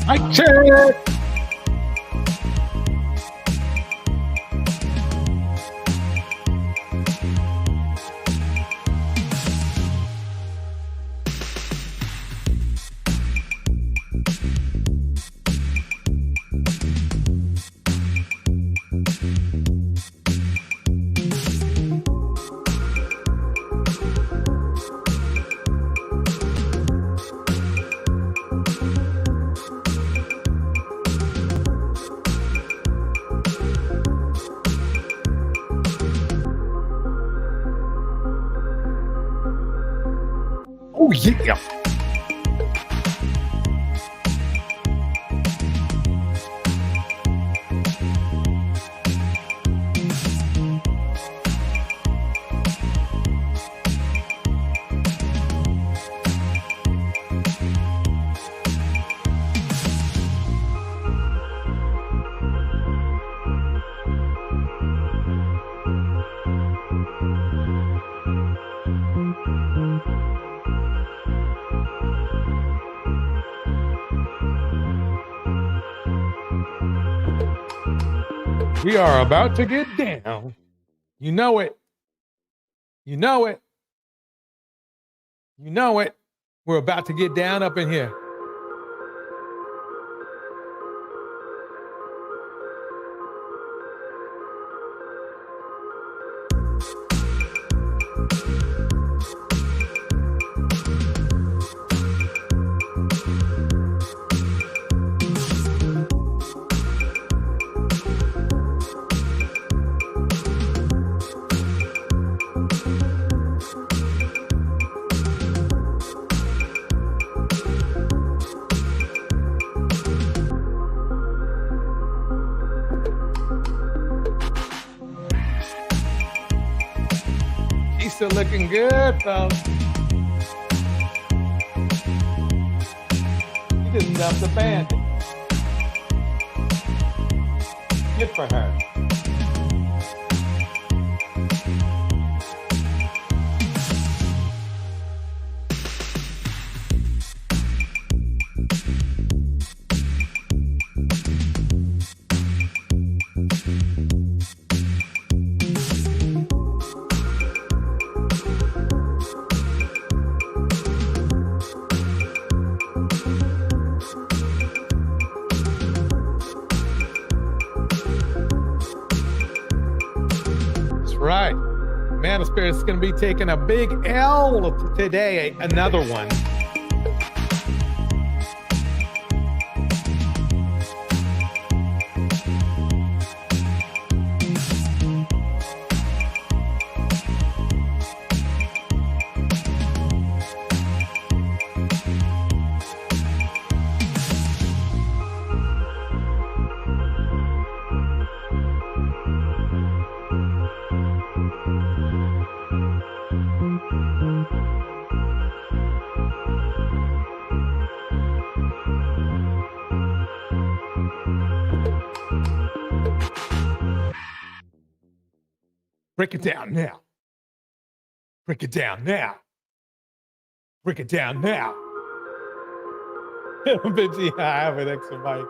Mic check. Oh, yeah. We are about to get down. You know it. You know it. You know it. We're about to get down up in here. Still looking good, though. He just dumped the bandit. Good for her. Right. Manosphere is going to be taking a big L today, another one. Break it down now. Break it down now. Break it down now. Bitchy, I have an extra mic.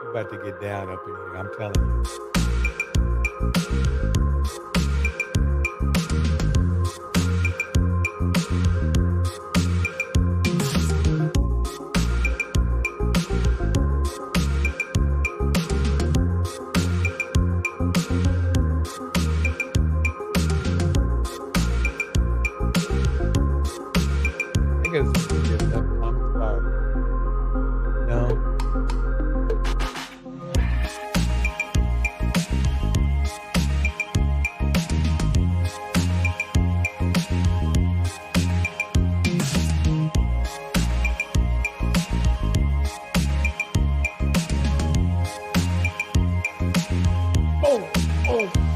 You're about to get down up in here, I'm telling you.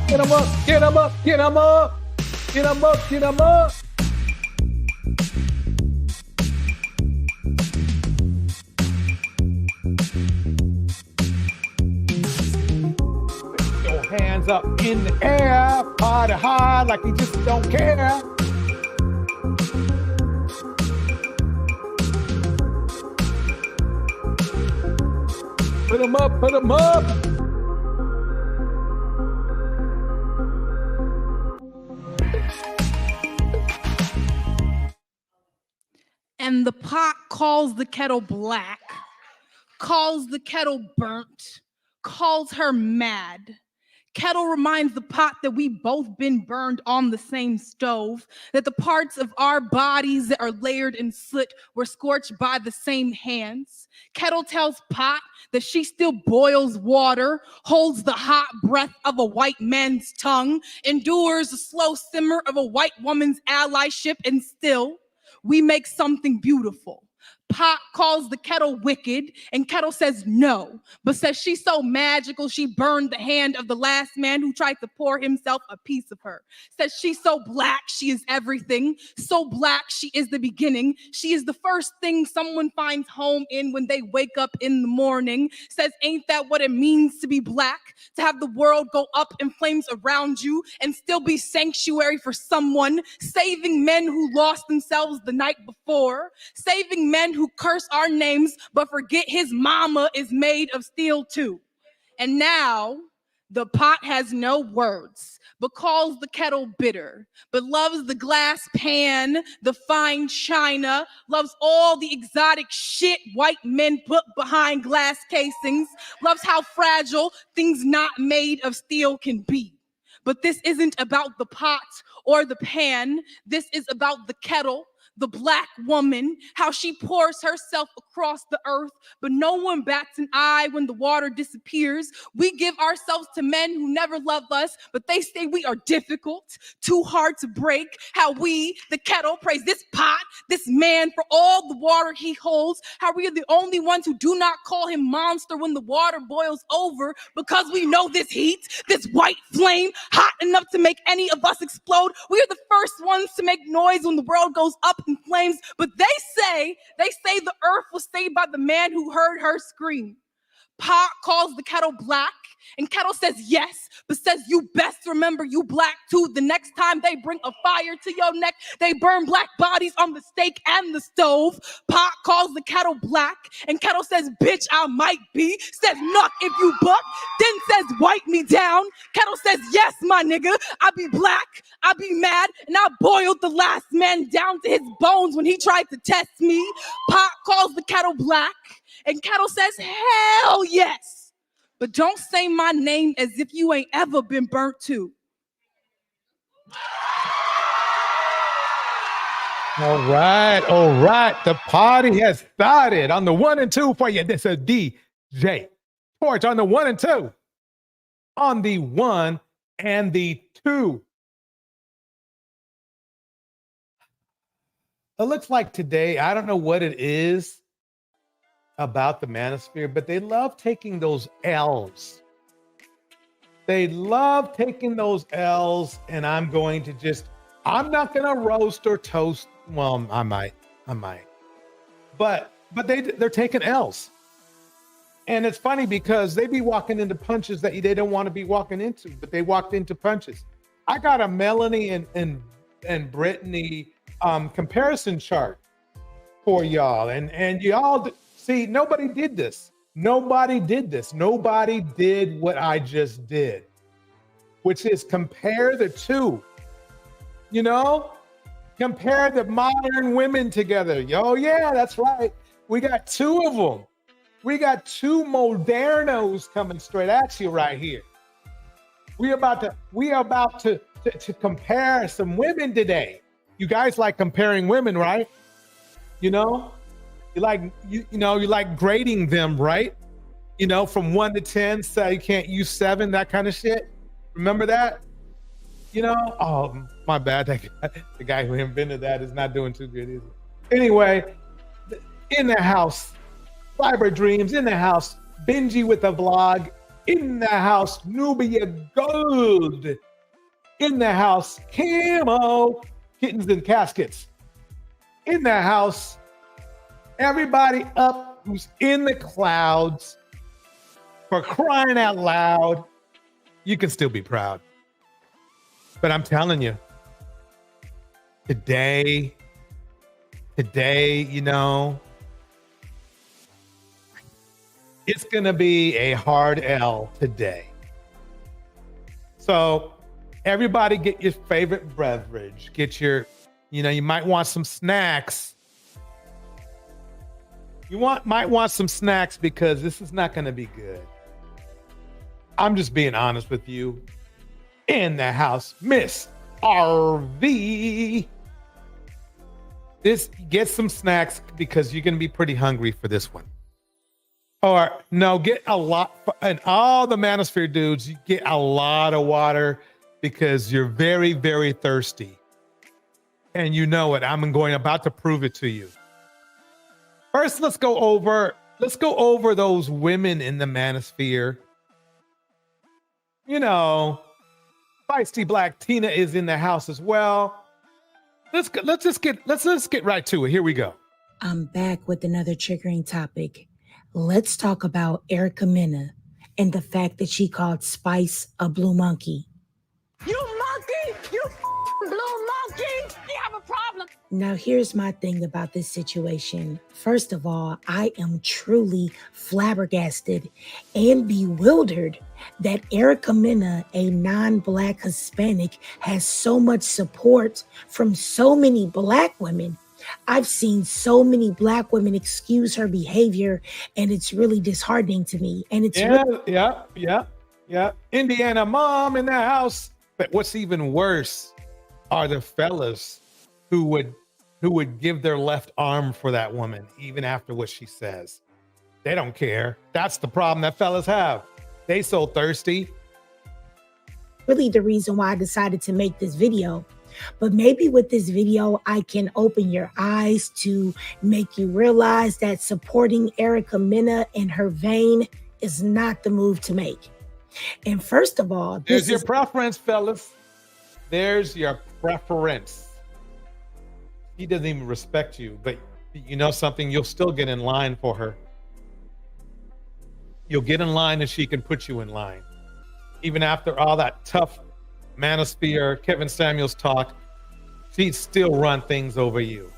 Get him up, get him up, get him up, get him up, get him up. Put your hands up in the air, party hard like you just don't care. Put them up, put them up. And the pot calls the kettle black, calls the kettle burnt, calls her mad. Kettle reminds the pot that we both been burned on the same stove, that the parts of our bodies that are layered in soot were scorched by the same hands. Kettle tells pot that she still boils water, holds the hot breath of a white man's tongue, endures the slow simmer of a white woman's allyship, and still we make something beautiful. Pot calls the kettle wicked, and kettle says no, but says she's so magical she burned the hand of the last man who tried to pour himself a piece of her. Says she's so black she is everything, so black she is the beginning. She is the first thing someone finds home in when they wake up in the morning. Says ain't that what it means to be black? To have the world go up in flames around you and still be sanctuary for someone, saving men who lost themselves the night before, saving men who curse our names but forget his mama is made of steel too. And now the pot has no words but calls the kettle bitter, but loves the glass pan, the fine china, loves all the exotic shit white men put behind glass casings, loves how fragile things not made of steel can be. But this isn't about the pot or the pan. This is about the kettle, the black woman, how she pours herself across the earth, but no one bats an eye when the water disappears. We give ourselves to men who never love us, but they say we are difficult, too hard to break. How we, the kettle, praise this pot, this man for all the water he holds. How we are the only ones who do not call him monster when the water boils over, because we know this heat, this white flame, hot enough to make any of us explode. We are the first ones to make noise when the world goes up in flames, but they say the earth was saved by the man who heard her scream. Pot calls the kettle black, and kettle says yes, but says you best remember you black too. The next time they bring a fire to your neck, they burn black bodies on the stake and the stove. Pot calls the kettle black, and kettle says bitch I might be, says knock if you buck, then says wipe me down. Kettle says yes my nigga, I be black, I be mad, and I boiled the last man down to his bones when he tried to test me. Pot calls the kettle black, and kettle says hell yes, but don't say my name as if you ain't ever been burnt too. All right. The party has started on the 1 and 2 for you. This is DJ Torch on the 1 and 2. On the 1 and the 2. It looks like today, I don't know what it is about the manosphere, but they love taking those L's. They love taking those L's, and I'm not going to roast or toast. Well, I might. But they're taking L's. And it's funny because they be walking into punches that they don't want to be walking into, but they walked into punches. I got a Melanie and Brittany comparison chart for y'all. And y'all see, nobody did this. Nobody did what I just did, which is compare the two. You know, compare the modern women together. Oh yeah, that's right. We got two of them. We got two modernos coming straight at you right here. We are about to compare some women today. You guys like comparing women, right? You know, you like grading them, right? You know, from 1 to 10, so you can't use 7, that kind of shit. Remember that? You know, oh, my bad. The guy who invented that is not doing too good, is he? Anyway, in the house, Fiber Dreams in the house, Benji with the vlog in the house, Nubia Gold in the house, Camo, Kittens and Caskets in the house, everybody up who's in the clouds, for crying out loud. You can still be proud. But I'm telling you, today, you know, It's going to be a hard L today. So everybody get your favorite beverage. Get your, you might want some snacks. Might want some snacks because this is not going to be good. I'm just being honest with you. In the house, Miss RV. Get some snacks because you're going to be pretty hungry for this one. Or no, get a lot, and all the Manosphere dudes, you get a lot of water because you're very, very thirsty. And you know it. I'm about to prove it to you. First, let's go over those women in the Manosphere. Feisty Black Tina is in the house as well. Let's just get right to it. Here we go. I'm back with another triggering topic. Let's talk about Erica Mena and the fact that she called Spice a blue monkey. You monkey! You blue monkey! You have a problem! Now, here's my thing about this situation. First of all, I am truly flabbergasted and bewildered that Erica Mena, a non-Black Hispanic, has so much support from so many Black women. I've seen so many Black women excuse her behavior, and it's really disheartening to me. And it's yeah. Indiana mom in the house. But what's even worse are the fellas who would give their left arm for that woman, even after what she says. They don't care. That's the problem that fellas have. They so thirsty. Really the reason why I decided to make this video. But maybe with this video, I can open your eyes to make you realize that supporting Erica Mena in her vein is not the move to make. And first of all, there's your preference, fellas. There's your preference. He doesn't even respect you, but you know something? You'll still get in line for her. You'll get in line and she can put you in line. Even after all that tough Manosphere, Kevin Samuels talk, she'd still run things over you.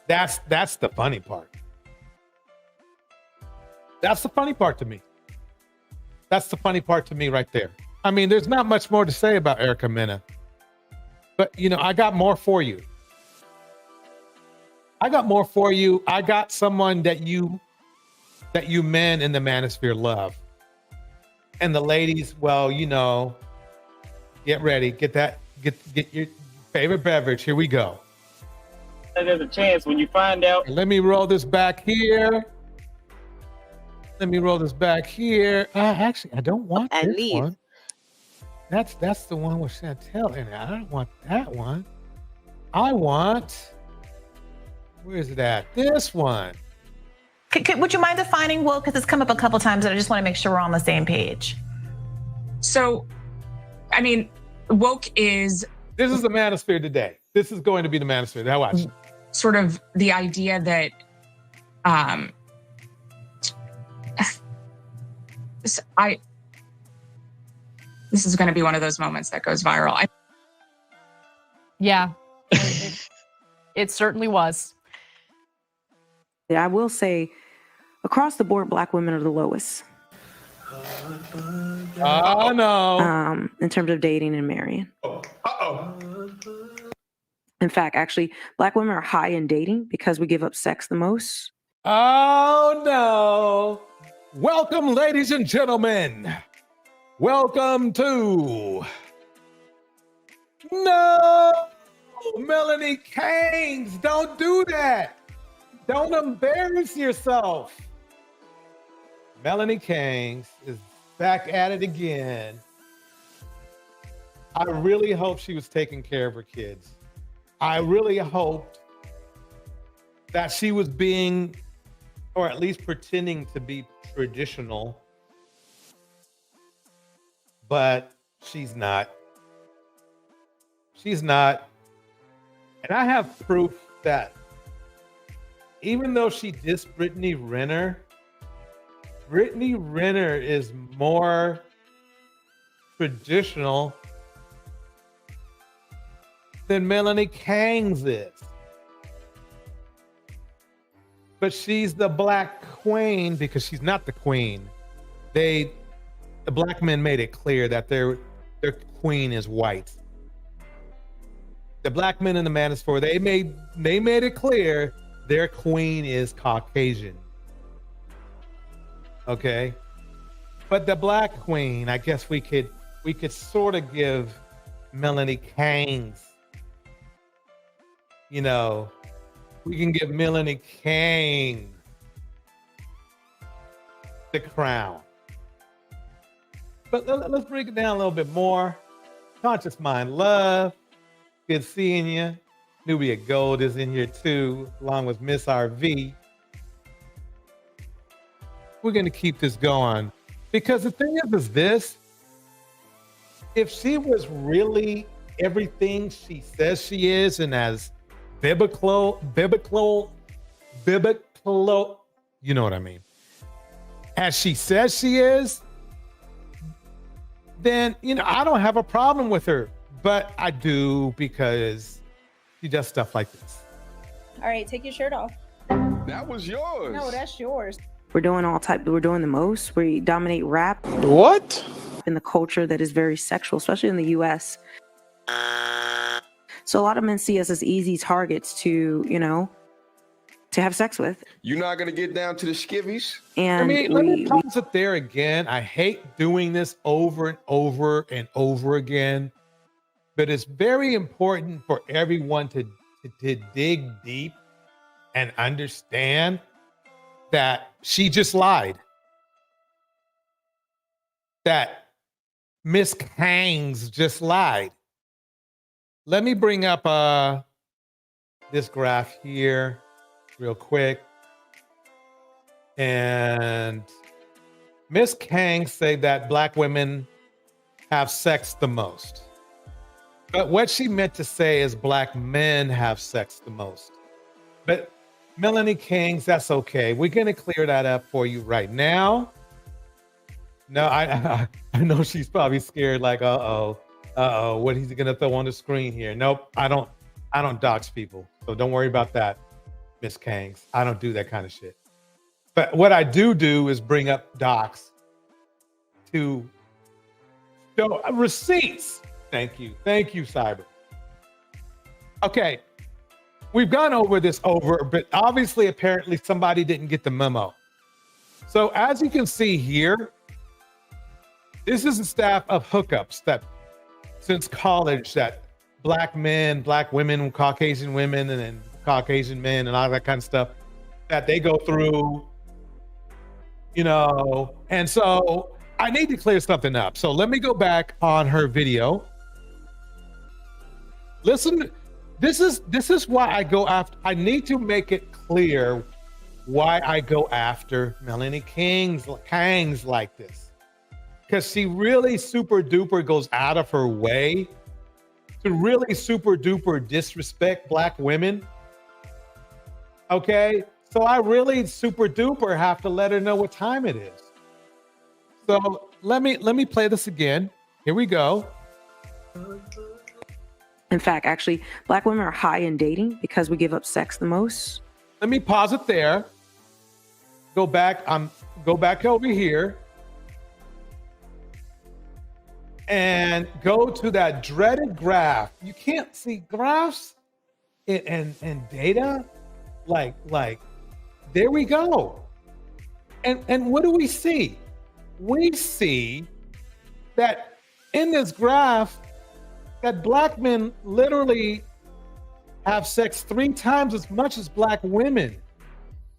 That's the funny part. That's the funny part to me. That's the funny part to me right there. I mean, there's not much more to say about Erica Mena, but I got more for you. I got someone that you men in the Manosphere love. And the ladies, well, get ready, get your favorite beverage. Here we go. There's a chance when you find out. Let me roll this back here. Actually, I don't want this one. That's the one with Chantel in it. I don't want that one. Where's it at? This one. Would you mind defining woke? Because it's come up a couple times and I just want to make sure we're on the same page. So, I mean, woke is... This is the Manosphere today. This is going to be the Manosphere. Now watch. Sort of the idea that this is going to be one of those moments that goes viral. Yeah, it certainly was. I will say, across the board, Black women are the lowest. Oh, no. In terms of dating and marrying. In fact, actually, Black women are high in dating because we give up sex the most. Oh, no. Welcome, ladies and gentlemen. Welcome to... No! Melanie Kangz, don't do that. Don't embarrass yourself. Melanie King is back at it again. I really hope she was taking care of her kids. I really hoped that she was being, or at least pretending to be traditional, but she's not. She's not. And I have proof that even though she dissed Brittany Renner is more traditional than Melanie Kangz is. but she's the black queen because she's not the queen. The black men made it clear that their queen is white. The black men in the manosphere, they made it clear their queen is Caucasian. Okay, but the black queen, I guess we could sort of give Melanie Kangz. You know, we can give Melanie King the crown. But let's break it down a little bit more. Conscious Mind Love, good seeing you. Nubia Gold is in here too, along with Miss RV. We're going to keep this going because the thing is this: if she was really everything she says she is, and as biblical, you know what I mean, as she says she is, then, you know, I don't have a problem with her, but I do because she does stuff like this. All right, take your shirt off. That was yours. No, that's yours. We're doing we're doing the most. We dominate rap. What? In the culture that is very sexual, especially in the US. So a lot of men see us as easy targets to, you know, to have sex with. You're not going to get down to the skivvies? And let me pause it there again. I hate doing this over and over and over again, but it's very important for everyone to dig deep and understand that she just lied. That Miss Kangz just lied. Let me bring up this graph here real quick. And Miss Kangz said that black women have sex the most. But what she meant to say is black men have sex the most. But Melanie King, that's okay. We're going to clear that up for you right now. No, I know she's probably scared, like, uh-oh, what he's going to throw on the screen here. Nope, I don't dox people. So don't worry about that, Miss Kangz. I don't do that kind of shit. But what I do is bring up docs to show receipts. Thank you, Cyber. Okay, we've gone over this but obviously, apparently, somebody didn't get the memo. So as you can see here, this is a staff of hookups that since college that black men, black women, Caucasian women, and then Caucasian men and all that kind of stuff that they go through, you know. And so I need to clear something up. So let me go back on her video. Listen, this is why I go after. I need to make it clear why I go after Melanie Kangz like this, because she really super duper goes out of her way to really super duper disrespect black women. Okay, so I really super duper have to let her know what time it is. So let me play this again. Here we go. In fact, actually, black women are high in dating because we give up sex the most. Let me pause it there. Go back over here. And go to that dreaded graph. You can't see graphs and data. Like, there we go. And what do we see? We see that in this graph, that black men literally have sex 3 times as much as black women.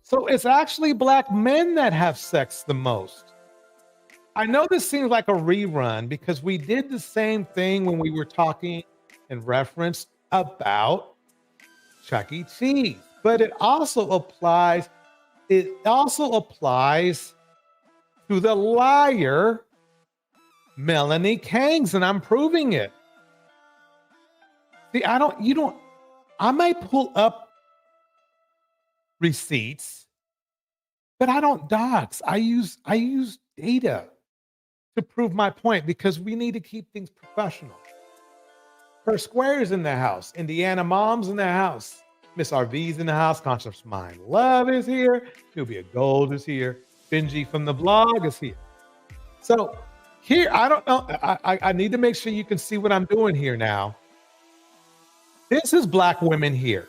So it's actually black men that have sex the most. I know this seems like a rerun because we did the same thing when we were talking in reference about Chuck E. Cheese, but it also applies to the liar Melanie Kangz, and I'm proving it. See, I might pull up receipts, but I don't dox. I use data to prove my point because we need to keep things professional. Her Square's in the house. Indiana Mom's in the house. Miss RV's in the house. Conscious Mind Love is here. Nubia Gold is here. Benji from the blog is here. So here, I don't know. I need to make sure you can see what I'm doing here now. This is Black women here,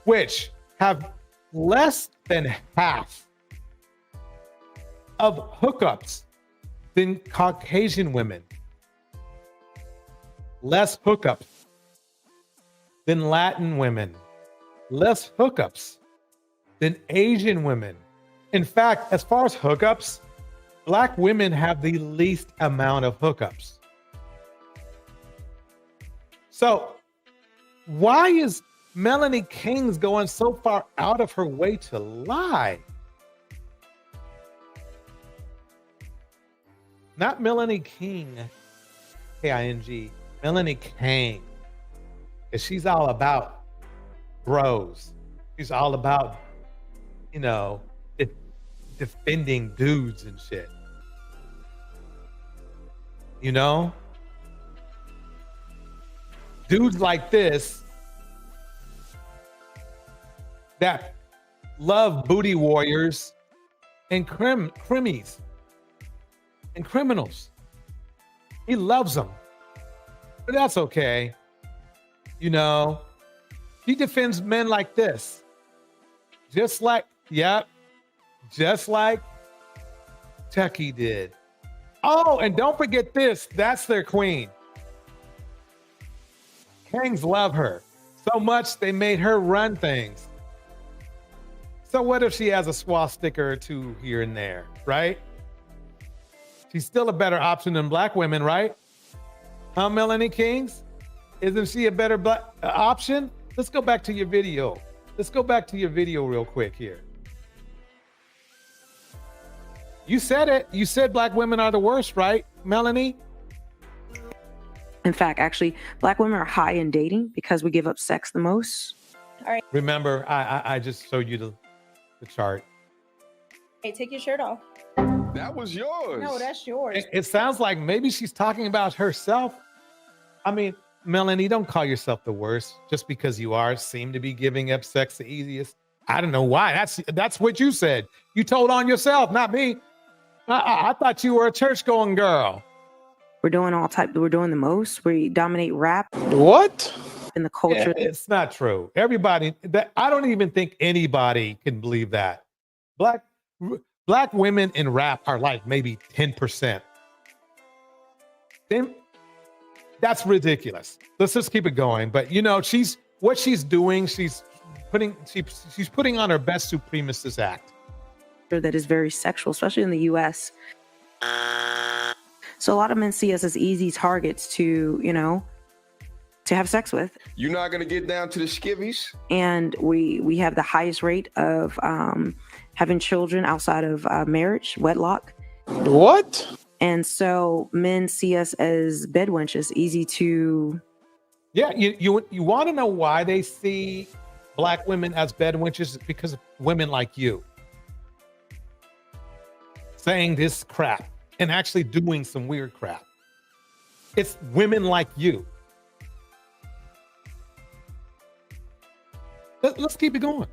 which have less than half of hookups than Caucasian women. Less hookups than Latin women. Less hookups than Asian women. In fact, as far as hookups, Black women have the least amount of hookups. So why is Melanie King going so far out of her way to lie? Not Melanie King, K-I-N-G, Melanie King. Because she's all about bros. She's all about, you know, defending dudes and shit. You know? Dudes like this that love booty warriors and crimmies and criminals. He loves them. But that's okay. You know, he defends men like this. Just like, just like Chucky did. Oh, and don't forget this. That's their queen. Kangz love her so much they made her run things. So what if she has a swastika or two here and there, right? She's still a better option than Black women, right? Huh, Melanie Kings? Isn't she a better black option? Let's go back to your video. Let's go back to your video real quick here. You said it. You said Black women are the worst, right, Melanie? In fact, actually, Black women are high in dating because we give up sex the most. All right. Remember, I just showed you the chart. Hey, take your shirt off. That was yours. No, that's yours. It sounds like maybe she's talking about herself. I mean, Melanie, don't call yourself the worst just because you seem to be giving up sex the easiest. I don't know why. That's what you said. You told on yourself, not me. I thought you were a church-going girl. We're doing we're doing the most. We dominate rap. What? In the culture. Yeah, it's not true. Everybody, I don't even think anybody can believe that. Black women in rap are like maybe 10%. Then that's ridiculous. Let's just keep it going. But you know, what she's doing, she's putting on her best supremacist act. That is very sexual, especially in the US. So a lot of men see us as easy targets to, you know, to have sex with. You're not gonna get down to the skivvies? And we have the highest rate of having children outside of marriage, wedlock. What? And so men see us as bed wenches, easy to... Yeah, you want to know why they see Black women as bed wenches? Because of women like you. Saying this crap and actually doing some weird crap. It's women like you. Let's keep it going.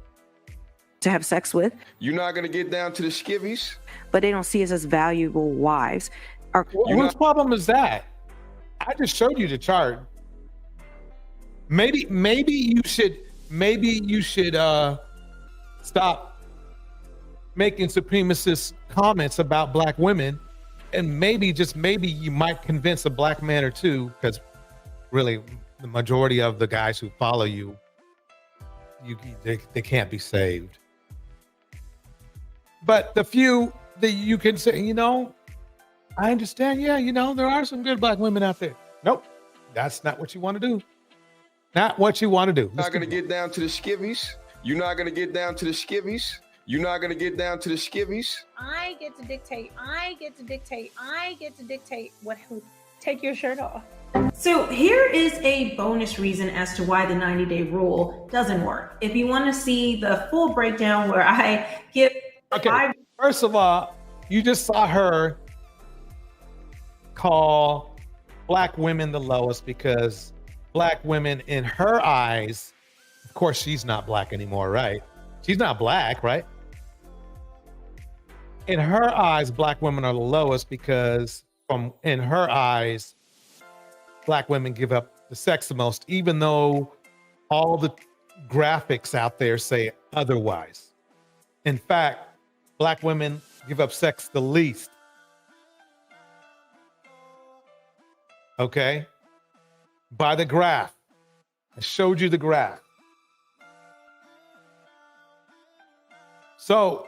To have sex with. You're not gonna get down to the skivvies? But they don't see us as valuable wives. Whose problem is that? I just showed you the chart. Maybe you should stop making supremacist comments about Black women, and maybe you might convince a Black man or two, because really the majority of the guys who follow you, they can't be saved. But the few that you can say, you know, I understand, yeah, you know, there are some good Black women out there. Nope, that's not what you want to do. Not what you want to do. You're not gonna get down to the skivvies? You're not gonna get down to the skivvies? You're not gonna get down to the skivvies? I get to dictate. I get to dictate. I get to dictate what. Take your shirt off. So here is a bonus reason as to why the 90-day rule doesn't work. If you want to see the full breakdown where I give... Okay, first of all, you just saw her call Black women the lowest because Black women in her eyes, of course, she's not black anymore, right? She's not black, right? In her eyes, black women are the lowest because in her eyes, black women give up the sex the most, even though all the graphics out there say otherwise. In fact, black women give up sex the least. Okay? By the graph. I showed you the graph. So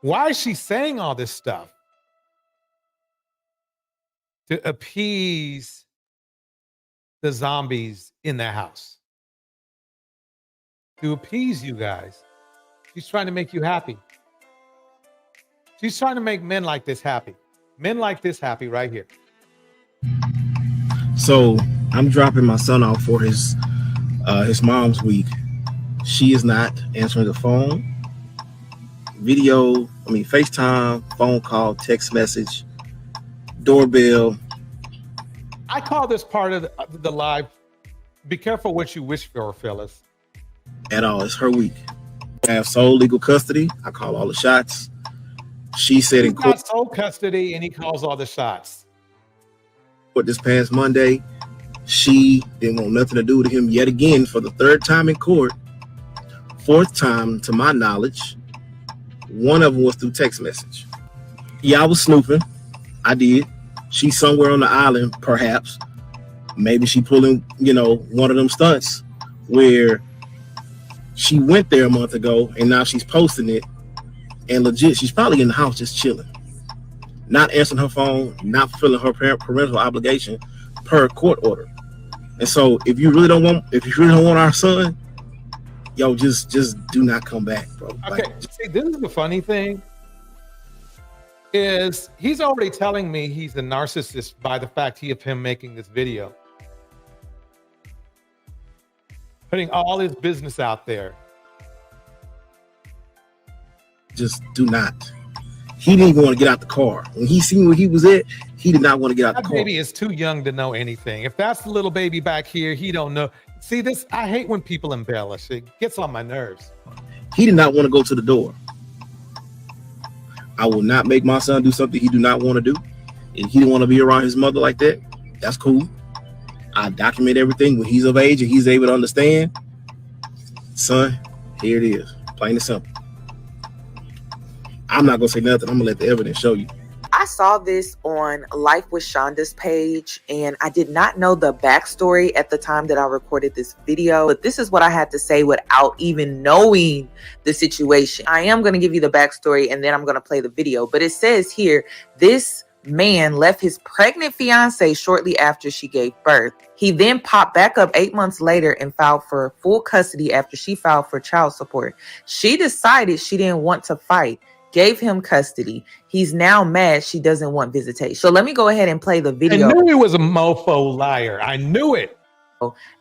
why is she saying all this stuff? To appease the zombies in the house. To appease you guys. She's trying to make you happy. She's trying to make men like this happy. Men like this happy right here. So I'm dropping my son off for his mom's week. She is not answering the phone. FaceTime, phone call, text message, doorbell. I call this part of the live. Be careful what you wish for, fellas. At all. It's her week. I have sole legal custody. I call all the shots. She said in court, got sole custody and he calls all the shots. But this past Monday, she didn't want nothing to do with him yet again for the third time in court. Fourth time, to my knowledge. One of them was through text message. Yeah, I was snooping. I did. She's somewhere on the island, perhaps. Maybe she pulling, one of them stunts where she went there a month ago and now she's posting it. And legit, she's probably in the house just chilling. Not answering her phone, not fulfilling her parental obligation per court order. And so if you really don't want our son, yo, just do not come back, bro. Okay, see, this is the funny thing. Is he's already telling me he's a narcissist by the fact of him making this video. Putting all his business out there. Just do not. He didn't even want to get out the car. When he seen where he was at, he did not want to get out the car. That baby is too young to know anything. If that's the little baby back here, he don't know. See this? I hate when people embellish. It gets on my nerves. He did not want to go to the door. I will not make my son do something he do not want to do. If he didn't want to be around his mother like that, that's cool. I document everything when he's of age and he's able to understand. Son, here it is. Plain and simple. I'm not going to say nothing. I'm going to let the evidence show you. I saw this on Life with Shonda's page, and I did not know the backstory at the time that I recorded this video, but this is what I had to say without even knowing the situation. I am going to give you the backstory and then I'm going to play the video, but it says here, this man left his pregnant fiance shortly after she gave birth. He then popped back up 8 months later and filed for full custody after she filed for child support. She decided she didn't want to fight, gave him custody. He's now mad she doesn't want visitation. So let me go ahead and play the video. I knew he was a mofo liar. I knew it.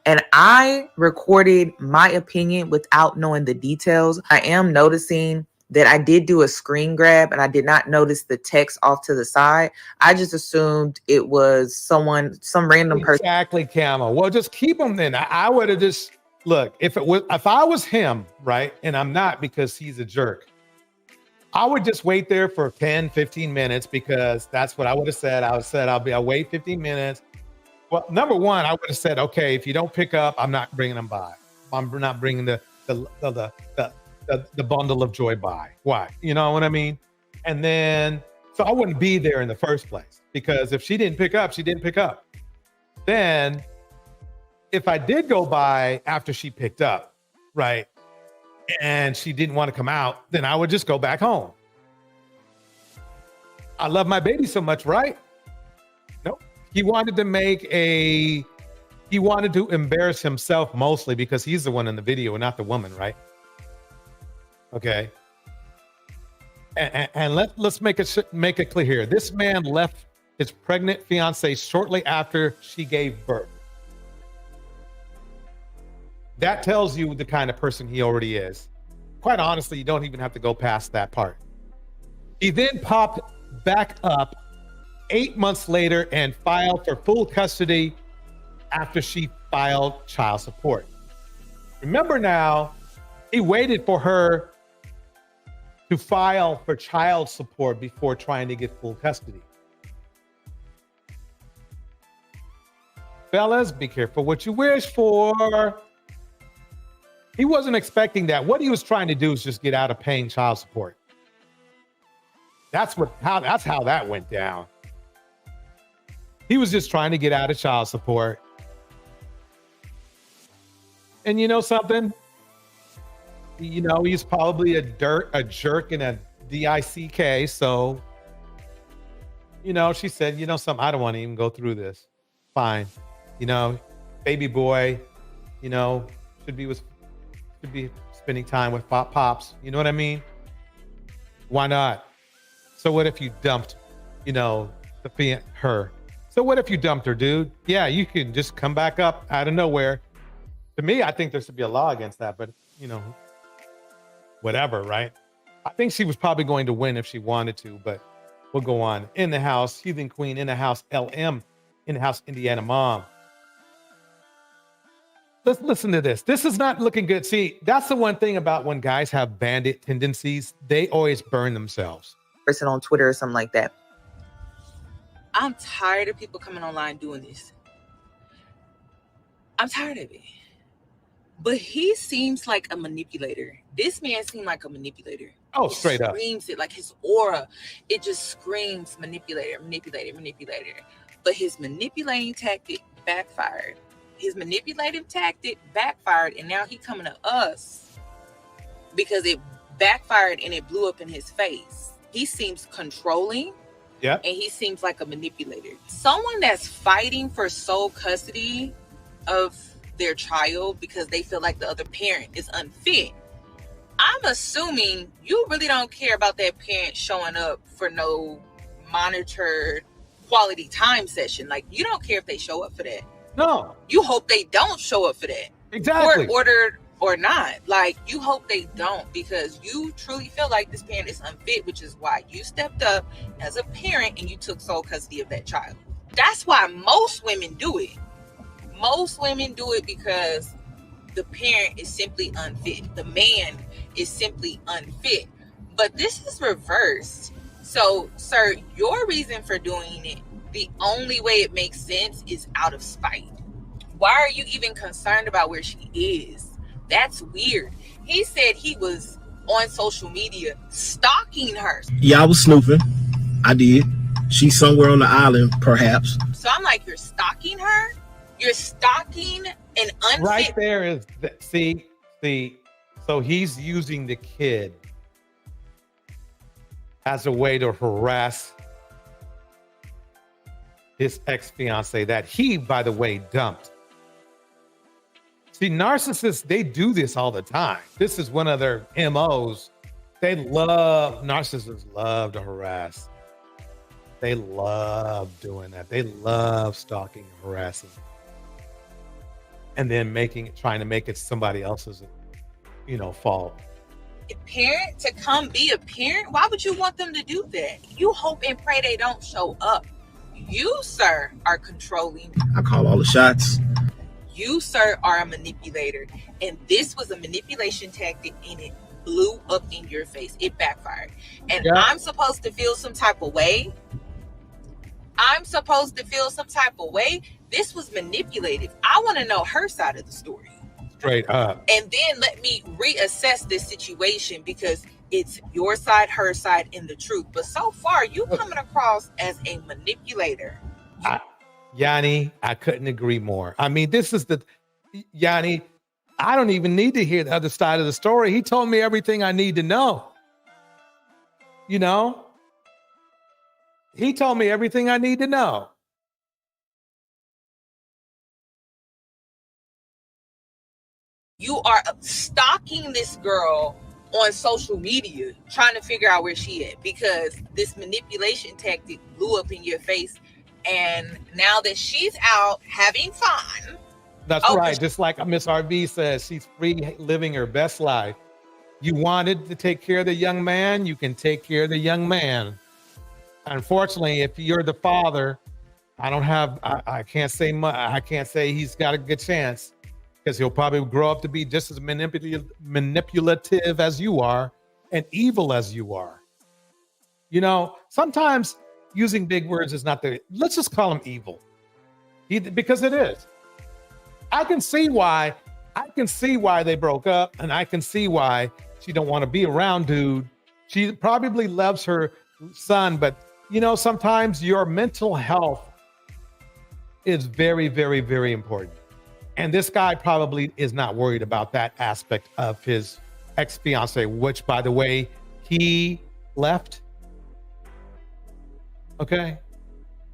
And I recorded my opinion without knowing the details. I am noticing that I did do a screen grab and I did not notice the text off to the side. I just assumed it was some random person. Exactly, Camel. Well, just keep him then. I would have just, look, if I was him, right, and I'm not because he's a jerk, I would just wait there for 10, 15 minutes because that's what I would have said. I'll wait 15 minutes. Well, number one, I would have said, okay, if you don't pick up, I'm not bringing them by. I'm not bringing the bundle of joy by. Why? You know what I mean? And then, so I wouldn't be there in the first place because if she didn't pick up, she didn't pick up. Then if I did go by after she picked up, right, and she didn't want to come out, then I would just go back home. I love my baby so much, right? Nope. He wanted to embarrass himself mostly because he's the one in the video and not the woman, right? Okay. And let's make it clear here. This man left his pregnant fiance shortly after she gave birth. That tells you the kind of person he already is. Quite honestly, you don't even have to go past that part. He then popped back up 8 months later and filed for full custody after she filed child support. Remember now, he waited for her to file for child support before trying to get full custody. Fellas, be careful what you wish for. He wasn't expecting that. What he was trying to do is just get out of paying child support. That's how that went down. He was just trying to get out of child support. And you know something? You know, he's probably a jerk and a DICK. So, you know, she said, you know something, I don't want to even go through this. Fine. You know, baby boy, you know, should be spending time with pops. You know what I mean? Why not? So what if you dumped, you know, her? So what if you dumped her, dude? Yeah, you can just come back up out of nowhere. To me, I think there should be a law against that, but you know, whatever, right? I think she was probably going to win if she wanted to, but we'll go on. In the house, Heathen Queen, in the house, LM, in the house, Indiana Mom. Let's listen to this. This is not looking good. See, that's the one thing about when guys have bandit tendencies, they always burn themselves. Person on Twitter or something like that. I'm tired of people coming online doing this. I'm tired of it. But he seems like a manipulator. This man seemed like a manipulator. Oh, straight up. Screams it, like his aura. It just screams manipulator. But his manipulating tactic backfired. His manipulative tactic backfired, and now he coming to us because it backfired and it blew up in his face. He seems controlling. Yeah. And he seems like a manipulator. Someone that's fighting for sole custody of their child because they feel like the other parent is unfit. I'm assuming you really don't care about that parent showing up for no monitored quality time session. Like, you don't care if they show up for that. No. You hope they don't show up for that. Exactly. Court ordered or not. Like, you hope they don't, because you truly feel like this parent is unfit, which is why you stepped up as a parent and you took sole custody of that child. That's why most women do it. Most women do it because the parent is simply unfit. The man is simply unfit. But this is reversed. So, sir, your reason for doing it, the only way it makes sense is out of spite. Why are you even concerned about where she is? That's weird. He said he was on social media stalking her. Yeah, I was snooping. I did. She's somewhere on the island, perhaps. So I'm like, you're stalking her? You're stalking an unfit... Right there is, see, so he's using the kid as a way to harass his ex-fiance that he, by the way, dumped. See, narcissists, they do this all the time. This is one of their MOs. Narcissists love to harass. They love doing that. They love stalking and harassing. And then trying to make it somebody else's, fault. A parent to come be a parent? Why would you want them to do that? You hope and pray they don't show up. You, sir, are controlling. I call all the shots. You, sir, are a manipulator. And this was a manipulation tactic, and it blew up in your face. It backfired. And yeah. I'm supposed to feel some type of way. This was manipulative. I want to know her side of the story. Straight up. And then let me reassess this situation, because it's your side, her side, and the truth. But so far, you coming across as a manipulator. Yanni, I couldn't agree more. I mean, Yanni, I don't even need to hear the other side of the story. He told me everything I need to know. He told me everything I need to know. You are stalking this girl on social media, trying to figure out where she at, because this manipulation tactic blew up in your face. And now that she's out having fun. That's right. Just like Miss RV says, she's free, living her best life. You wanted to take care of the young man, you can take care of the young man. Unfortunately, if you're the father, I can't say much. I can't say he's got a good chance. because he'll probably grow up to be just as manipulative as you are and evil as you are. You know, sometimes using big words is not let's just call him evil. Because it is. I can see why they broke up, and I can see why she don't want to be around dude. She probably loves her son, but you know, sometimes your mental health is very, very, very important. And this guy probably is not worried about that aspect of his ex-fiance, which, by the way, he left. Okay.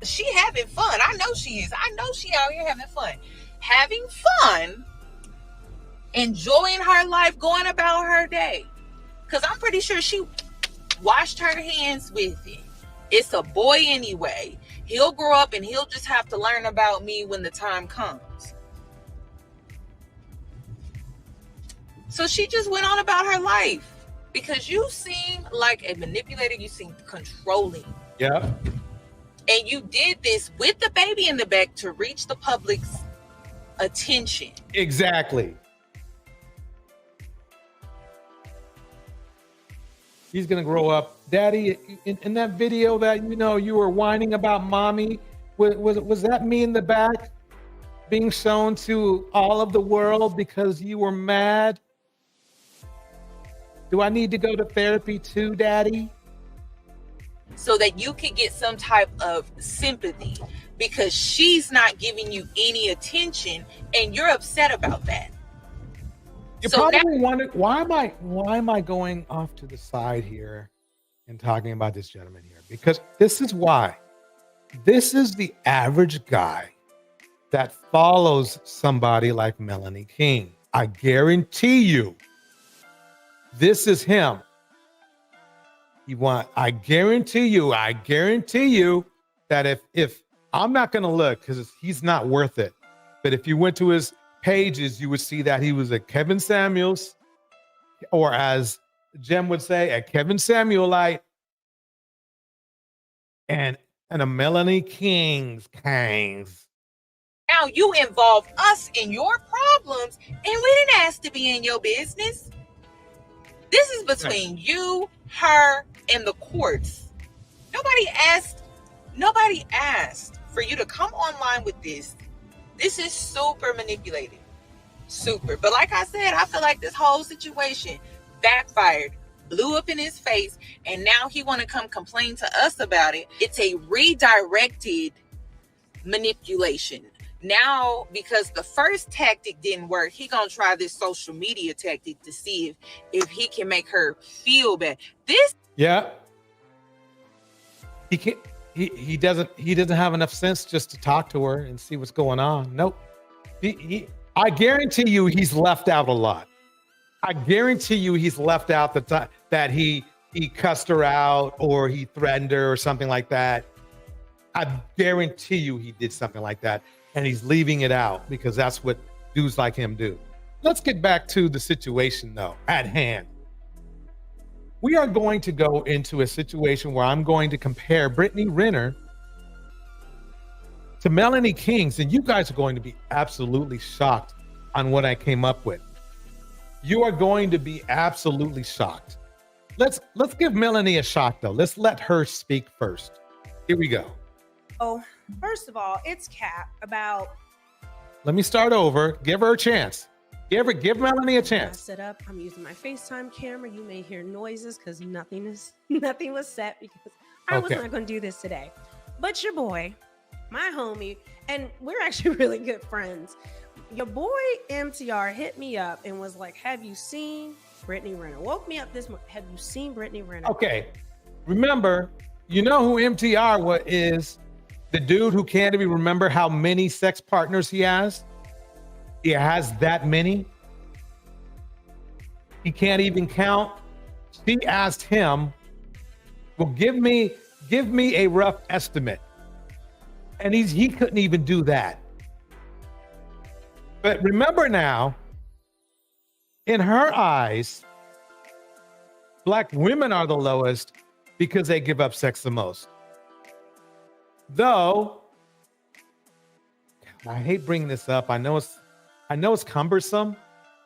She having fun. I know she is. I know she out here having fun. Having fun, enjoying her life, going about her day. Because I'm pretty sure she washed her hands with it. It's a boy anyway. He'll grow up and he'll just have to learn about me when the time comes. So she just went on about her life because you seem like a manipulator. You seem controlling. Yeah. And you did this with the baby in the back to reach the public's attention. Exactly. He's going to grow up. Daddy, in that video that, you know, you were whining about mommy, was that me in the back being shown to all of the world because you were mad? Do I need to go to therapy too, Daddy? So that you can get some type of sympathy because she's not giving you any attention and you're upset about that. You probably wondered, why am I going off to the side here and talking about this gentleman here? Because this is why. This is the average guy that follows somebody like Melanie King. I guarantee you, this is him. I guarantee you that if I'm not going to look because he's not worth it. But if you went to his pages, you would see that he was a Kevin Samuels, or as Jem would say, a Kevin Samuelite, and a Melanie King's Kangz. Now you involve us in your problems and we didn't ask to be in your business. This is between you, her, and the courts. Nobody asked for you to come online with this. This is super manipulated. Super. But like I said, I feel like this whole situation backfired, blew up in his face, and now he want to come complain to us about it. It's a redirected manipulation. Now, because the first tactic didn't work, he gonna try this social media tactic to see if he can make her feel bad. Yeah. He can't. He doesn't have enough sense just to talk to her and see what's going on. Nope. I guarantee you he's left out a lot. I guarantee you he's left out the time that he cussed her out or he threatened her or something like that. I guarantee you he did something like that, and he's leaving it out because that's what dudes like him do. Let's get back to the situation though at hand. We are going to go into a situation where I'm going to compare Brittany Renner to Melanie King, and you guys are going to be absolutely shocked on what I came up with. You are going to be absolutely shocked. Let's give Melanie a shot though. Let's let her speak first. Here we go. Oh, first of all, it's Cap about. Let me start over. Give her a chance. Give Melanie a chance. Set up. I'm using my FaceTime camera. You may hear noises because nothing was set because I was not going to do this today. But your boy, my homie, and we're actually really good friends. Your boy MTR hit me up and was like, "Have you seen Brittany Renner?" Woke me up this morning. Have you seen Brittany Renner? Okay. Remember, you know who MTR is? The dude who can't even remember how many sex partners he has. He has that many. He can't even count. She asked him, well, give me a rough estimate. And he couldn't even do that. But remember now, in her eyes, Black women are the lowest because they give up sex the most. Though, I hate bringing this up. I know I know it's cumbersome,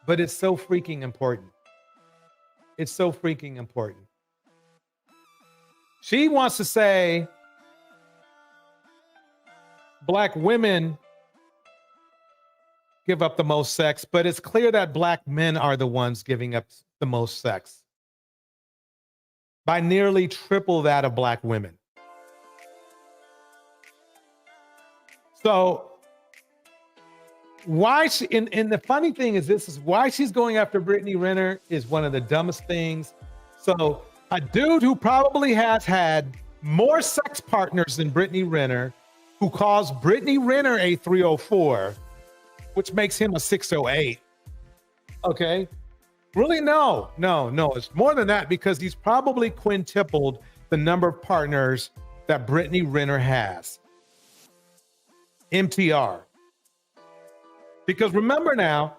but it's so freaking important. It's so freaking important. She wants to say Black women give up the most sex, but it's clear that Black men are the ones giving up the most sex by nearly triple that of Black women. So why she, and the funny thing is this is why she's going after Brittany Renner is one of the dumbest things. So a dude who probably has had more sex partners than Brittany Renner, who calls Brittany Renner a 304, which makes him a 608. Okay. Really? No. It's more than that because he's probably quintupled the number of partners that Brittany Renner has. MTR. Because remember now,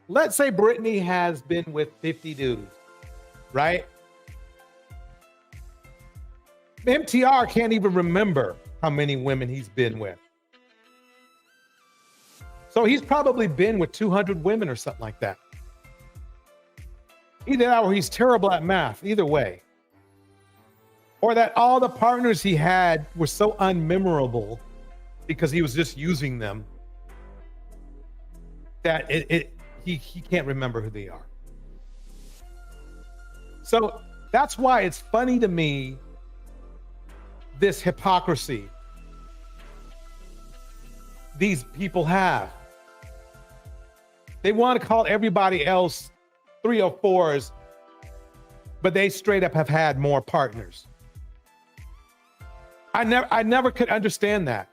let's say Brittany has been with 50 dudes, right? MTR can't even remember how many women he's been with. So he's probably been with 200 women or something like that. Either that or he's terrible at math, either way. Or that all the partners he had were so unmemorable because he was just using them that he can't remember who they are. So that's why it's funny to me, this hypocrisy these people have. They want to call everybody else 304s, but they straight up have had more partners. I never could understand that.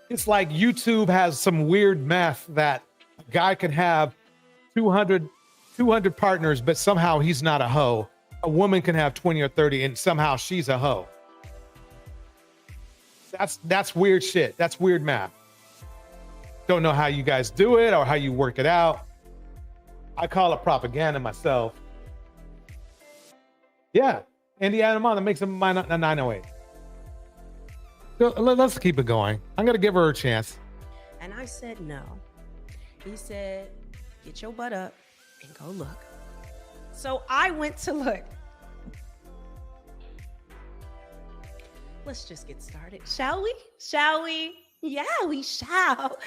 It's like YouTube has some weird math that a guy can have 200 partners, but somehow he's not a hoe. A woman can have 20 or 30 and somehow she's a hoe. That's weird shit. That's weird math. Don't know how you guys do it or how you work it out. I call it propaganda myself. Yeah, Indiana Mom, that makes him a 908. So let's keep it going. I'm gonna give her a chance. And I said no. He said, get your butt up and go look. So I went to look. Let's just get started, shall we? Shall we? Yeah, we shall.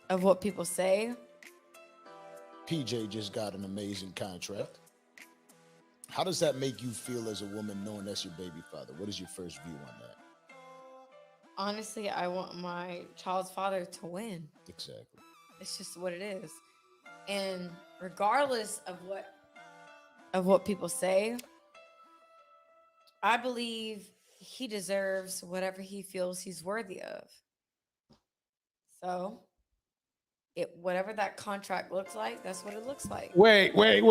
Of what people say. PJ just got an amazing contract. How does that make you feel as a woman knowing that's your baby father? What is your first view on that? Honestly, I want my child's father to win. Exactly. It's just what it is. And regardless of what people say, I believe he deserves whatever he feels he's worthy of. So, whatever that contract looks like, that's what it looks like. Wait a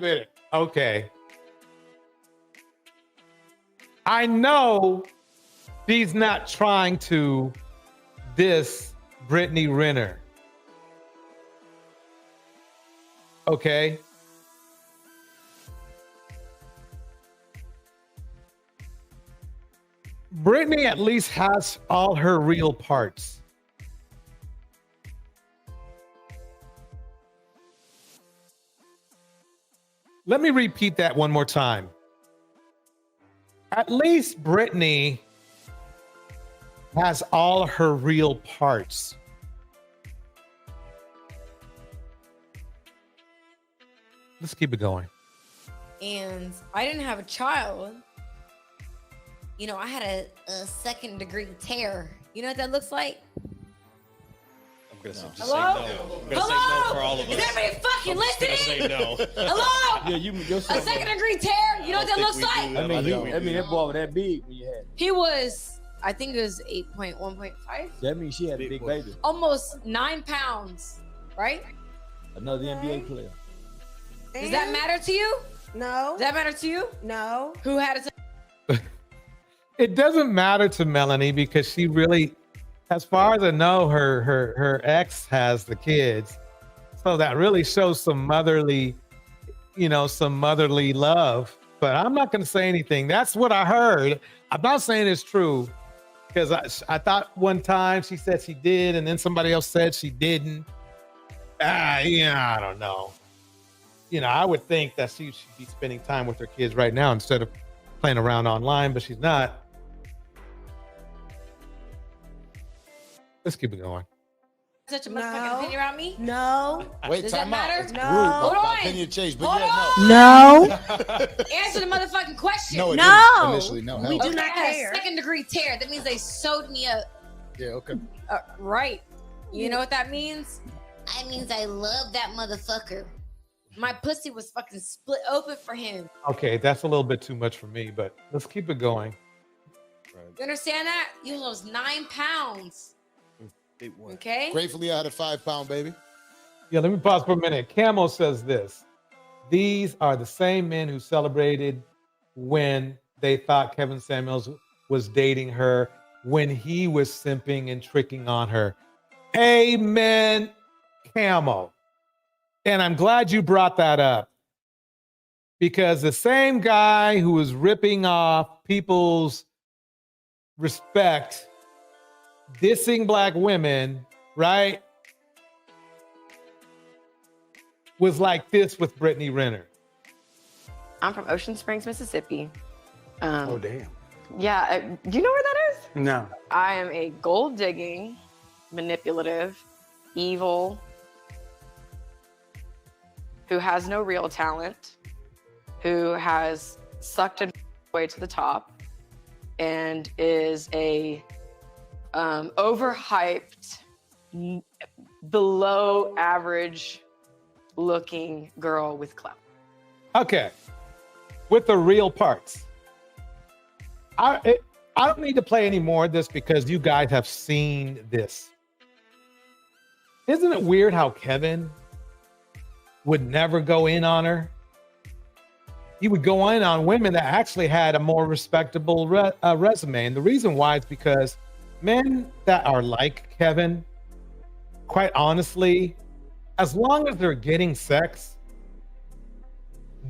minute. Okay. I know he's not trying to diss Brittany Renner. Okay. Brittany at least has all her real parts. Let me repeat that one more time. At least Brittany has all her real parts. Let's keep it going. And I didn't have a child. You know, I had a second-degree tear. You know what that looks like? I'm gonna say, just Hello? say no. I'm gonna Hello? say no for all of us. Is everybody fucking I'm just listening? gonna say no. Hello? Yeah, you A second-degry tear. You know what that looks like? I mean, that boy was that big when you had it. He was, I think it was 8.1.5. That means she had a big baby. Almost 9 pounds, right? Another NBA player. Does that matter to you? No. Does that matter to you? No. Who had it? It doesn't matter to Melanie because she really, as far as I know, her ex has the kids. So that really shows some motherly, some motherly love. But I'm not going to say anything. That's what I heard. I'm not saying it's true. Because I thought one time she said she did, and then somebody else said she didn't. I don't know. I would think that she should be spending time with her kids right now instead of playing around online, but she's not. Let's keep it going. Such a motherfucking opinion around me? No. Wait, Does time that out. matter? It's No. rude, Hold but my on. opinion changed, but Hold yeah, No. Answer the motherfucking question. No, it No. didn't. Initially, no. We hell. do not I had care. a second degree tear. That means they sewed me up. Yeah, okay. Right. You know what that means? That means I love that motherfucker. My pussy was fucking split open for him. Okay, that's a little bit too much for me, but let's keep it going. You understand that? You lost 9 pounds. Okay? Gratefully, I had a 5-pound baby. Yeah, let me pause for a minute. Camo says this. These are the same men who celebrated when they thought Kevin Samuels was dating her, when he was simping and tricking on her. Amen, Camo. And I'm glad you brought that up, because the same guy who was ripping off people's respect, dissing black women, right, was like this with Brittany Renner. I'm from Ocean Springs, Mississippi. Oh, damn. Yeah, do you know where that is? No. I am a gold digging, manipulative, evil, who has no real talent, who has sucked it way to the top, and is a overhyped, below average looking girl with clout. Okay. With the real parts. I don't need to play any more of this because you guys have seen this. Isn't it weird how Kevin would never go in on her? He would go in on women that actually had a more respectable resume. And the reason why is because men that are like Kevin, quite honestly, as long as they're getting sex,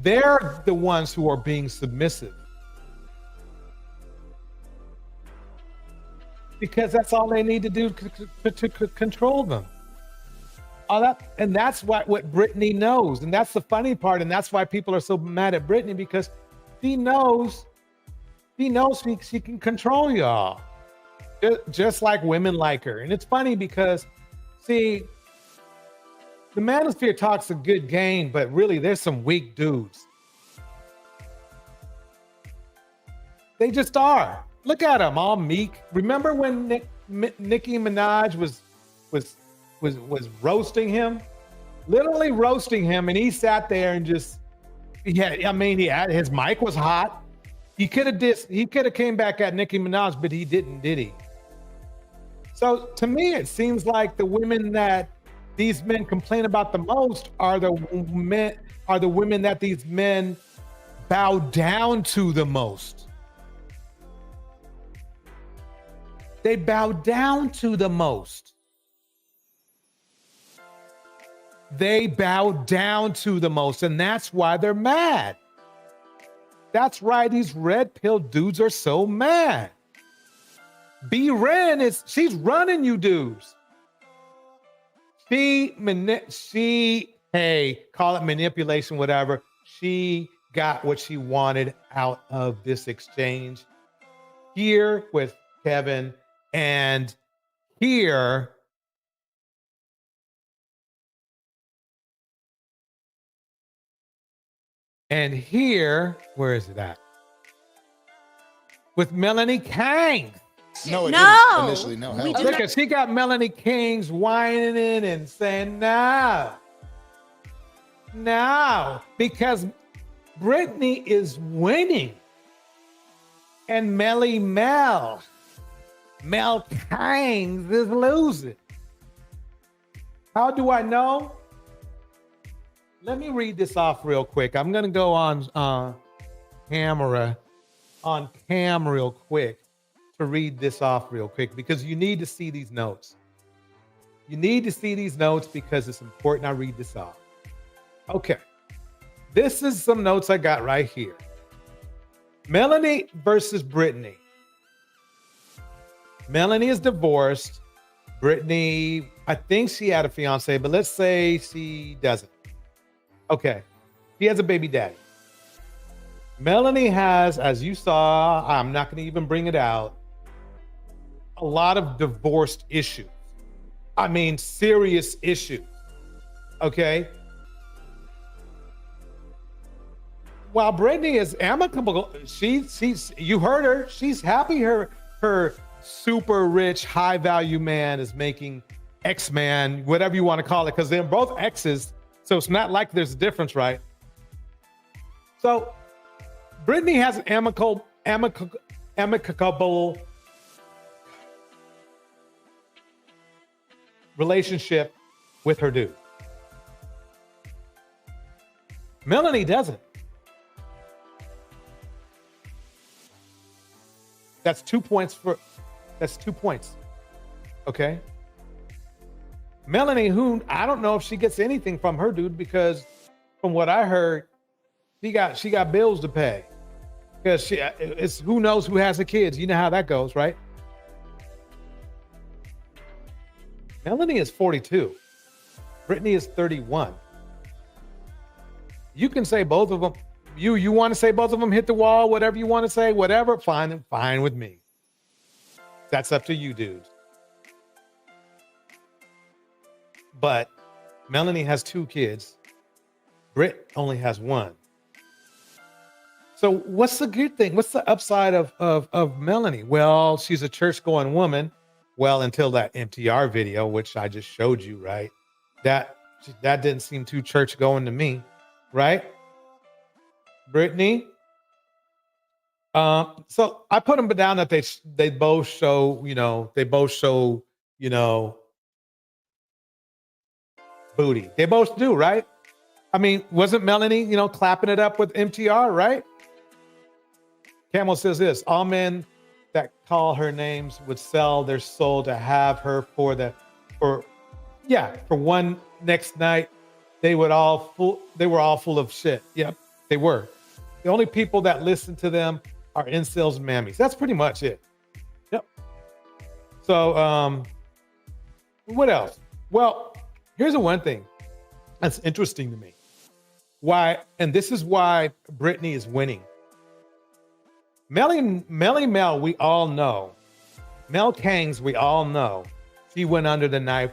they're the ones who are being submissive. Because that's all they need to do to control them. And that's what Brittany knows. And that's the funny part. And that's why people are so mad at Brittany, because she knows she can control y'all. Just like women like her. And it's funny because, see, the manosphere talks a good game, but really there's some weak dudes. They just are. Look at them, all meek. Remember when Nicki Minaj was roasting him? Literally roasting him, and he sat there and just, his mic was hot. He could have came back at Nicki Minaj, but he didn't, did he? So to me, it seems like the women that these men complain about the most are the women that these men bow down to the most. They bow down to the most. They bow down to the most, and that's why they're mad. That's why these red pill dudes are so mad. B. Ren she's running you dudes. Hey, call it manipulation, whatever. She got what she wanted out of this exchange here with Kevin, and here where is it at? With Melanie King. No, it didn't. Initially, no. Hell. Look at, she got Melanie King's whining in and saying no, because Brittany is winning, and Mel Kangz is losing. How do I know? Let me read this off real quick. I'm gonna go on camera real quick to read this off real quick, because you need to see these notes. You need to see these notes because it's important I read this off. Okay. This is some notes I got right here. Melanie versus Brittany. Melanie is divorced. Brittany, I think she had a fiance, but let's say she doesn't. Okay. She has a baby daddy. Melanie has, as you saw, I'm not going to even bring it out, a lot of divorced issues. I mean, serious issues. Okay. While Brittany is amicable, she's you heard her. She's happy her super rich, high value man is making X-Man, whatever you want to call it, because they're both X's. So it's not like there's a difference, right? So Brittany has an amicable relationship with her dude. Melanie doesn't. That's 2 points. Okay. Melanie, who I don't know if she gets anything from her dude, because from what I heard, she got bills to pay. Because it's who knows who has the kids. You know how that goes, right? Melanie is 42. Brittany is 31. You can say both of them. You want to say both of them hit the wall, whatever you want to say, whatever, fine with me. That's up to you, dudes. But Melanie has 2 kids. Britt only has 1. So what's the good thing? What's the upside of Melanie? Well, she's a church-going woman. Well, until that MTR video, which I just showed you, right? That didn't seem too church-going to me, right? Brittany. So I put them down that they both show, booty. They both do, right? I mean, wasn't Melanie, clapping it up with MTR, right? Camel says this: all men that call her names would sell their soul to have her for one next night. They were all full of shit. Yep, they were. The only people that listen to them are incels and mammies. That's pretty much it. Yep. So, what else? Well, here's the one thing that's interesting to me. Why, and this is why Brittany is winning. Mel, we all know. Mel Kangz, we all know. She went under the knife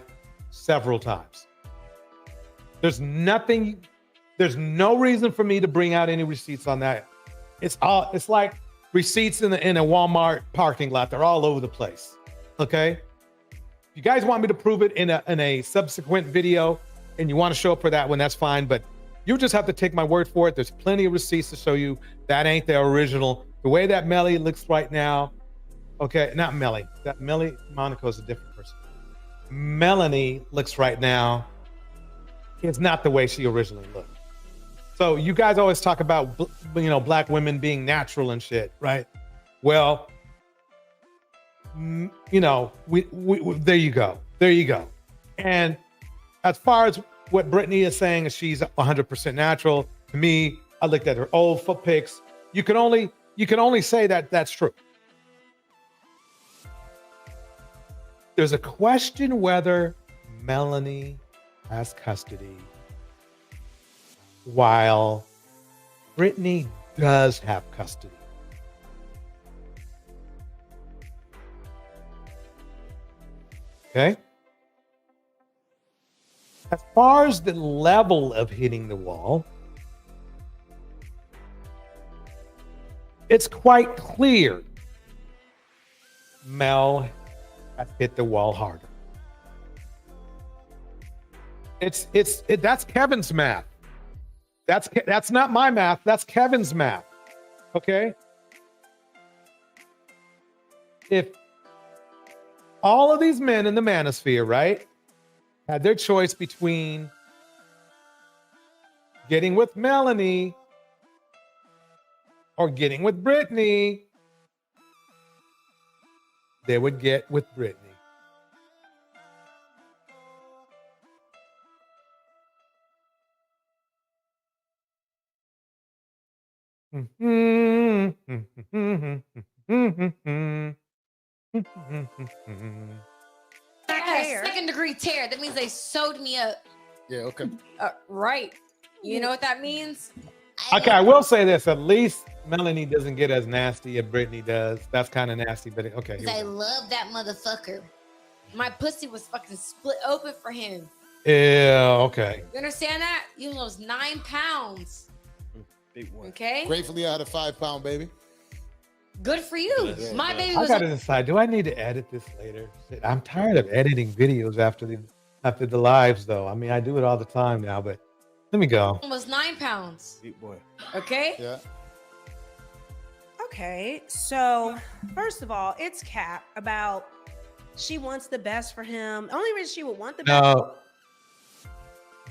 several times. There's no reason for me to bring out any receipts on that. It's like receipts in a Walmart parking lot. They're all over the place. Okay. If you guys want me to prove it in a subsequent video and you want to show up for that one, that's fine. But you just have to take my word for it. There's plenty of receipts to show you that ain't the original. The way that Melly looks right now. Okay. Not Melly. That Melly Monaco is a different person. Melanie looks right now. It's not the way she originally looked. So you guys always talk about, black women being natural and shit, right? Well, there you go. There you go. And as far as what Brittany is saying, is she's 100% natural. To me, I looked at her old foot pics. You can only say that that's true. There's a question whether Melanie has custody while Brittany does have custody. Okay? As far as the level of hitting the wall, it's quite clear Mel has hit the wall harder. That's Kevin's math. That's not my math. That's Kevin's math. Okay? If all of these men in the manosphere, right, had their choice between getting with Melanie or getting with Brittany, they would get with Brittany. I got a second-degree tear. That means they sewed me up. Yeah, okay. Right. You know what that means? Okay, I will say this. At least Melanie doesn't get as nasty as Brittany does. That's kind of nasty, but okay. here we I go. love that motherfucker. My pussy was fucking split open for him. Yeah, okay. You understand that? You lost 9 pounds. Big one. Okay. Gratefully, I had a 5-pound baby. Good for you. My baby I was. gotta decide. Do I need to edit this later? Shit, I'm tired of editing videos after the lives, though. I mean, I do it all the time now, but let me go. Almost 9 pounds. Big boy. Okay. Yeah. Okay, so first of all, it's Cap about she wants the best for him. The only reason she would want the best. No,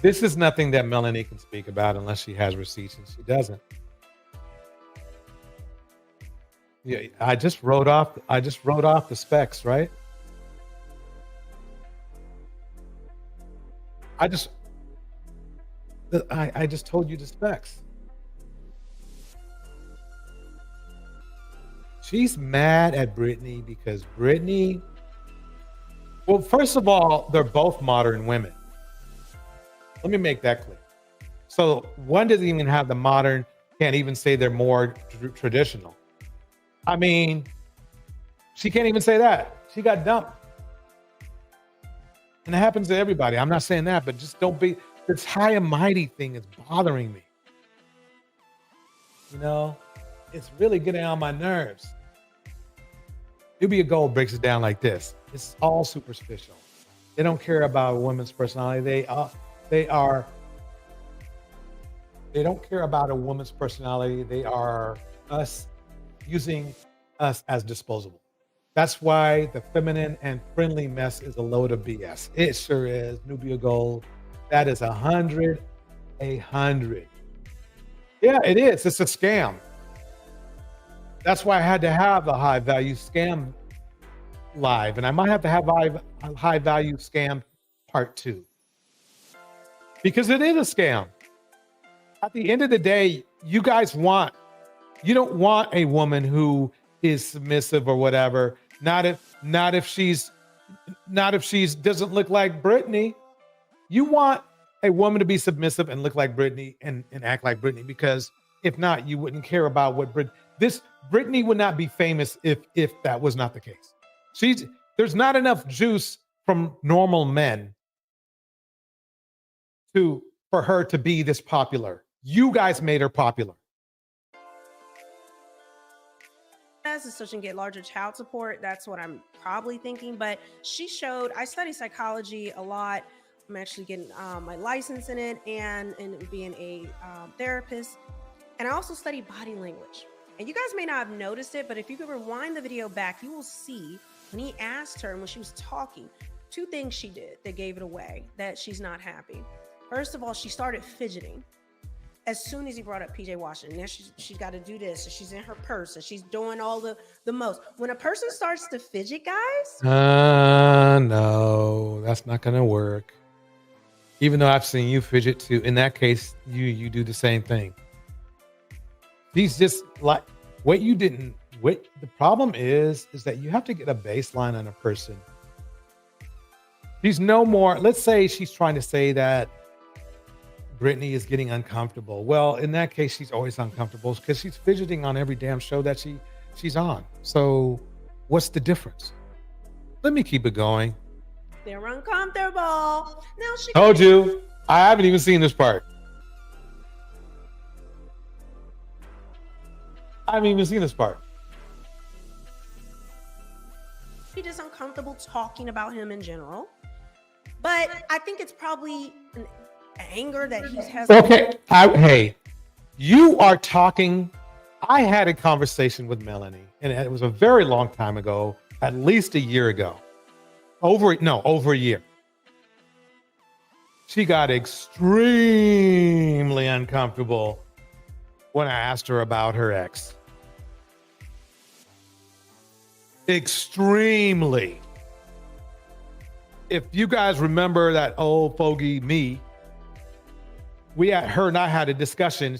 this is nothing that Melanie can speak about unless she has receipts, and she doesn't. Yeah, I just wrote off the specs, right? I just told you the specs. She's mad at Brittany because Brittany, well, first of all, they're both modern women. Let me make that clear. So one doesn't even have the modern, can't even say they're more traditional. I mean, she can't even say that. She got dumped. And it happens to everybody. I'm not saying that, but just don't be, this high and mighty thing is bothering me. You know, it's really getting on my nerves. Nubia Gold breaks it down like this. It's all superficial. They don't care about a woman's personality. They don't care about a woman's personality. They are us using us as disposable. That's why the feminine and friendly mess is a load of BS. It sure is. Nubia Gold. That is 100. Yeah, it is. It's a scam. That's why I had to have a high value scam live, and I might have to have a high value scam part 2 because it is a scam. At the end of the day, you don't want a woman who is submissive or whatever. Not if she's doesn't look like Brittany. You want a woman to be submissive and look like Brittany and act like Brittany, because if not, you wouldn't care about what Brittany would not be famous if that was not the case. There's not enough juice from normal men for her to be this popular. You guys made her popular. So she can get larger child support. That's what I'm probably thinking. But she showed, I study psychology a lot. I'm actually getting my license in it and being a therapist. And I also study body language. And you guys may not have noticed it, but if you could rewind the video back, you will see when he asked her and when she was talking, 2 things she did that gave it away that she's not happy. First of all, she started fidgeting. As soon as he brought up PJ Washington, now she's got to do this, and she's in her purse, and she's doing all the most. When a person starts to fidget, guys, No, that's not gonna work. Even though I've seen you fidget too. In that case, you do the same thing. He's just like the problem is that you have to get a baseline on a person. She's no more. Let's say she's trying to say that Brittany is getting uncomfortable. Well, in that case, she's always uncomfortable because she's fidgeting on every damn show that she's on. So what's the difference? Let me keep it going. they're uncomfortable. Now she Told you. I haven't even seen this part. I haven't even seen this part. She's just uncomfortable talking about him in general. But I think it's probably an anger that he has. Okay. Hey, you are talking. I had a conversation with Melanie, and it was a very long time ago, at least a year ago. Over a year. She got extremely uncomfortable when I asked her about her ex. Extremely. If you guys remember that old fogey me, her and I had a discussion.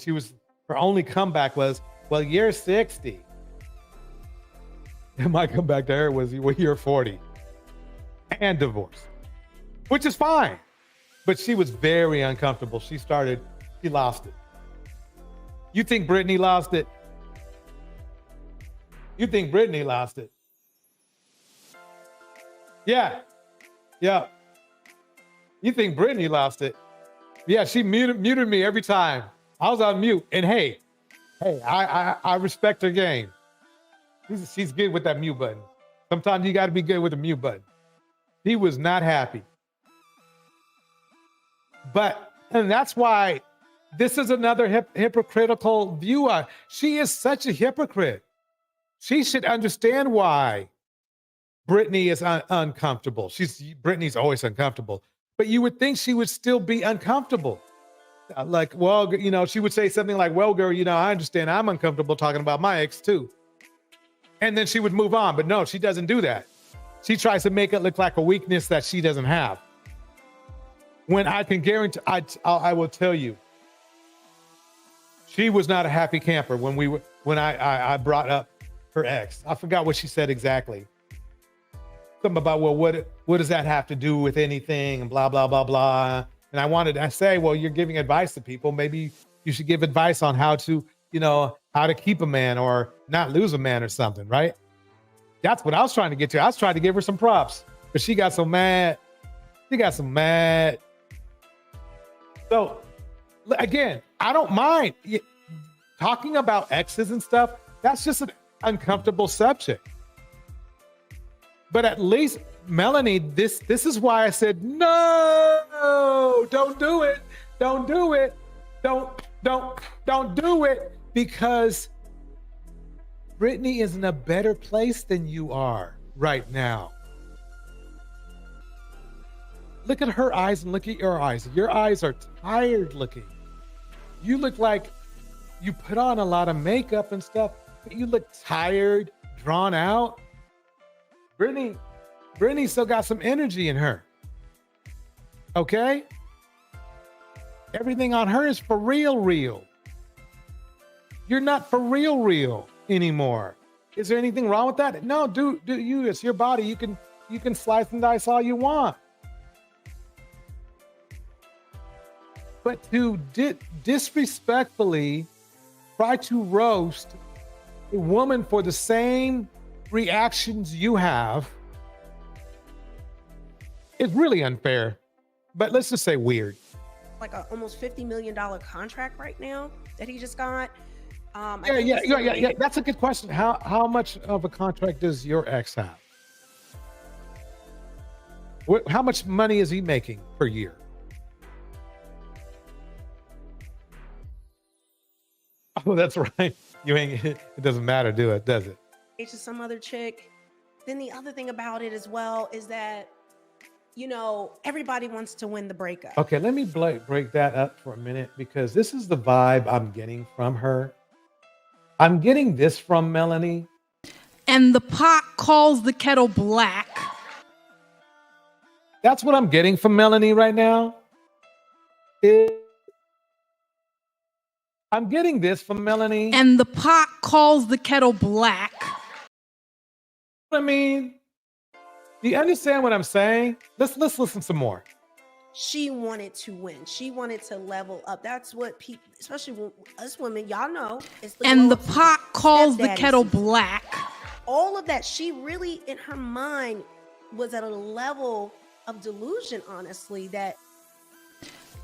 Her only comeback was, well, you're 60. It might come back to her was when you're 40 and divorced, which is fine. But she was very uncomfortable. She lost it. You think Brittany lost it? You think Brittany lost it? Yeah. Yeah. You think Brittany lost it? Yeah, she muted me every time. I was on mute. And hey, I respect her game. She's good with that mute button. Sometimes you got to be good with the mute button. He was not happy. And that's why this is another hypocritical view. She is such a hypocrite. She should understand why Brittany is uncomfortable. Brittany's always uncomfortable, but you would think she would still be uncomfortable. Like, well, she would say something like, well, girl, I understand I'm uncomfortable talking about my ex too. And then she would move on, but no, she doesn't do that. She tries to make it look like a weakness that she doesn't have. When I can guarantee, I will tell you, she was not a happy camper when I brought up her ex. I forgot what she said exactly. Something about, well, what does that have to do with anything and blah, blah, blah, blah. And I wanted to say, well, you're giving advice to people. Maybe you should give advice on how to keep a man or not lose a man or something, right? That's what I was trying to get to. I was trying to give her some props, but she got so mad. So again, I don't mind talking about exes and stuff. That's just an uncomfortable subject. But at least, Melanie, this is why I said, no, don't do it. Don't do it. Don't do it. Because Brittany is in a better place than you are right now. Look at her eyes and look at your eyes. Your eyes are tired looking. You look like you put on a lot of makeup and stuff, but you look tired, drawn out. Brittany still got some energy in her. Okay? Everything on her is for real. You're not for real anymore. Is there anything wrong with that? No, do you. It's your body. You can slice and dice all you want. But to disrespectfully try to roast a woman for the same reactions you have is really unfair. But let's just say weird. Like a almost $50 million contract right now that he just got. Yeah. That's a good question. How much of a contract does your ex have? How much money is he making per year? Oh, that's right. It doesn't matter, does it? It's just some other chick. Then the other thing about it as well is that, everybody wants to win the breakup. Okay, let me break that up for a minute, because this is the vibe I'm getting from her. I'm getting this from Melanie. And the pot calls the kettle black. That's what I'm getting from Melanie right now. I'm getting this from Melanie. And the pot calls the kettle black. I mean, do you understand what I'm saying? Let's listen some more. She wanted to win. She wanted to level up. That's what people, especially us women, y'all know. And the pot calls the kettle black. All of that. She really, in her mind, was at a level of delusion, honestly, that.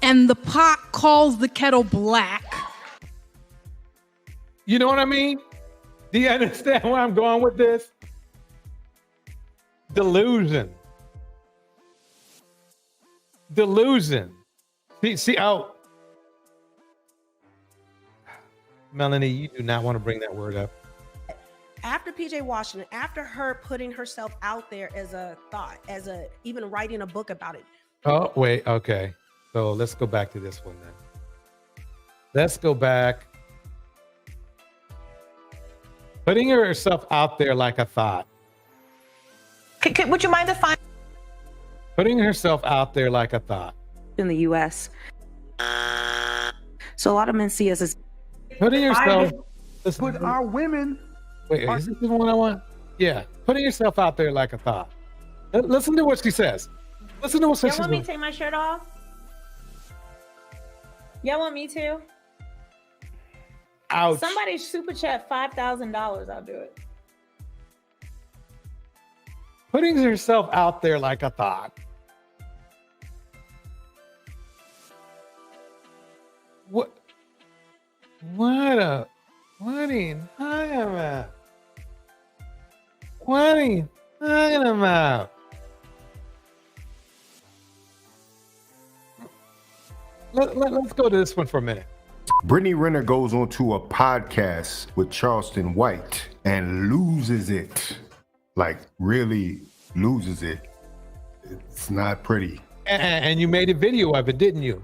And the pot calls the kettle black. You know what I mean? Do you understand where I'm going with this? Delusion. See, Melanie, you do not want to bring that word up. After PJ Washington, after her putting herself out there as a thought, even writing a book about it. Oh, wait, okay. So let's go back to this one then. Let's go back. Putting herself out there like a thought. Would you mind defining? Putting herself out there like a thought. In the U.S. So a lot of men see us as putting yourself. Put our women. Wait, is this the one I want? Yeah, putting yourself out there like a thought. Listen to what she says. Listen to what she Y'all says. want me to take my shirt off? Y'all want me to? Ouch. Somebody super chat $5,000. I'll do it. Putting yourself out there like a thought. What are you talking about? What are you talking about? Let's go to this one for a minute. Brittany Renner goes onto a podcast with Charleston White and loses it. Like, really loses it. It's not pretty. And you made a video of it, didn't you?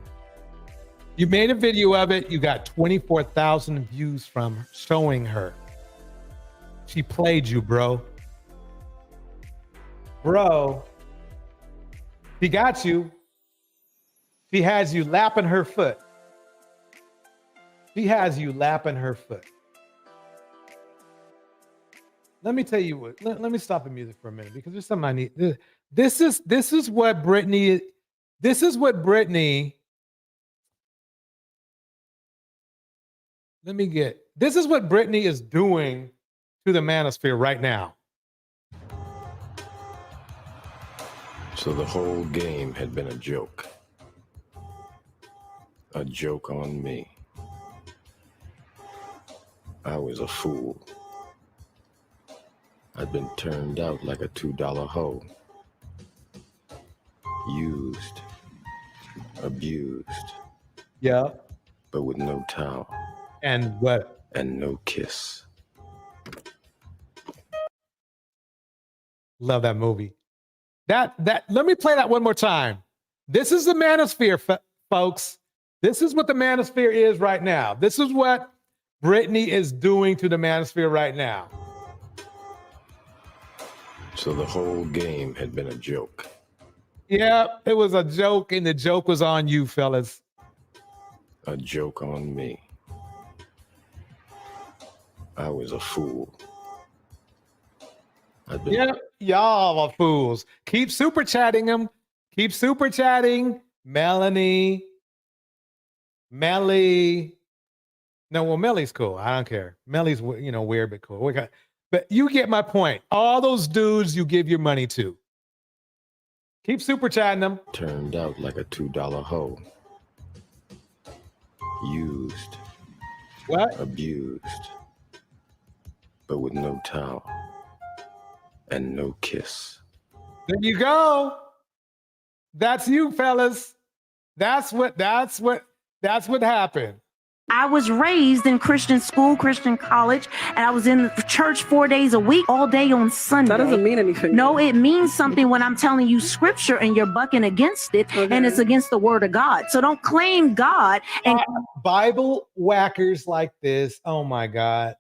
You made a video of it. You got 24,000 views from showing her. She played you, bro. Bro, she got you. She has you lapping her foot. She has you lapping her foot. Let me tell you what. Let me stop the music for a minute because there's something I need. This is what Brittany. This is what Brittany. This is what Brittany is doing to the manosphere right now. So the whole game had been a joke. A joke on me. I was a fool. I'd been turned out like a $2 hoe. Used. Abused. Yeah. But with no towel. And what? And no kiss. Love that movie. That let me play that one more time. This is the manosphere, folks. This is what the manosphere is right now. This is what Brittany is doing to the manosphere right now. So the whole game had been a joke. Yeah, it was a joke, and the joke was on you, fellas. A joke on me. I was a fool. Yeah, y'all are fools. Keep super chatting them. Keep super chatting. Melanie. Melly. No, well, Melly's cool. I don't care. Melly's, weird, but cool. But you get my point. All those dudes you give your money to. Keep super chatting them. Turned out like a $2 hoe. Used. What? Abused. But with no towel. And no kiss. There you go. That's you, fellas. That's what happened. I was raised in Christian school, Christian college, and I was in the church 4 days a week, all day on Sunday. That doesn't mean anything. No, it means something when I'm telling you scripture and you're bucking against it, and it's against the word of God. So don't claim God. And Bible whackers like this. Oh my God.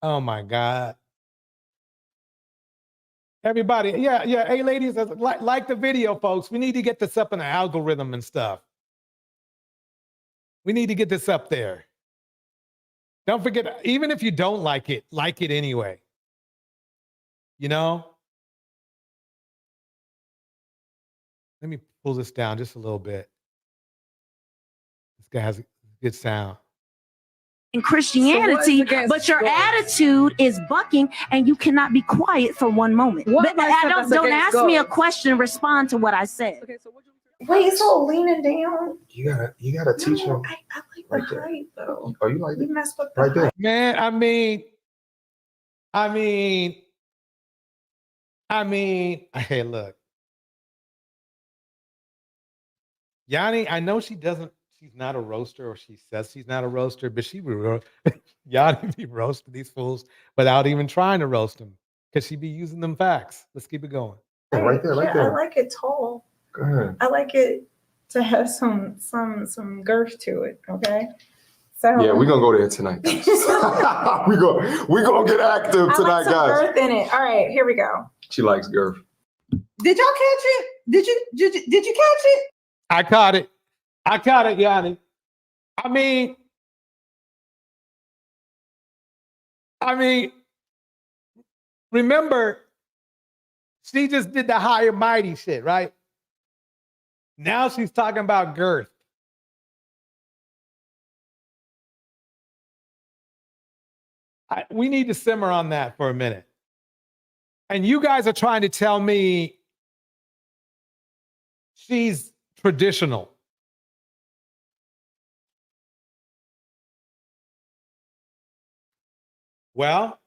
Oh my God. Everybody, yeah. Hey, ladies, like the video, folks. We need to get this up in the algorithm and stuff. We need to get this up there. Don't forget, even if you don't like it anyway. You know? Let me pull this down just a little bit. This guy has a good sound. in Christianity, but your attitude is bucking and you cannot be quiet for one moment. But don't ask me a question, respond to what I said. Wait, so leaning down. You gotta teach him. I like right the there. height though. Oh, you like You that? messed up the Right there. height. Man, I mean, hey, look. Yanni, I know she's not a roaster, or she says she's not a roaster, but Yanni be roasting these fools without even trying to roast them, because she be using them facts. Let's keep it going. Right there, right Yeah, there. I like it tall. Go ahead. I like it to have some girth to it. Okay. So Yeah, we're gonna go there tonight. we gonna get active I tonight, like some guys. girth in it. All right, here we go. She likes girth. Did y'all catch it? Did you catch it? I caught it, Yanni. I mean, Remember, she just did the high and mighty shit, right? Now she's talking about girth. We need to simmer on that for a minute. And you guys are trying to tell me she's traditional. Well,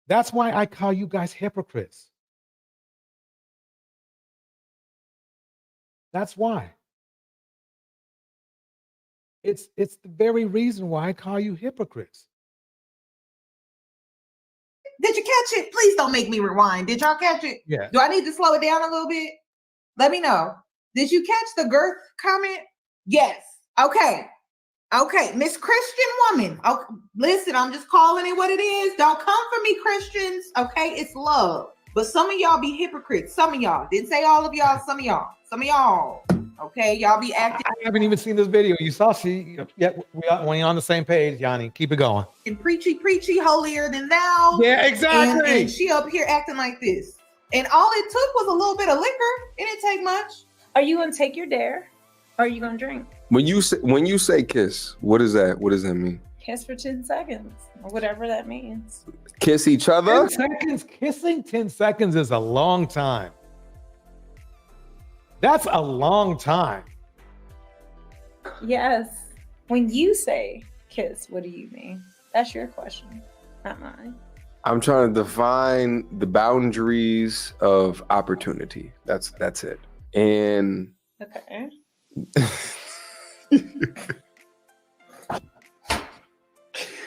that's why I call you guys hypocrites. That's why. It's the very reason why I call you hypocrites. Did you catch it? Please don't make me rewind. Did y'all catch it? Yeah. Do I need to slow it down a little bit? Let me know. Did you catch the girth comment? Yes. Okay. Okay. Miss Christian woman. Okay. Listen, I'm just calling it what it is. Don't come for me, Christians. Okay. It's love. But some of y'all be hypocrites. Some of y'all. Didn't say all of y'all. Some of y'all. Some of y'all. Okay. Y'all be acting. I haven't even seen this video. You saw we're on the same page, Yanni. Keep it going. And preachy, holier than thou. Yeah, exactly. And she up here acting like this. And all it took was a little bit of liquor. It didn't take much. Are you gonna take your dare? Or are you gonna drink? When you say kiss, what is that? What does that mean? Kiss for 10 seconds. Or whatever that means. Kiss each other? 10 seconds. Kissing 10 seconds is a long time. That's a long time. Yes. When you say kiss, what do you mean? That's your question, not mine. I'm trying to define the boundaries of opportunity. That's it. And Okay.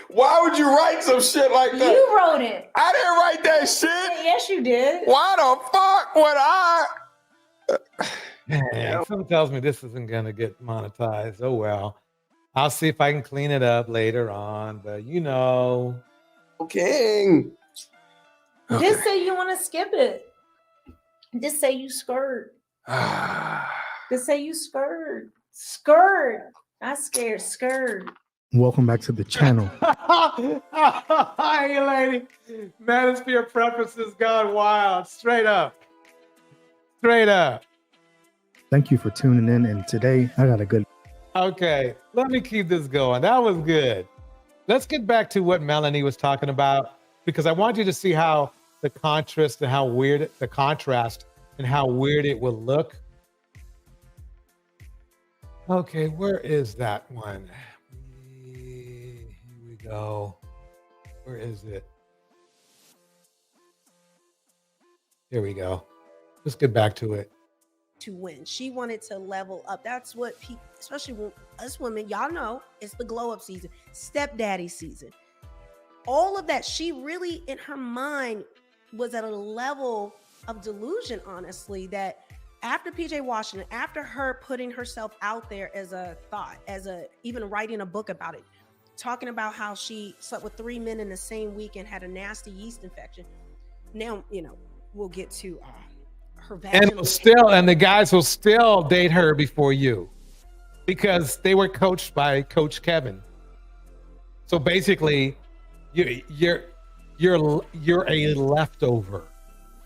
why would you write some shit like that? You wrote it. I didn't write that shit. Yes, you did. Why the fuck would I? Man, something tells me this isn't gonna get monetized. Oh well. I'll see if I can clean it up later on, but King. Just say you want to skip it. Just say you skirt. Just say you skirt. Skirt. Not scared. Skirt. Welcome back to the channel. Hey, lady. Manosphere preferences gone wild. Straight up. Straight up. Thank you for tuning in. And today I got a good. Okay, let me keep this going. That was good. Let's get back to what Melanie was talking about, because I want you to see how the contrast and how weird it will look. Okay, where is that one? Here we go. Where is it? Here we go. Let's get back to it. To win. She wanted to level up. That's what people, especially us women, y'all know it's the glow up season, stepdaddy season. All of that, she really in her mind was at a level of delusion, honestly, that after PJ Washington, after her putting herself out there as a thought, even writing a book about it, talking about how she slept with 3 men in the same week and had a nasty yeast infection. Now, we'll get to her vaginal. And the guys will still date her before you, because they were coached by Coach Kevin. So basically, you're a leftover,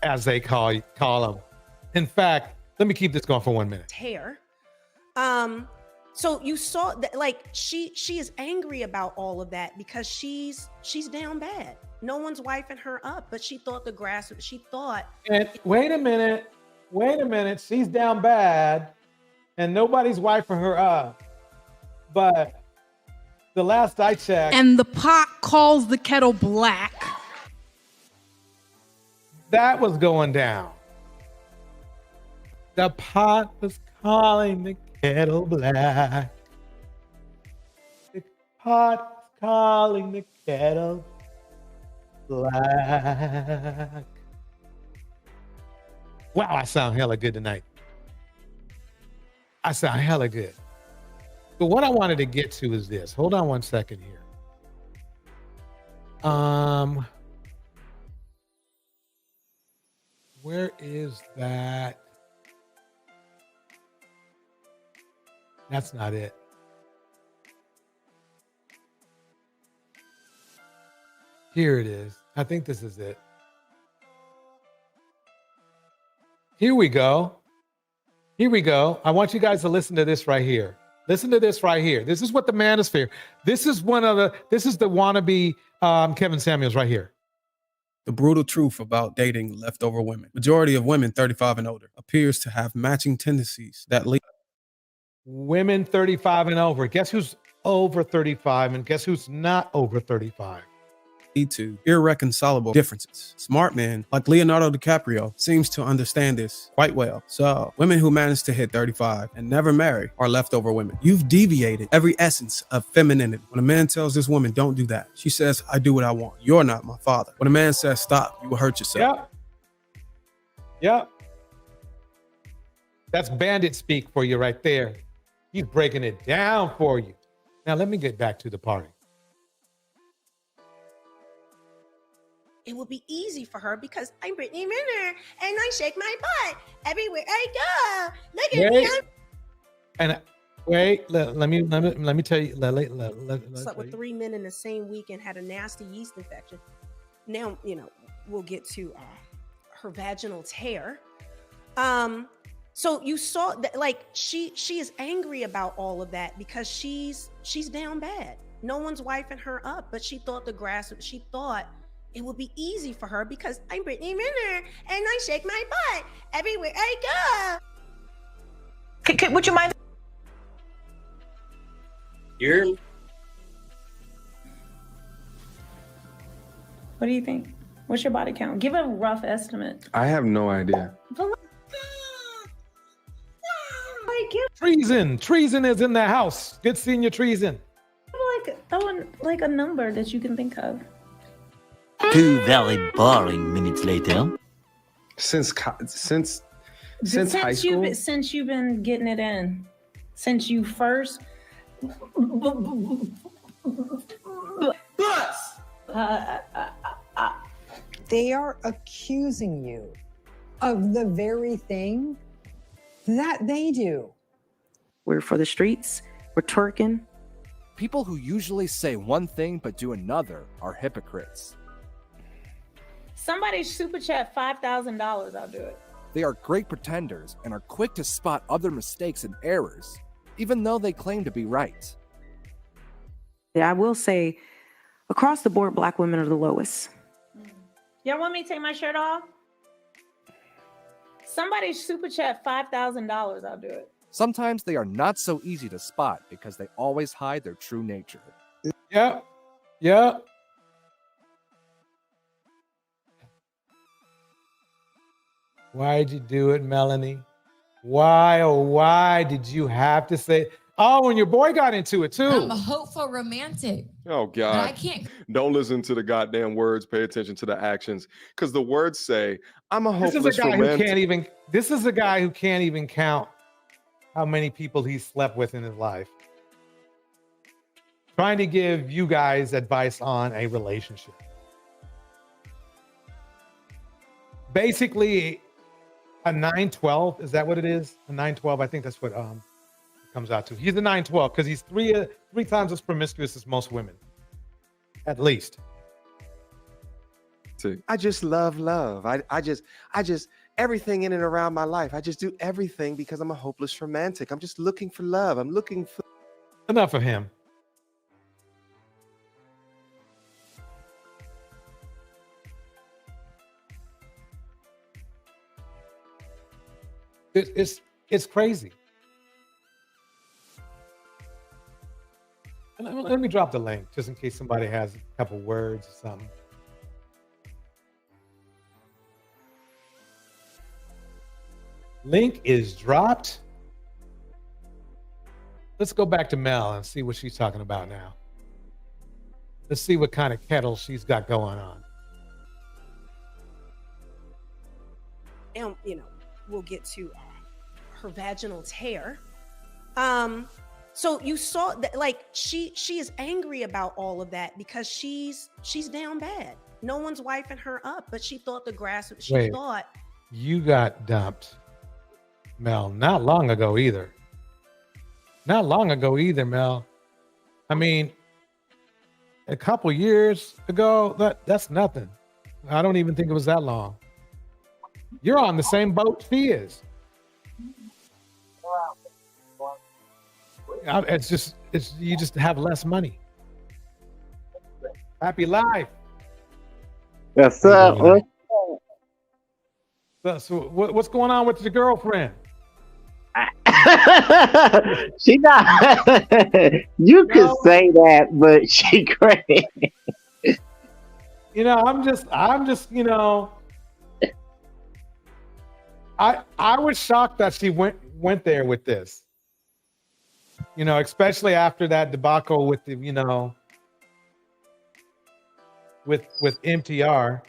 as they call them. In fact, let me keep this going for 1 minute. Hair. So you saw that, like, she is angry about all of that because she's down bad. No one's wifing her up, but she thought And wait a minute, she's down bad and nobody's wifing her up. But the last I checked, and the pot calls the kettle black. That was going down. The pot was calling the kettle black. The pot was calling the kettle black. Wow, I sound hella good tonight. I sound hella good. But what I wanted to get to is this. Hold on 1 second here. Where is that? That's not it. Here it is. I think this is it. Here we go. Here we go. I want you guys to listen to this right here. Listen to this right here. This is what the manosphere. This is the wannabe Kevin Samuels right here. The brutal truth about dating leftover women. Majority of women 35 and older appears to have matching tendencies that lead. Women 35 and over. Guess who's over 35 and guess who's not over 35? To irreconcilable differences. Smart men like Leonardo DiCaprio seems to understand this quite well. So women who manage to hit 35 and never marry are leftover women. You've deviated every essence of femininity. When a man tells this woman, don't do that, she says, I do what I want. You're not my father. When a man says stop, you will hurt yourself. Yeah. That's bandit speak for you right there. He's breaking it down for you. Now let me get back to the party. It will be easy for her because I'm Brittany Renner and I shake my butt everywhere I go. Look at me. Let me tell you. Slept with 3 men in the same week and had a nasty yeast infection. Now, we'll get to her vaginal tear. So you saw that, like, she is angry about all of that because she's down bad. No one's wifing her up, but she thought it would be easy for her because I'm Brittany Renner and I shake my butt everywhere I go. Would you mind? What do you think? What's your body count? Give a rough estimate. I have no idea. Treason is in the house. Good seeing you, treason. Like a number that you can think of. 2 very boring minutes later. Since high school? Since you've been getting it in. Since you first... They are accusing you of the very thing that they do. We're for the streets. We're twerking. People who usually say one thing but do another are hypocrites. Somebody super chat $5,000. I'll do it. They are great pretenders and are quick to spot other mistakes and errors, even though they claim to be right. Yeah, I will say, across the board, Black women are the lowest. Y'all want me to take my shirt off? Somebody super chat $5,000. I'll do it. Sometimes they are not so easy to spot because they always hide their true nature. Yeah. Why'd you do it, Melanie? Why did you have to say? Oh, and your boy got into it too. I'm a hopeful romantic. Oh But God! I can't. Don't listen to the goddamn words. Pay attention to the actions, because the words say, "I'm a This hopeless is a guy romantic." who can't even. This is a guy who can't even count how many people he's slept with in his life. Trying to give you guys advice on a relationship. Basically, a 912, is that what it is? A 912, I think that's what it comes out to. He's a 912 because he's three times as promiscuous as most women, at least. I just love love. I just everything in and around my life. I just do everything because I'm a hopeless romantic. I'm just looking for love. I'm looking for. Enough of him. It's crazy. Let me drop the link just in case somebody has a couple words or something. Link is dropped. Let's go back to Mel and see what she's talking about now. Let's see what kind of kettle she's got going on. And, we'll get to her vaginal tear. So you saw that, like, she is angry about all of that because she's down bad. No one's wifing her up, but she thought the grass. Thought you got dumped, Mel. Not long ago either. Mel. I mean, a couple years ago, that's nothing. I don't even think it was that long. You're on the same boat she is. It's you just have less money. Happy life. What's up? So what's going on with your girlfriend? She not. You could say that, but she crazy. You know, I'm just, you know, I was shocked that she went there with this. You know, especially after that debacle with the, you know, with MTR.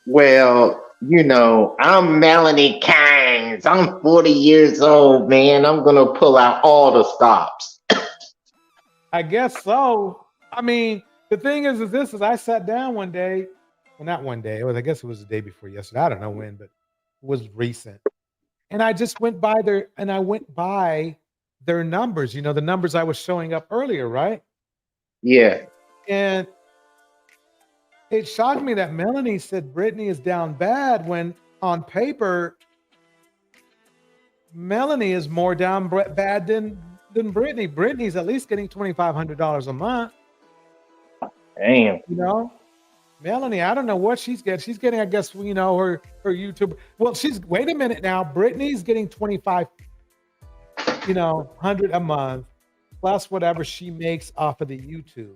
Well, you know, I'm Melanie Kangz. I'm 40 years old, man. I'm gonna pull out all the stops. I guess so. I mean, the thing is I sat down one day. Well, not one day. I guess it was the day before yesterday. I don't know when, but it was recent. And I just went by their numbers. You know, the numbers I was showing up earlier, right? Yeah. And it shocked me that Melanie said Brittany is down bad when on paper, Melanie is more down bad than Brittany. Brittany's at least getting $2,500 a month. Damn. You know, Melanie, I don't know what she's getting. She's getting, I guess, you know, her YouTube. Well, wait a minute now. Brittany's getting 25, you know, 100 a month plus whatever she makes off of the YouTube.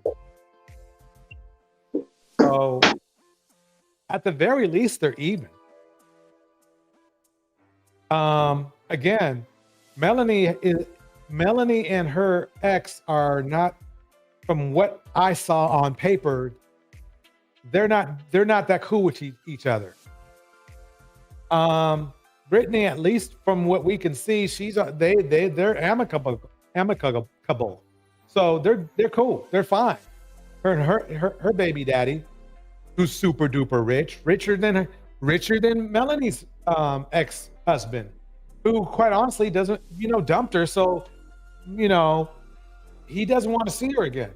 So at the very least, they're even. Again, Melanie and her ex are not, from what I saw on paper, they're not that cool with each other. Brittany, at least from what we can see, they're amicable. So they're cool. They're fine. Her baby daddy, who's super duper rich, richer than Melanie's ex-husband, who quite honestly doesn't, you know, dumped her. So, you know, he doesn't want to see her again.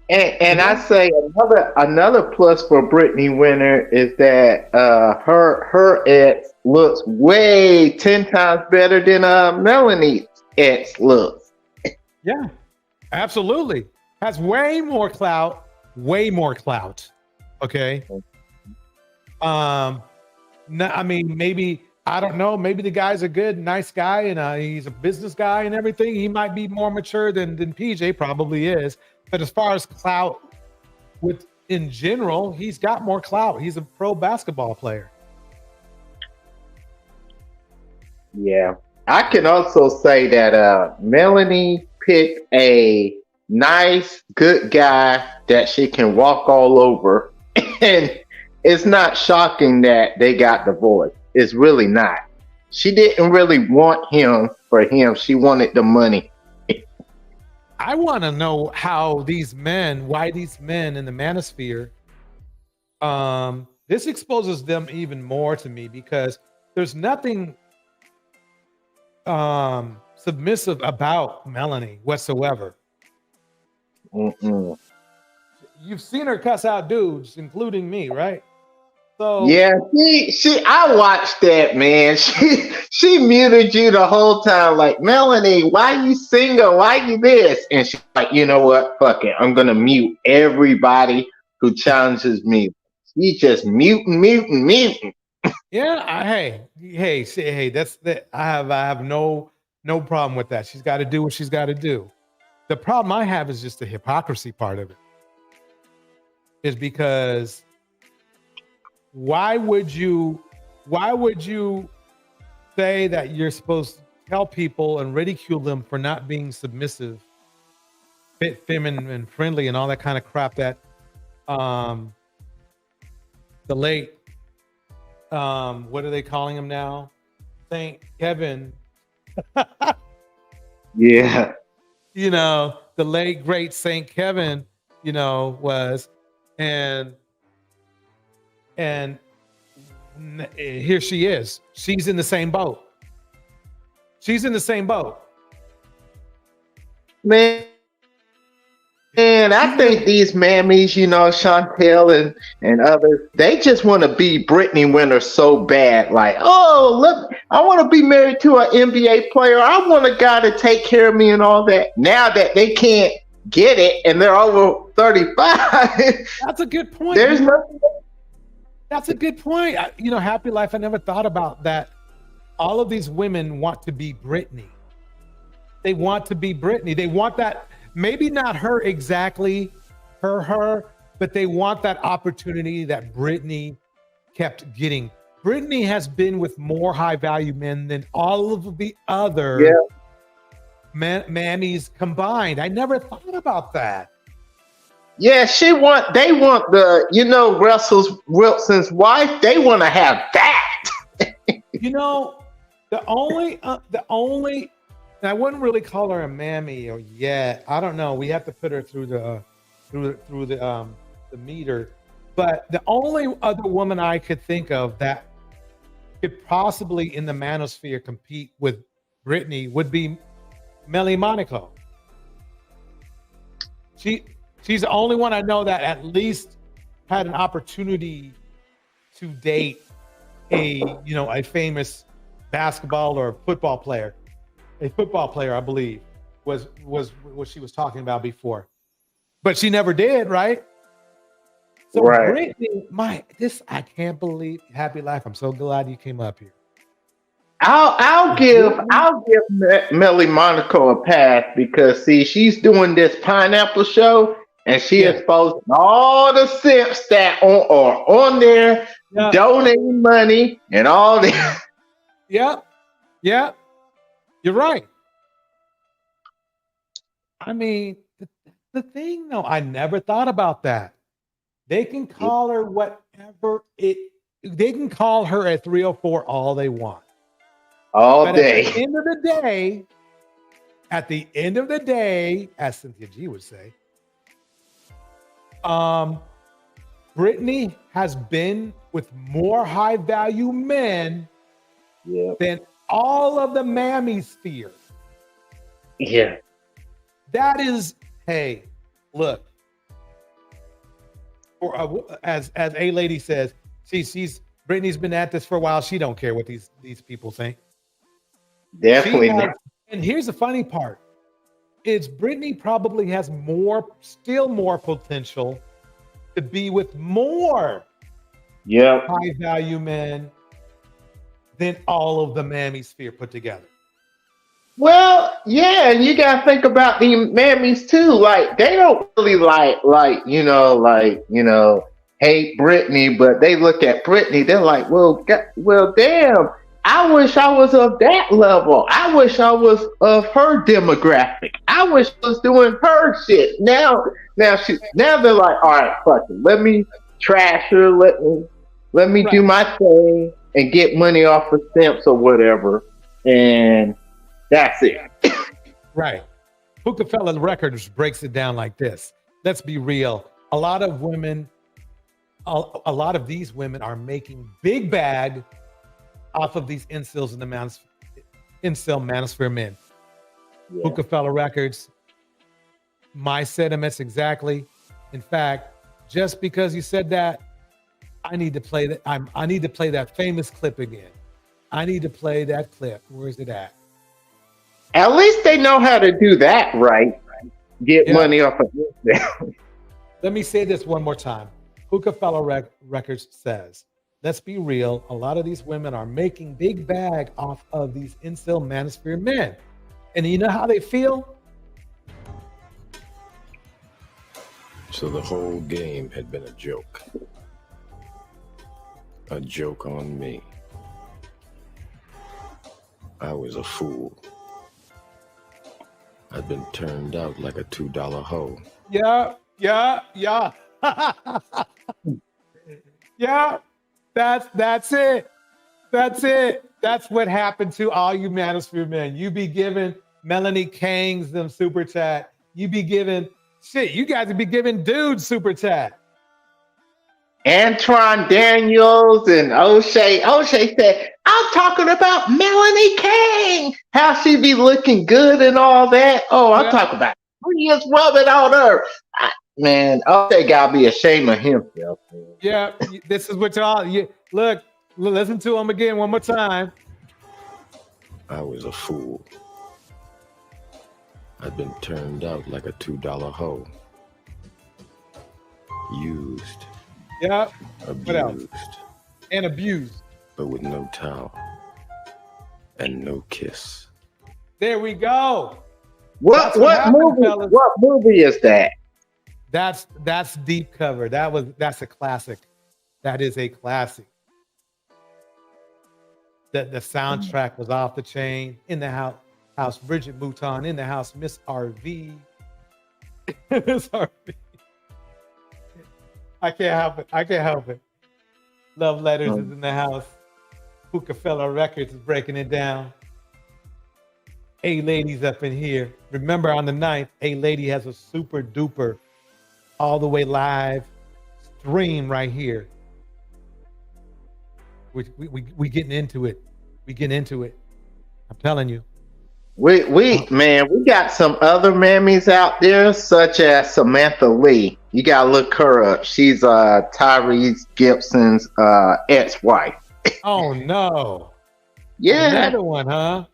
And I say another plus for Brittany Renner is that her ex looks way 10 times better than Melanie's ex looks. Yeah, absolutely. Has way more clout. Okay. I mean, maybe, I don't know. Maybe the guy's a good, nice guy, and he's a business guy and everything. He might be more mature than PJ probably is. But as far as clout in general, he's got more clout. He's a pro basketball player. Yeah. I can also say that Melanie picked a nice, good guy that she can walk all over. And it's not shocking that they got divorced. It's really not. She didn't really want him for him. She wanted the money. I want to know why these men in the manosphere, this exposes them even more to me, because there's nothing submissive about Melanie whatsoever. Mm-mm. You've seen her cuss out dudes, including me, right? So yeah, I watched that, man. She muted you the whole time, like, Melanie, why you single? Why you this? And she's like, you know what? Fuck it. I'm gonna mute everybody who challenges me. She just muting. Yeah, hey, that's that. I have no problem with that. She's got to do what she's got to do. The problem I have is just the hypocrisy part of it. Is because why would you say that you're supposed to tell people and ridicule them for not being submissive, feminine and friendly and all that kind of crap that the late what are they calling him now? Saint Kevin. Yeah. You know, the late great Saint Kevin, you know, was, and here she is. She's in the same boat. Man, And I think these mammies, you know, Chantel and others, they just want to be Brittany Renner so bad. Like, oh, look, I want to be married to an NBA player. I want a guy to take care of me and all that. Now that they can't get it and they're over 35. That's a good point. There's nothing. That's a good point. You know, Happy Life, I never thought about that. All of these women want to be Brittany. They want to be Brittany. They want that, maybe not her exactly, her, but they want that opportunity that Brittany kept getting. Brittany has been with more high value men than all of the other mammies combined. I never thought about that. Yeah, they want the, you know, Russell Wilson's wife. They want to have that. You know, the only, and I wouldn't really call her a mammy or yet. I don't know. We have to put her through the meter. But the only other woman I could think of that could possibly in the manosphere compete with Brittany would be Melanie Monaco. She's the only one I know that at least had an opportunity to date a famous basketball or football player. A football player, I believe, was what she was talking about before. But she never did, right? So Brittany, I can't believe Happy Life. I'm so glad you came up here. I'll give Melanie Monaco a pass because see, she's doing this pineapple show and she is exposing all the simps that are on there donating money and all that. Yeah. You're right. I mean, the thing though, I never thought about that. They can call her they can call her at 304 all they want. All day. At the end of the day, as Cynthia G would say, Brittany has been with more high value men than all of the mammy sphere. Yeah. That is, hey, look. As a lady says, Brittany's been at this for a while. She don't care what these people think. Definitely not. And here's the funny part: is Brittany probably has still more potential to be with more high value men than all of the mammy sphere put together. Well, yeah, and you gotta think about the mammies too. Like they don't really hate Brittany, but they look at Brittany, they're like, well, damn, I wish I was of that level. I wish I was of her demographic. I wish I was doing her shit. Now they're like, all right, fuck it. Let me trash her. Let me do my thing and get money off of stamps or whatever. And that's it. Right. Hookafella Records breaks it down like this. Let's be real. A lot of these women are making big bag off of these incels and the incel manosphere men. Hookafella Records. My sentiments exactly. In fact, just because you said that, I need to play that. I need to play that famous clip again. I need to play that clip. Where's it at? At least they know how to do that, right? Get money off of it. Let me say this one more time. Hookafella Records says, let's be real. A lot of these women are making big bag off of these incel manosphere men. And you know how they feel? So the whole game had been a joke. A joke on me. I was a fool. I've been turned out like a $2 hoe. Yeah. Yeah, that's it. That's what happened to all you manosphere men. You be giving Melanie Kang's them super chat. You be giving you guys would be giving dudes super chat. Antoine Daniels and O'Shea. O'Shea said, I'm talking about Melanie King. How she be looking good and all that. Oh, I'm talking about prettiest woman on earth. Man, they gotta be ashamed of himself. Man. Yeah, this is what y'all. Look, listen to him again one more time. I was a fool. I'd been turned out like a $2 hoe. Used. Yeah. Abused. What else? And abused. But with no towel. And no kiss. There we go. What movie is that? That's Deep Cover. That's a classic. That is a classic. The soundtrack was off the chain. In the house, Bridget Mouton. In the house, Miss RV. Miss RV. I can't help it. Love Letters is in the house. Hookahfella Records is breaking it down. A-Lady's up in here. Remember on the 9th, A-Lady has a super duper all the way live stream right here. We getting into it. We getting into it. I'm telling you. We got some other mammies out there, such as Samantha Lee. You gotta look her up. She's Tyrese Gibson's ex-wife. Oh no. Yeah. Another one, huh?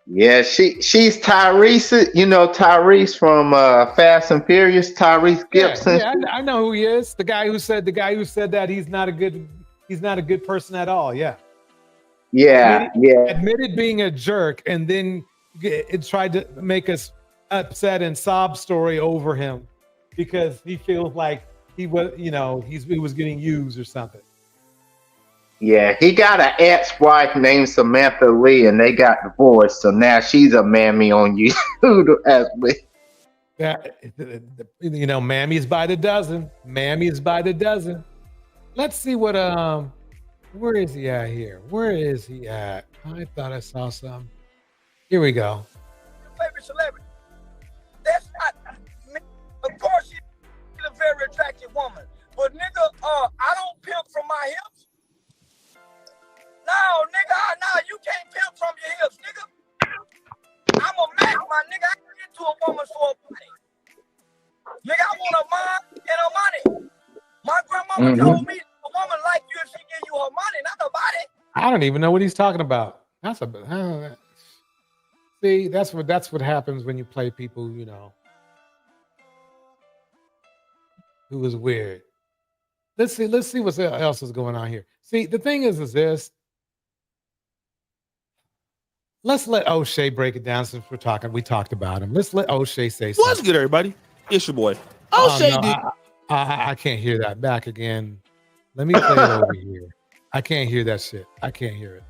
Yeah, she's Tyrese. You know Tyrese from Fast and Furious. Tyrese Gibson. Yeah, I know who he is. The guy who said that he's not a good person at all. Yeah. Admitted being a jerk, and then it tried to make us upset and sob story over him because he feels like he was getting used or something. Yeah, he got an ex-wife named Samantha Lee, and they got divorced. So now she's a mammy on YouTube as well. Mammies by the dozen. Mammies by the dozen. Let's see what where is he at here? Where is he at? I thought I saw some. Here we go. Your favorite celebrity. That's not me. Of course she's a very attractive woman. But nigga, I don't pimp from my hips. No, nigga, you can't pimp from your hips, nigga. I'm a man, my nigga. I can get to a woman for a money. Nigga, I want a man and a money. My grandmama told me a woman like you if she give you her money, not the body. I don't even know what he's talking about. See, that's what happens when you play people, who is weird. Let's see what else is going on here. See, the thing is this. Let's let O'Shea break it down since we talked about him. Let's let O'Shea say something. What's good, everybody? It's your boy. O'Shea. I can't hear that. Back again. Let me play it over here. I can't hear that shit. I can't hear it.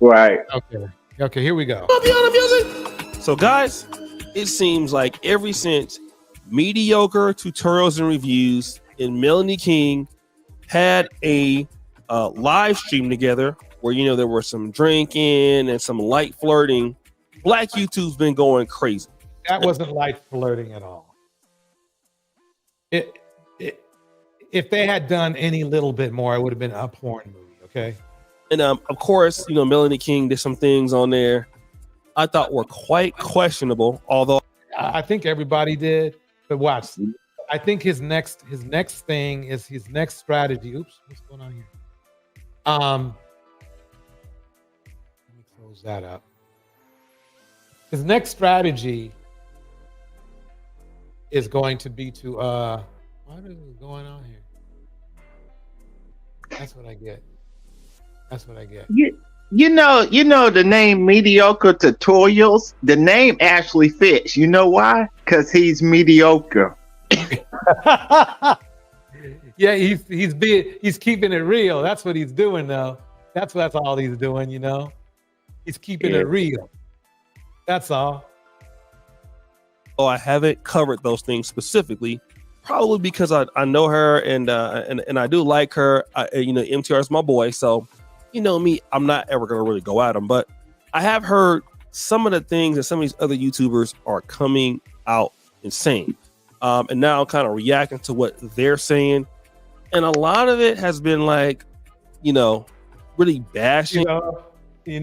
Right. Okay, here we go. So, guys, it seems like ever since Mediocre Tutorials and Reviews and Melanie King had a live stream together where, there were some drinking and some light flirting, Black YouTube's been going crazy. That wasn't light flirting at all. If they had done any little bit more, it would have been a porn movie, okay? And of course, Melanie King did some things on there I thought were quite questionable, although I think everybody did. But watch, I think his next thing is his next strategy. Oops, what's going on here? Let me close that up. His next strategy is going to be to what is going on here? That's what I get. You know the name Mediocre Tutorials. The name actually fits. You know why? Because he's mediocre. Yeah, he's keeping it real. That's what he's doing though. That's all he's doing. He's keeping it real. That's all. Oh, I haven't covered those things specifically. Probably because I know her and I do like her. MTR is my boy, so me, I'm not ever gonna really go at him. But I have heard some of the things that some of these other YouTubers are coming out insane, and now I'm kind of reacting to what they're saying, and a lot of it has been like, really bashing. Huh? You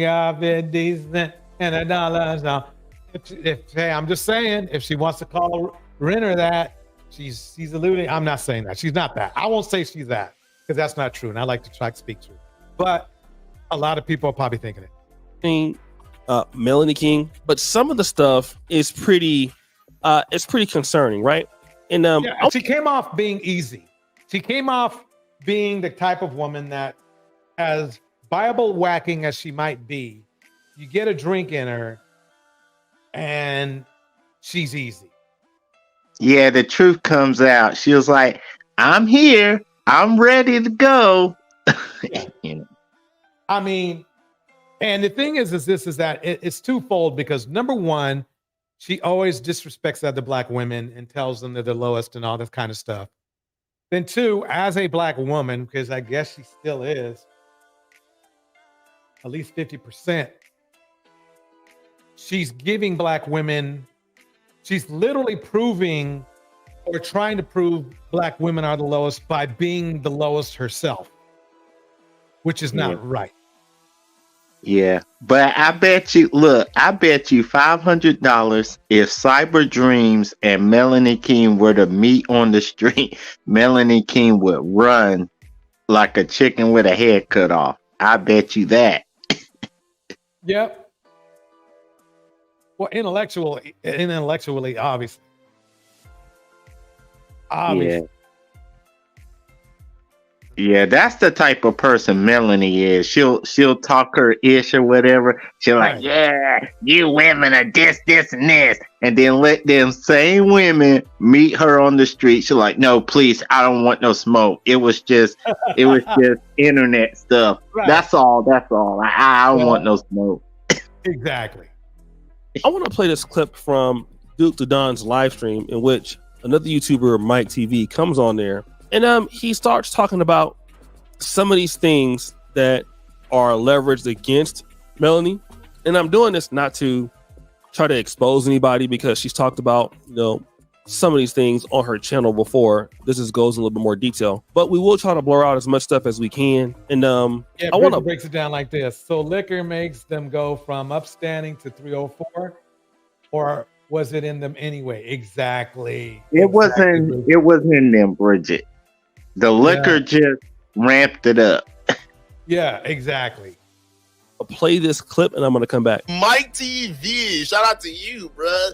got been decent and $1 now. Hey, I'm just saying, if she wants to call Renner that, she's alluding. I'm not saying that. She's not that. I won't say she's that because that's not true. And I like to try to speak truth. But a lot of people are probably thinking it. Melanie King, but some of the stuff is pretty concerning, right? And she came off being easy. She came off being the type of woman that, as Bible whacking as she might be, you get a drink in her and she's easy. Yeah, the truth comes out. She was like, I'm here. I'm ready to go. You know. I mean, and the thing is that it's twofold because number one, she always disrespects other Black women and tells them they're the lowest and all this kind of stuff. Then two, as a Black woman, because I guess she still is, at least 50%, she's giving Black women, she's literally proving or trying to prove Black women are the lowest by being the lowest herself, which is not right. Yeah, but I bet you $500 if Cyber Dreams and Melanie King were to meet on the street, Melanie King would run like a chicken with a head cut off. I bet you that. Yep. Well, intellectually, obviously. Yeah, that's the type of person Melanie is. She'll talk her ish or whatever. She'll like, yeah, you women are this, and this. And then let them same women meet her on the street. She's like, no, please, I don't want no smoke. It was just internet stuff. Right. That's all. I don't want no smoke. Exactly. I want to play this clip from Duke the Don's live stream in which another YouTuber, Mike TV, comes on there. And he starts talking about some of these things that are leveraged against Melanie. And I'm doing this not to try to expose anybody because she's talked about, some of these things on her channel before. This goes in a little bit more detail, but we will try to blur out as much stuff as we can. And I want to breaks it down like this. So liquor makes them go from upstanding to 304, or was it in them anyway? Exactly. It wasn't in them, Bridget. The liquor just ramped it up. Yeah, exactly. I'll play this clip and I'm going to come back. Mike TV, shout out to you, bruh.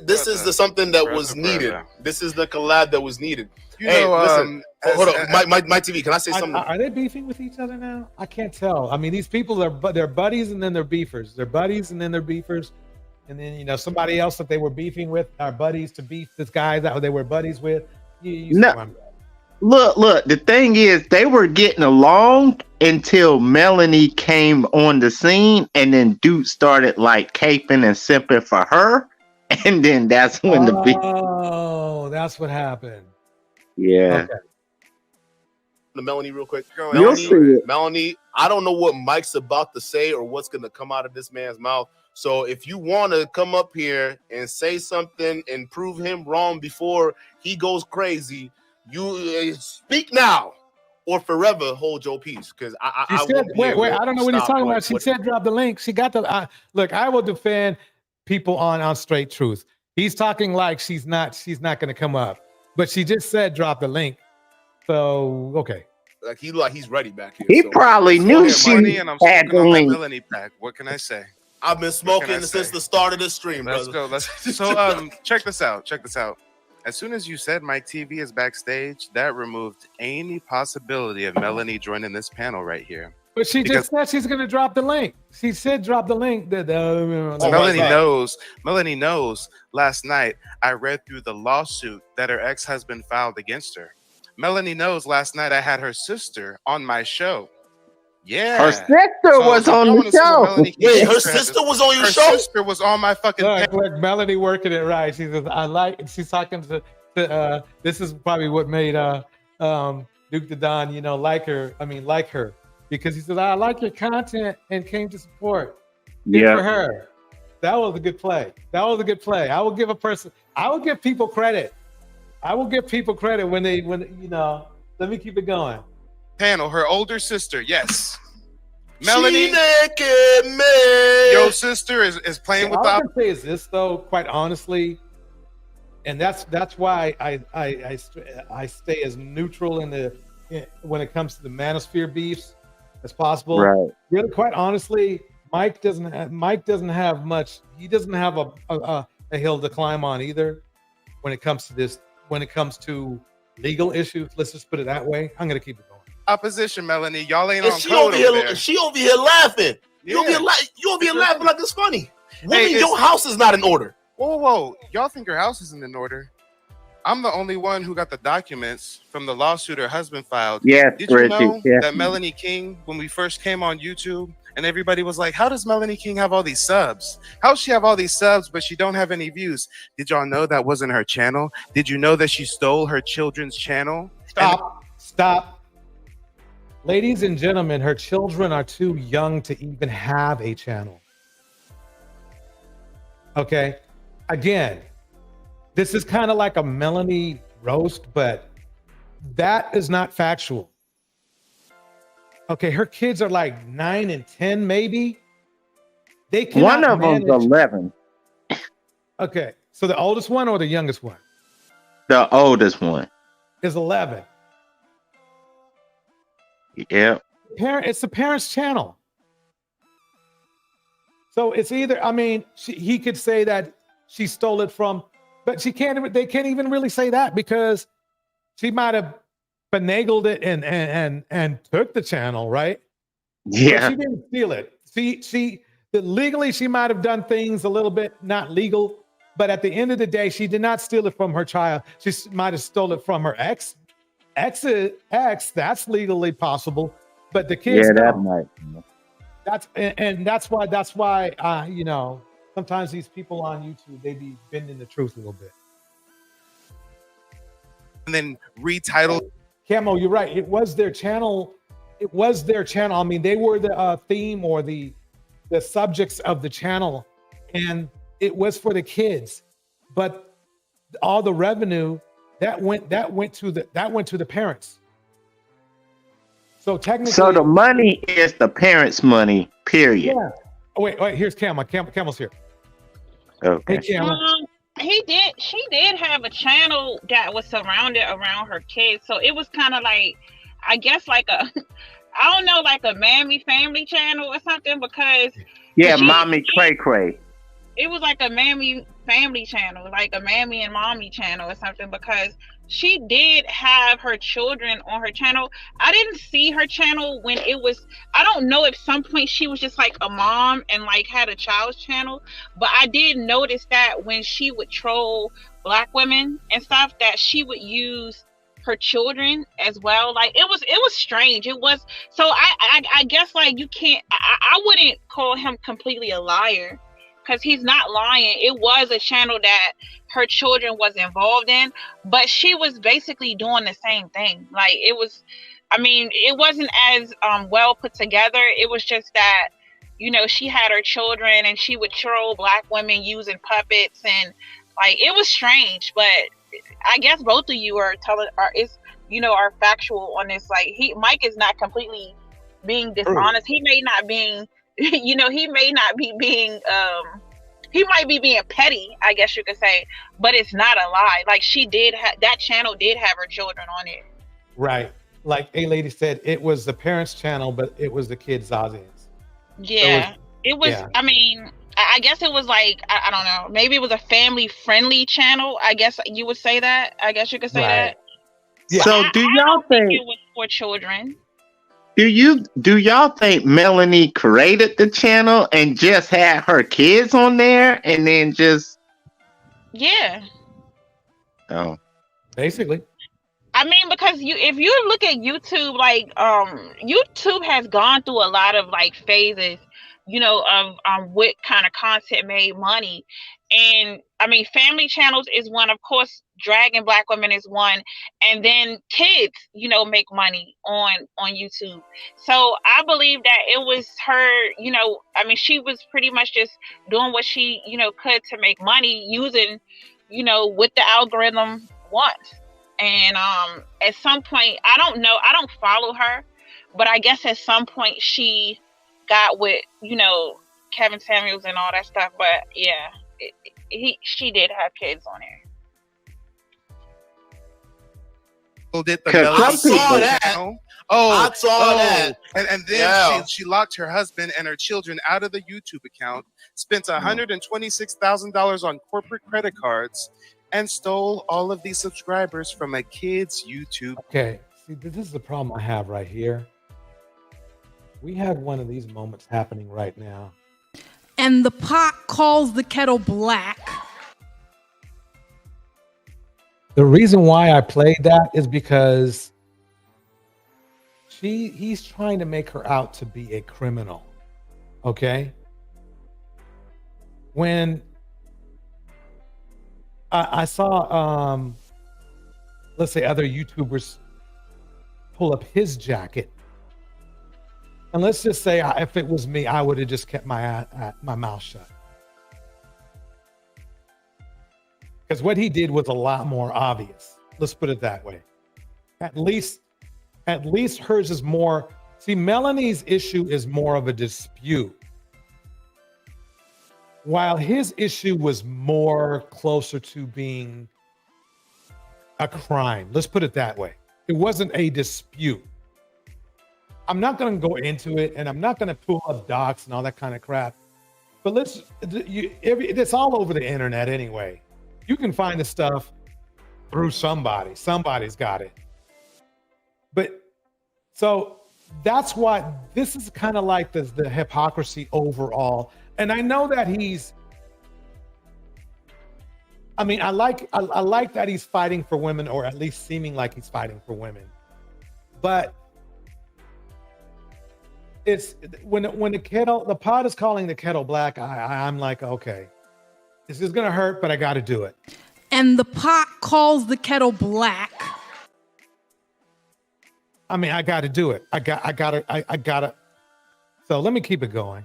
This is something that was needed. This is the collab that was needed. Listen, hold on, Mike TV. Can I say something? Are they beefing with each other now? I can't tell. I mean, these people they're buddies and then they're beefers. They're buddies and then they're beefers. And then somebody else that they were beefing with are buddies to beef this guy that they were buddies with. Look, the thing is they were getting along until Melanie came on the scene, and then Duke started like caping and simping for her, and then that's when the beef. Oh, that's what happened. Yeah. Okay. To Melanie real quick. You'll see it. Melanie, I don't know what Mike's about to say or what's going to come out of this man's mouth. So if you want to come up here and say something and prove him wrong before he goes crazy, you speak now or forever hold your peace. Because I don't know what he's talking about. She said drop the link. She got the look. I will defend people on straight truth. He's talking like she's not going to come up, but she just said drop the link. So okay. Like he's ready back here. He probably knew she and I'm had the smoking on that link. Melanie pack. What can I say? I've been smoking since the start of this stream, Let's brother. go. So check this out. As soon as you said Mike TV is backstage, that removed any possibility of Melanie joining this panel right here. But she just said she's going to drop the link. She said drop the link. Melanie knows. Last night, I read through the lawsuit that her ex-husband filed against her. Melanie knows last night I had her sister on my show. Yeah. Her sister was on the show. Wait, her sister was on your show? Her sister was on my fucking look, Melanie working it right. She says, she's talking to this is probably what made Duke the Don, like her. Because he said, I like your content and came to support. Good for her. That was a good play. I will give people credit. when let me keep it going. Panel, her older sister, yes. Melanie, your sister is playing with All the I can say is this, though, quite honestly, and that's why I stay as neutral when it comes to the manosphere beefs as possible. Right. Really, quite honestly, Mike doesn't have much. He doesn't have a hill to climb on either when it comes to this. When it comes to legal issues, let's just put it that way. I'm gonna keep it going. opposition, Melanie. Y'all ain't And on she code over here, over there. she over here laughing. You over Yeah. here laughing like it's funny. Woman, Hey, your house is not in order. Whoa. Y'all think your house isn't in order? I'm the only one who got the documents from the lawsuit her husband filed. Yes, Did you Reggie, know yes. that Melanie King, when we first came on YouTube, and everybody was like, how does Melanie King have all these subs? How does she have all these subs, but she don't have any views? Did y'all know that wasn't her channel? Did you know that she stole her children's channel? Stop. Ladies and gentlemen, her children are too young to even have a channel. Okay. Again, this is kind of like a Melanie roast, but that is not factual. Okay, her kids are like 9 and 10, maybe. They cannot One of them's manage- 11. Okay, so the oldest one or the youngest one The oldest one. is 11. Yep. It's the parents' channel. So it's either, he could say that she stole it from, but they can't even really say that because she might have finagled it and took the channel, right? Yeah. But she didn't steal it. Legally, she might have done things a little bit not legal, but at the end of the day, she did not steal it from her child. She might have stole it from her ex. That's legally possible, but the kids that don't. might. That's why sometimes these people on YouTube, they be bending the truth a little bit. And then retitled. Camo, you're right. It was their channel. They were the theme or the subjects of the channel, and it was for the kids. But all the revenue that went to the parents. So technically, So the money is the parents' money, period. yeah. Oh, wait. Here's Camo. Camo's here. Okay. Hey, Camo. She did have a channel that was surrounded around her kids. So it was kind of like, I guess like a, I don't know, like a Mammy family channel or something because. Yeah, Mommy Cray Cray. It was like a Mammy family channel, like a Mammy and Mommy channel or something because she did have her children on her channel. I didn't see her channel when it was, I don't know if some point she was just like a mom and like had a child's channel, but I did notice that when she would troll Black women and stuff that she would use her children as well. Like it was strange. It was, so I guess like you can't, I wouldn't call him completely a liar because he's not lying. It was a channel that her children was involved in, but she was basically doing the same thing. Like it was, it wasn't as well put together. It was just that, she had her children and she would troll Black women using puppets and like, it was strange, but I guess both of you are factual on this. Like Mike is not completely being dishonest. He may not being, he may not be being, he might be being petty, I guess you could say, but it's not a lie. Like she did that channel did have her children on it. Right. Like a lady said, it was the parents' channel, but it was the kids' audience. Yeah. It was, yeah. I guess it was like, I don't know, maybe it was a family friendly channel. I guess you would say that. I guess you could say that. Yeah. So do y'all think it was for children? Do y'all think Melanie created the channel and just had her kids on there and then just basically. Because if you look at YouTube, like YouTube has gone through a lot of like phases, of what kind of content made money. And family channels is one, of course, dragging Black women is one, and then kids, make money on YouTube. So I believe that it was her, she was pretty much just doing what she, could to make money using, what the algorithm wants. And at some point, I don't know, I don't follow her, but I guess at some point she got with, you know, Kevin Samuels and all that stuff. But yeah, she did have kids on there. Did the I saw that. I saw that. And then she locked her husband and her children out of the YouTube account, spent $126,000 on corporate credit cards, and stole all of these subscribers from a kid's YouTube. Okay, see, this is the problem I have right here. We have one of these moments happening right now. And the pot calls the kettle black. The reason why I played that is because he's trying to make her out to be a criminal. Okay? When I saw let's say other YouTubers pull up his jacket, and let's just say if it was me, I would have just kept my mouth shut. Because what he did was a lot more obvious. Let's put it that way. At least hers is more. See, Melanie's issue is more of a dispute, while his issue was more closer to being a crime. Let's put it that way. It wasn't a dispute. I'm not going to go into it, and I'm not going to pull up docs and all that kind of crap. But it's all over the internet anyway. You can find the stuff through somebody. Somebody's got it. But so that's why this is kind of like the hypocrisy overall. And I know that I like that he's fighting for women, or at least seeming like he's fighting for women. But it's when the pot is calling the kettle black, I'm like, okay, this is gonna hurt, but I got to do it. And the pot calls the kettle black. I mean, I got to do it. I gotta. So let me keep it going.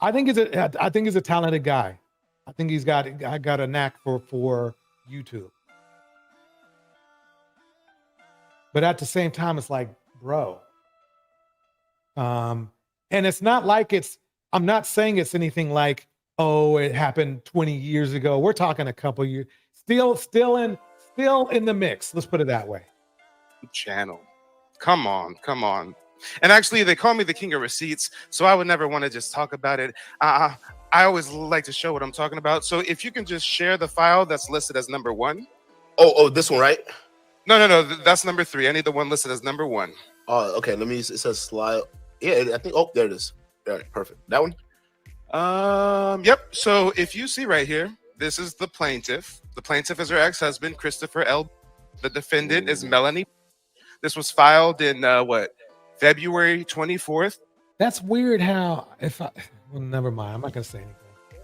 I think he's a talented guy. I think I got a knack for YouTube. But at the same time, it's like, bro. And it's not like I'm not saying it's anything like, oh, it happened 20 years ago. We're talking a couple years. Still in the mix. Let's put it that way. Channel. Come on. And actually, they call me the king of receipts, so I would never want to just talk about it. I always like to show what I'm talking about. So if you can just share the file that's listed as number 1. Oh, this one, right? No, that's number 3. I need the one listed as number 1. Oh, okay. It says slide. Yeah, I think. Oh, there it is. All right, perfect. That one. Yep. So if you see right here, this is the plaintiff. The plaintiff is her ex-husband, Christopher L. The defendant is Melanie. This was filed in February 24th. That's weird. How well, never mind. I'm not gonna say anything.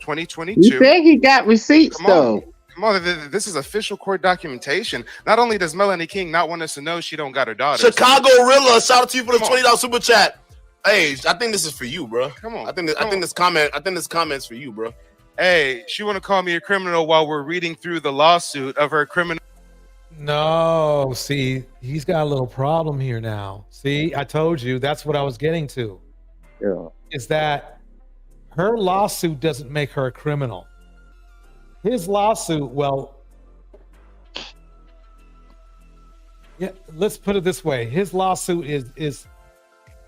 2022. You said he got receipts though. Come on, this is official court documentation. Not only does Melanie King not want us to know she don't got her daughter. Chicago Rilla, shout out to you for the $20 super chat. Hey, I think this is for you, bro. Come on. I think this comment's for you, bro. Hey, she want to call me a criminal while we're reading through the lawsuit of her criminal. No, see, he's got a little problem here now. See, I told you that's what I was getting to. Yeah. Is that her lawsuit doesn't make her a criminal. His lawsuit, yeah, let's put it this way. His lawsuit is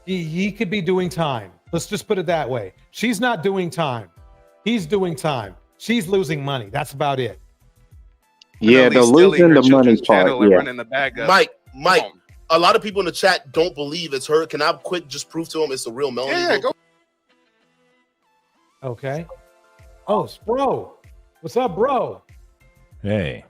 he could be doing time. Let's just put it that way. She's not doing time. He's doing time. She's losing money. That's about it. Yeah, the losing the money part. Yeah. Running the bag up. Mike. A lot of people in the chat don't believe it's her. Can I just prove to them it's the real Melanie? Yeah, go. Okay. Oh, bro. What's up, bro? Hey.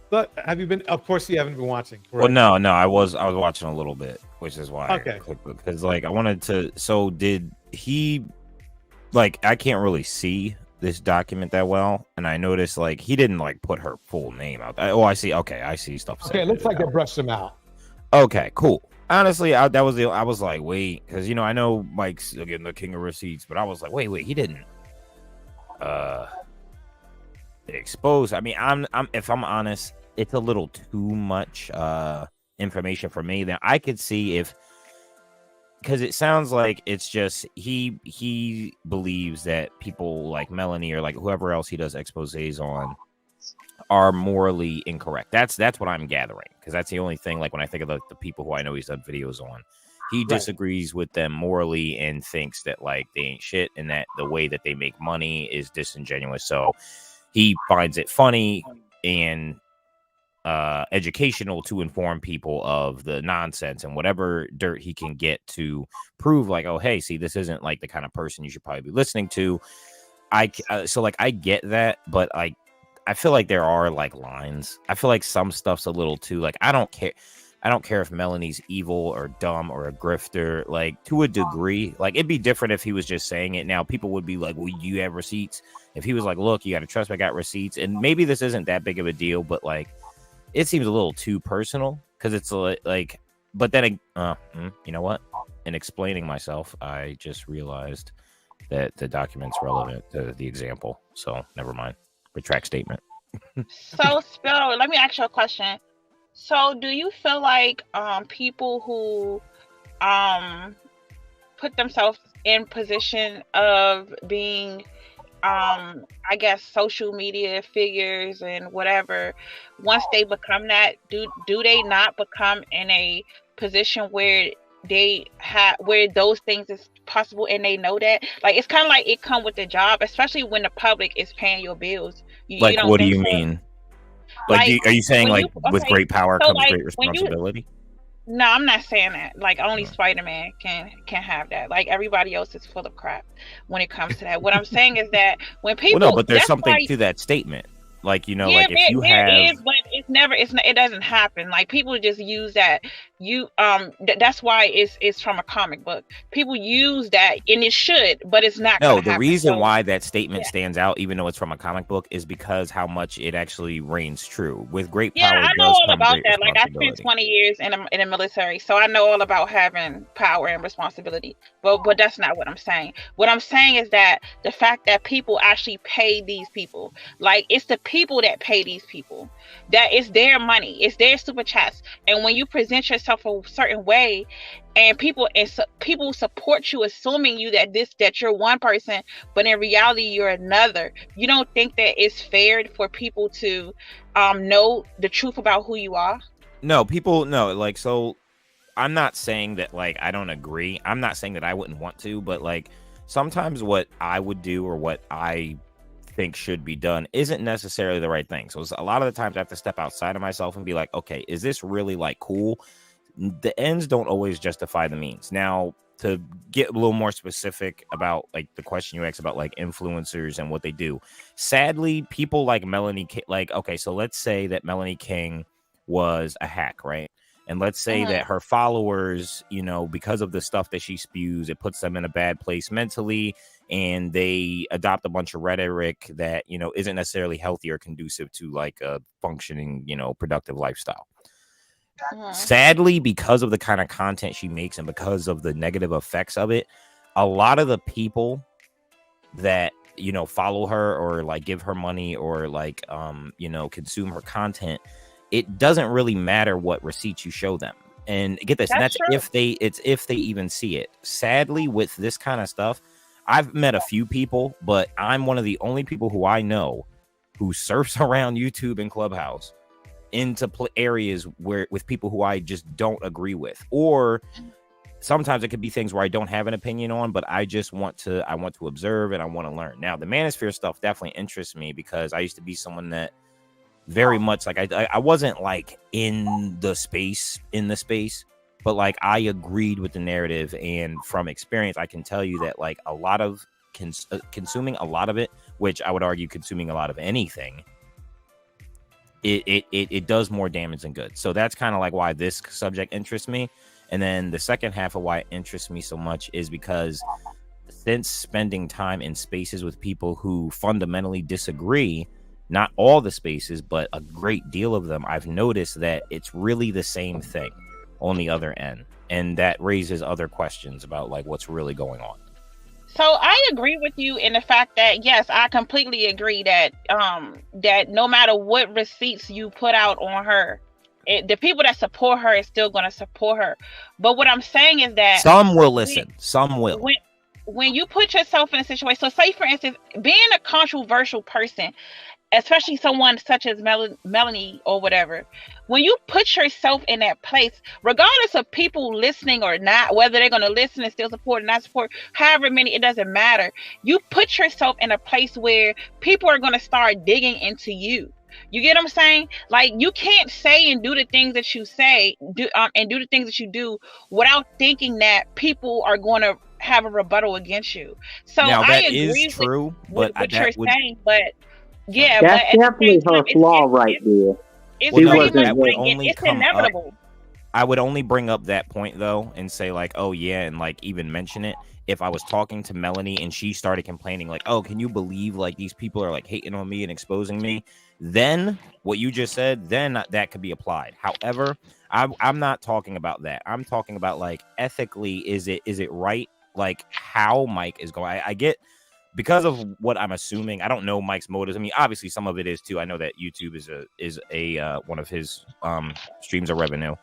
But have you been? Of course, you haven't been watching. Correct? Well, no, I was watching a little bit, which is why. Okay. I clicked it, because I wanted to. So did he? I can't really see this document that well, and I noticed he didn't put her full name out. Oh, I see. Okay, I see stuff. Okay, it looks like they brushed him out. Okay, cool. Honestly, I was like, wait, because I know Mike's again the king of receipts, but I was like, wait, he didn't expose. I mean, I'm if I'm honest, it's a little too much information for me. That I could see if because it sounds like it's just he believes that people like Melanie or like whoever else he does exposés on are morally incorrect. That's what I'm gathering, because that's the only thing. Like when I think of the people who I know he's done videos on, he disagrees with them morally and thinks that like they ain't shit and that the way that they make money is disingenuous. So he finds it funny and educational to inform people of the nonsense and whatever dirt he can get to prove like, oh, hey, see, this isn't like the kind of person you should probably be listening to. So like I get that, but I feel like there are like lines. I feel like some stuff's a little too like, I don't care if Melanie's evil or dumb or a grifter, like to a degree. Like it'd be different if he was just saying it. Now people would be like, well, do you have receipts? If he was like, look, you got to trust me, I got receipts. And maybe this isn't that big of a deal, but like it seems a little too personal, because it's like, but then you know what? In explaining myself, I just realized that the document's relevant to the example. So never mind. Retract statement. So, Spill, let me ask you a question. So, do you feel like people who put themselves in position of being, I guess, social media figures and whatever, once they become that, do they not become in a position where where those things is possible and they know that? Like it's kind of like it come with the job, especially when the public is paying your bills. Like, you don't what do think you so? mean? Like, are you saying like with great power so comes like, great responsibility? No, I'm not saying that. Like only Spider-Man can have that. Like everybody else is full of crap when it comes to that. What I'm saying is that when people, Well, no, but there's that's something why- to that statement. Like, you know, yeah, like if you there have is, but it doesn't happen. Like people just use that. That's why it's from a comic book. People use that, and it should, but it's not. no, gonna the happen. reason So, why that statement stands out, even though it's from a comic book, is because how much it actually reigns true. With great yeah, power I know does all come about great that. Like I spent responsibility. 20 years in the military, so I know all about having power and responsibility. But that's not what I'm saying. What I'm saying is that the fact that people actually pay these people, like it's the people that pay these people. That it's their money, it's their super chats. And when you present yourself a certain way, and people support you, assuming you that you're one person, but in reality you're another. You don't think that it's fair for people to know the truth about who you are? No, people no, like, so I'm not saying that like I don't agree. I'm not saying that I wouldn't want to, but like sometimes what I would do or what I think should be done isn't necessarily the right thing. So a lot of the times I have to step outside of myself and be like, okay, is this really like cool? The ends don't always justify the means. Now, to get a little more specific about like the question you asked about like influencers and what they do, sadly, people like Melanie King, like, okay, so let's say that Melanie King was a hack, right? And let's say that her followers, you know, because of the stuff that she spews, it puts them in a bad place mentally, and they adopt a bunch of rhetoric that, you know, isn't necessarily healthy or conducive to like a functioning, you know, productive lifestyle. Sadly, because of the kind of content she makes and because of the negative effects of it, a lot of the people that, you know, follow her or like give her money or like, you know, consume her content, it doesn't really matter what receipts you show them. And get this, that's if they even see it. Sadly, with this kind of stuff, I've met a few people, but I'm one of the only people who I know who surfs around YouTube and Clubhouse into areas where with people who I just don't agree with, or sometimes it could be things where I don't have an opinion on, but I just want to observe and I want to learn. Now, the manosphere stuff definitely interests me because I used to be someone that very much like I wasn't like in the space, but like I agreed with the narrative, and from experience I can tell you that like a lot of consuming a lot of it, which I would argue consuming a lot of anything, it does more damage than good. So that's kind of like why this subject interests me. And then the second half of why it interests me so much is because since spending time in spaces with people who fundamentally disagree, not all the spaces, but a great deal of them, I've noticed that it's really the same thing on the other end. And that raises other questions about like what's really going on. So I agree with you in the fact that, yes, I completely agree that that no matter what receipts you put out on her, the people that support her is still going to support her. But what I'm saying is that some will listen, some will. When you put yourself in a situation, so say for instance, being a controversial person, especially someone such as Melanie or whatever, when you put yourself in that place, regardless of people listening or not, whether they're going to listen and still support or not support, however many, it doesn't matter. You put yourself in a place where people are going to start digging into you. You get what I'm saying? Like, you can't say and do the things that you say, and do the things that you do without thinking that people are going to have a rebuttal against you. So now, I that agree is true, with but what you're saying, but yeah, That's but at the definitely same time, her flaw right there. it's Well, no, pretty much that would like only it's come up. inevitable. I would only bring up that point though and say like, oh yeah, and like even mention it if I was talking to Melanie and she started complaining like, oh, can you believe like these people are like hating on me and exposing me? Then what you just said, then that could be applied. However, I'm not talking about that. I'm talking about like ethically, is it right? Like how Mike is going. I get, because of what I'm assuming, I don't know Mike's motives. I mean, obviously some of it is too. I know that YouTube is a one of his streams of revenue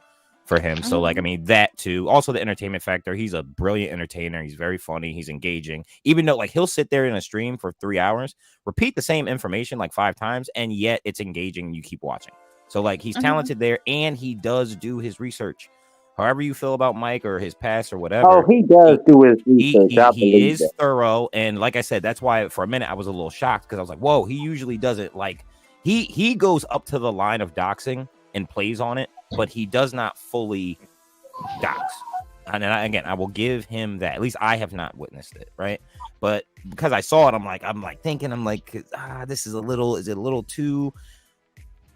for him. So like, I mean, that too. Also the entertainment factor. He's a brilliant entertainer. He's very funny. He's engaging. Even though like he'll sit there in a stream for 3 hours, repeat the same information like 5 times, and yet it's engaging and you keep watching. So like he's talented there, and he does do his research. However you feel about Mike or his past or whatever. Oh, he does do his research. He is thorough. And like I said, that's why for a minute I was a little shocked, because I was like, whoa, he usually doesn't like he goes up to the line of doxing and plays on it, but he does not fully dox. And again, I will give him that. At least I have not witnessed it, right? But because I saw it, I'm like thinking, this is a little too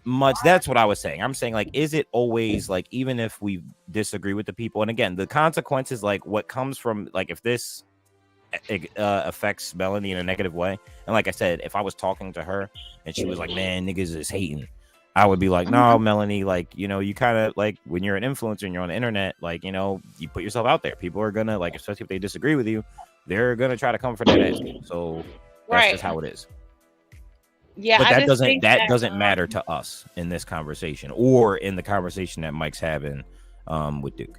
much. That's what I was saying. I'm saying like, is it always like, even if we disagree with the people, and again, the consequences, like what comes from like, if this affects Melanie in a negative way, and like I said, if I was talking to her and she was like, man, niggas is hating, I would be like, no, Melanie, like, you know, you kind of like, when you're an influencer and you're on the internet, like, you know, you put yourself out there, people are gonna like, especially if they disagree with you, they're gonna try to come for that ass. So that's just how it is. Yeah, but that doesn't matter to us in this conversation, or in the conversation that Mike's having with Duke.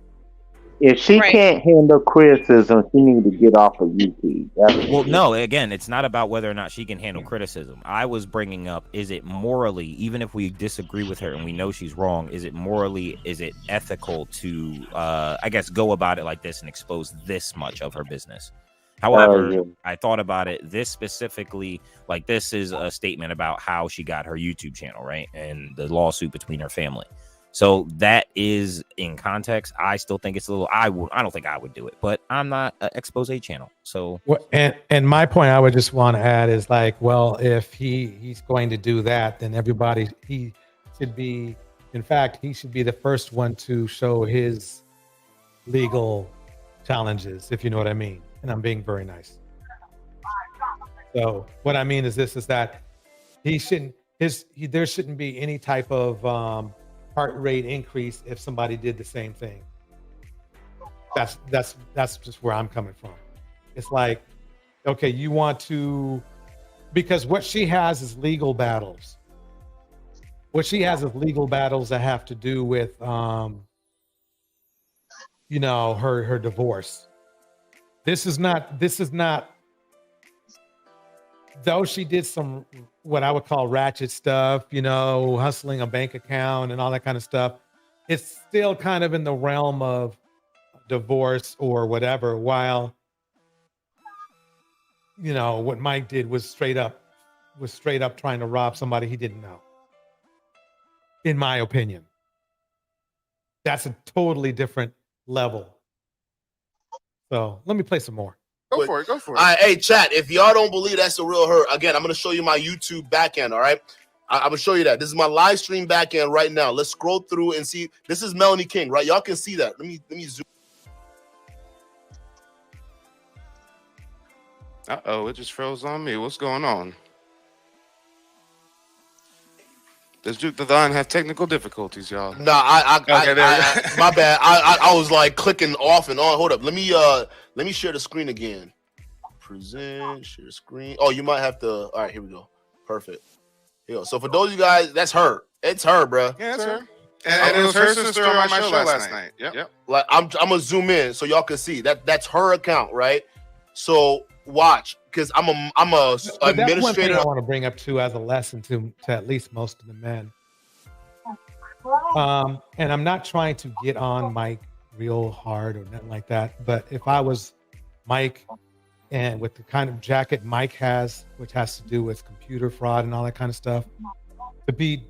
If she can't handle criticism, she needs to get off of YouTube. Well, no, again, it's not about whether or not she can handle criticism. I was bringing up, is it morally, even if we disagree with her and we know she's wrong, is it ethical to, I guess, go about it like this and expose this much of her business? However, I thought about it, this specifically, like this is a statement about how she got her YouTube channel, right? And the lawsuit between her family. So that is in context. I still think it's a little, I don't think I would do it, but I'm not an expose channel. So, and my point I would just want to add is like, well, if he's going to do that, then he should be, in fact, he should be the first one to show his legal challenges, if you know what I mean. And I'm being very nice. So what I mean is that there shouldn't be any type of heart rate increase if somebody did the same thing. That's just where I'm coming from. It's like, okay, you want to, because what she has is legal battles. What she has is legal battles that have to do with her divorce. This is not, though she did some, what I would call ratchet stuff, hustling a bank account and all that kind of stuff. It's still kind of in the realm of divorce or whatever, while, what Mike did was straight up trying to rob somebody he didn't know. In my opinion, that's a totally different level. So let me play some more. Go for it. All right, hey, chat, if y'all don't believe that's a real her, again, I'm going to show you my YouTube backend, all right? I'm going to show you that. This is my live stream backend right now. Let's scroll through and see. This is Melanie King, right? Y'all can see that. Let me zoom. Uh-oh, it just froze on me. What's going on? Does Duke the Don have technical difficulties, y'all? No, my bad. I was like clicking off and on. Hold up. Let me share the screen again. Present, share screen. Oh, you might have to. All right, here we go. Perfect. Here we go. So for those of you guys, that's her. It's her, bro. Yeah, that's her. And it was her sister on my show last night. Yep. Like I'm gonna zoom in so y'all can see that's her account, right? So watch, because I'm a But that's one thing administrator. I want to bring up too as a lesson to at least most of the men. And I'm not trying to get on Mike real hard or nothing like that. But if I was Mike, and with the kind of jacket Mike has, which has to do with computer fraud and all that kind of stuff, to be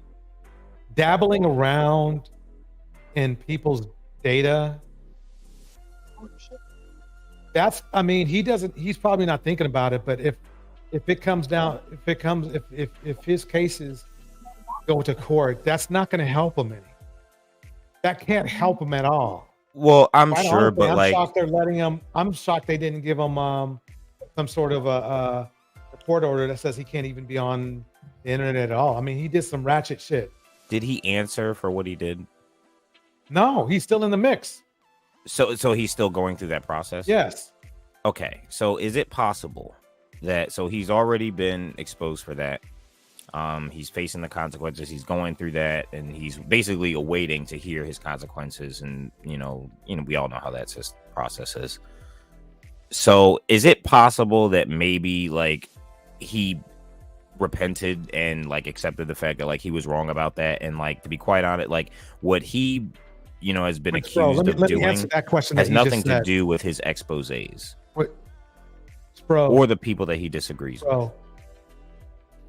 dabbling around in people's data, that's, I mean, he's probably not thinking about it, but if his cases go to court, that's not going to help him any. That can't help him at all. Well, I'm Quite sure, honestly, but I'm like, shocked they're letting him. I'm shocked they didn't give him some sort of a court order that says he can't even be on the internet at all. I mean, he did some ratchet shit. did he answer for what he did? No, he's still in the mix. So he's still going through that process? Yes. Okay. So is it possible that, so he's already been exposed for that? He's facing the consequences. He's going through that, and he's basically awaiting to hear his consequences. And you know, we all know how that process is. So, is it possible that maybe like he repented and like accepted the fact that like he was wrong about that, and like to be quite honest, like what he has been accused of doing answer that question has that you just nothing to said. do with his exposés Bro, or the people that he disagrees with. bro,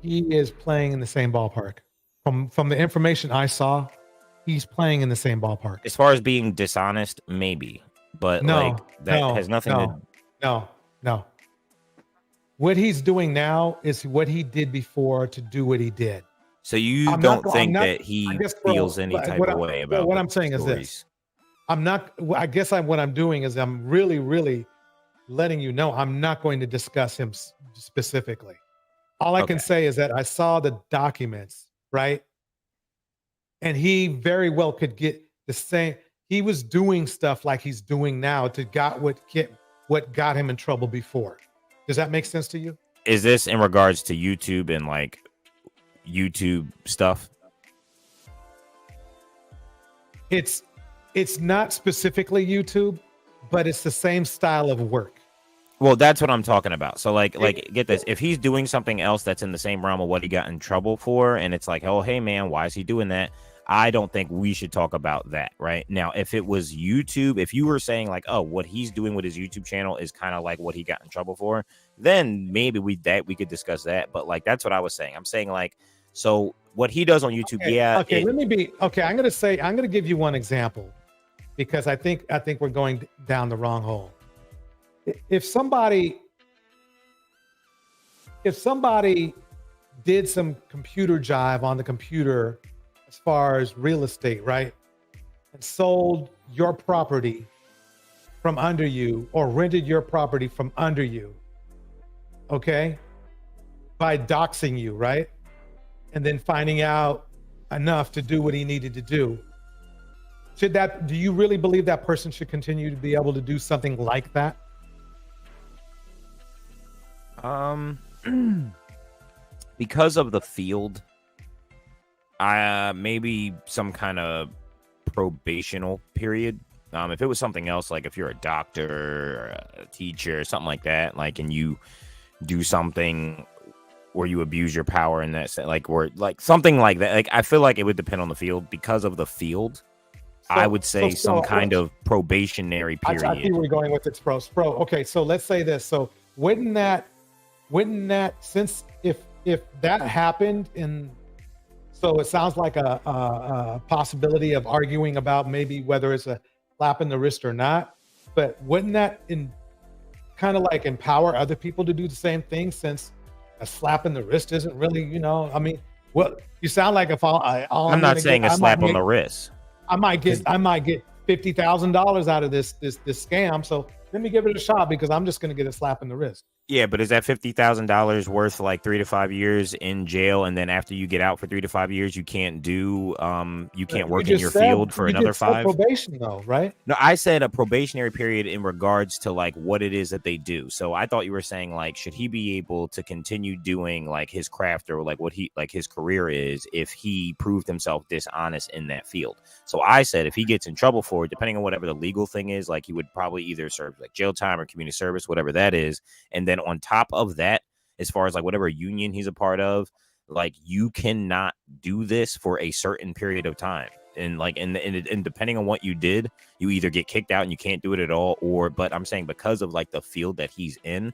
he is playing in the same ballpark. From the information I saw, he's playing in the same ballpark. As far as being dishonest, maybe, but No, has nothing to. No. What he's doing now is what he did before to do what he did. So you I'm don't not- think I'm not- that he I guess, bro, feels any type what of I- way bro, about what the I'm saying is stories? this. I'm not. I guess what I'm doing is I'm really, really letting you know I'm not going to discuss him specifically. All I can say is that I saw the documents, right? And he very well could get the same. He was doing stuff like he's doing now to what got him in trouble before. Does that make sense to you? Is this in regards to YouTube and like YouTube stuff? It's not specifically YouTube, but it's the same style of work. Well, that's what I'm talking about. So like get this. If he's doing something else that's in the same realm of what he got in trouble for, and it's like, oh, hey man, why is he doing that? I don't think we should talk about that right now. If it was YouTube, if you were saying like, oh, what he's doing with his YouTube channel is kind of like what he got in trouble for, then maybe we could discuss that. But like, that's what I was saying. I'm saying like, so what he does on YouTube, Okay, I'm gonna give you one example because I think we're going down the wrong hole. If somebody did some computer jive on the computer as far as real estate, right? And sold your property from under you or rented your property from under you, okay? By doxing you, right? And then finding out enough to do what he needed to do. Do you really believe that person should continue to be able to do something like that? Because of the field, maybe some kind of probational period. If it was something else, like if you're a doctor or a teacher or something like that, like, and you do something where you abuse your power in that sense, like, or like something like that, like, I feel like it would depend on the field. Because of the field, I would say some kind of probationary period. I see where we're going with it, Spro. Okay, so let's say this. So wouldn't that since if that happened so it sounds like a possibility of arguing about maybe whether it's a slap in the wrist or not, but wouldn't that kind of like empower other people to do the same thing, since a slap in the wrist isn't really, I mean, well, you sound like if I'm not saying a slap on the wrist. I might get $50,000 out of this scam, so let me give it a shot because I'm just going to get a slap in the wrist. Yeah, but is that $50,000 worth like 3 to 5 years in jail, and then after you get out for 3 to 5 years, you can't work in your field for another 5? Probation, though, right? No, I said a probationary period in regards to like what it is that they do. So I thought you were saying like, should he be able to continue doing like his craft or like what he like his career is if he proved himself dishonest in that field? So I said if he gets in trouble for it, depending on whatever the legal thing is, like he would probably either serve like jail time or community service, whatever that is, and then on top of that, as far as like whatever union he's a part of, like you cannot do this for a certain period of time. And like and depending on what you did, you either get kicked out and you can't do it at all, or but I'm saying because of like the field that he's in,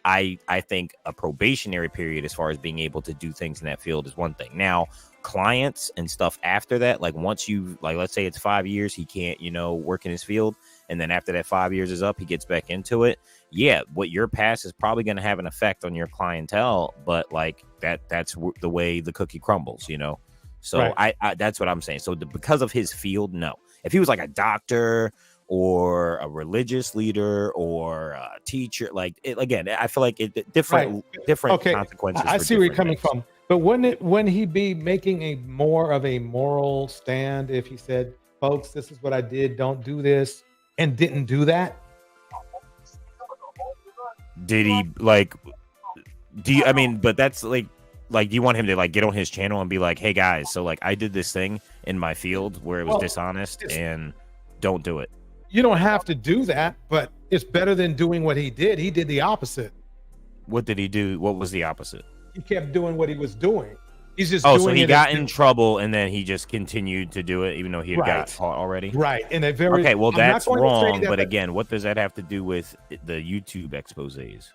I think a probationary period as far as being able to do things in that field is one thing. Now, clients and stuff after that, like once you like let's say it's 5 years, he can't, work in his field. And then after that 5 years is up, he gets back into it. Yeah, what your past is probably going to have an effect on your clientele, but like that's the way the cookie crumbles, So right. I that's what I'm saying. So because of his field, no. If he was like a doctor or a religious leader or a teacher, like again, I feel like different consequences. I see where you're coming from. But wouldn't he be making a more of a moral stand if he said, "Folks, this is what I did. Don't do this," and didn't do that? Did he like? Do you? I mean, but that's like. Like, do you want him to like get on his channel and be like, "Hey guys, so like I did this thing in my field where it was dishonest, and don't do it." You don't have to do that, but it's better than doing what he did. He did the opposite. What did he do? What was the opposite? He kept doing what he was doing. He's just so he got in trouble and then he just continued to do it even though he had got Right. caught already. Right. In a very Okay, well I'm not that's going to say wrong. that But the- again, what does that have to do with the YouTube exposés?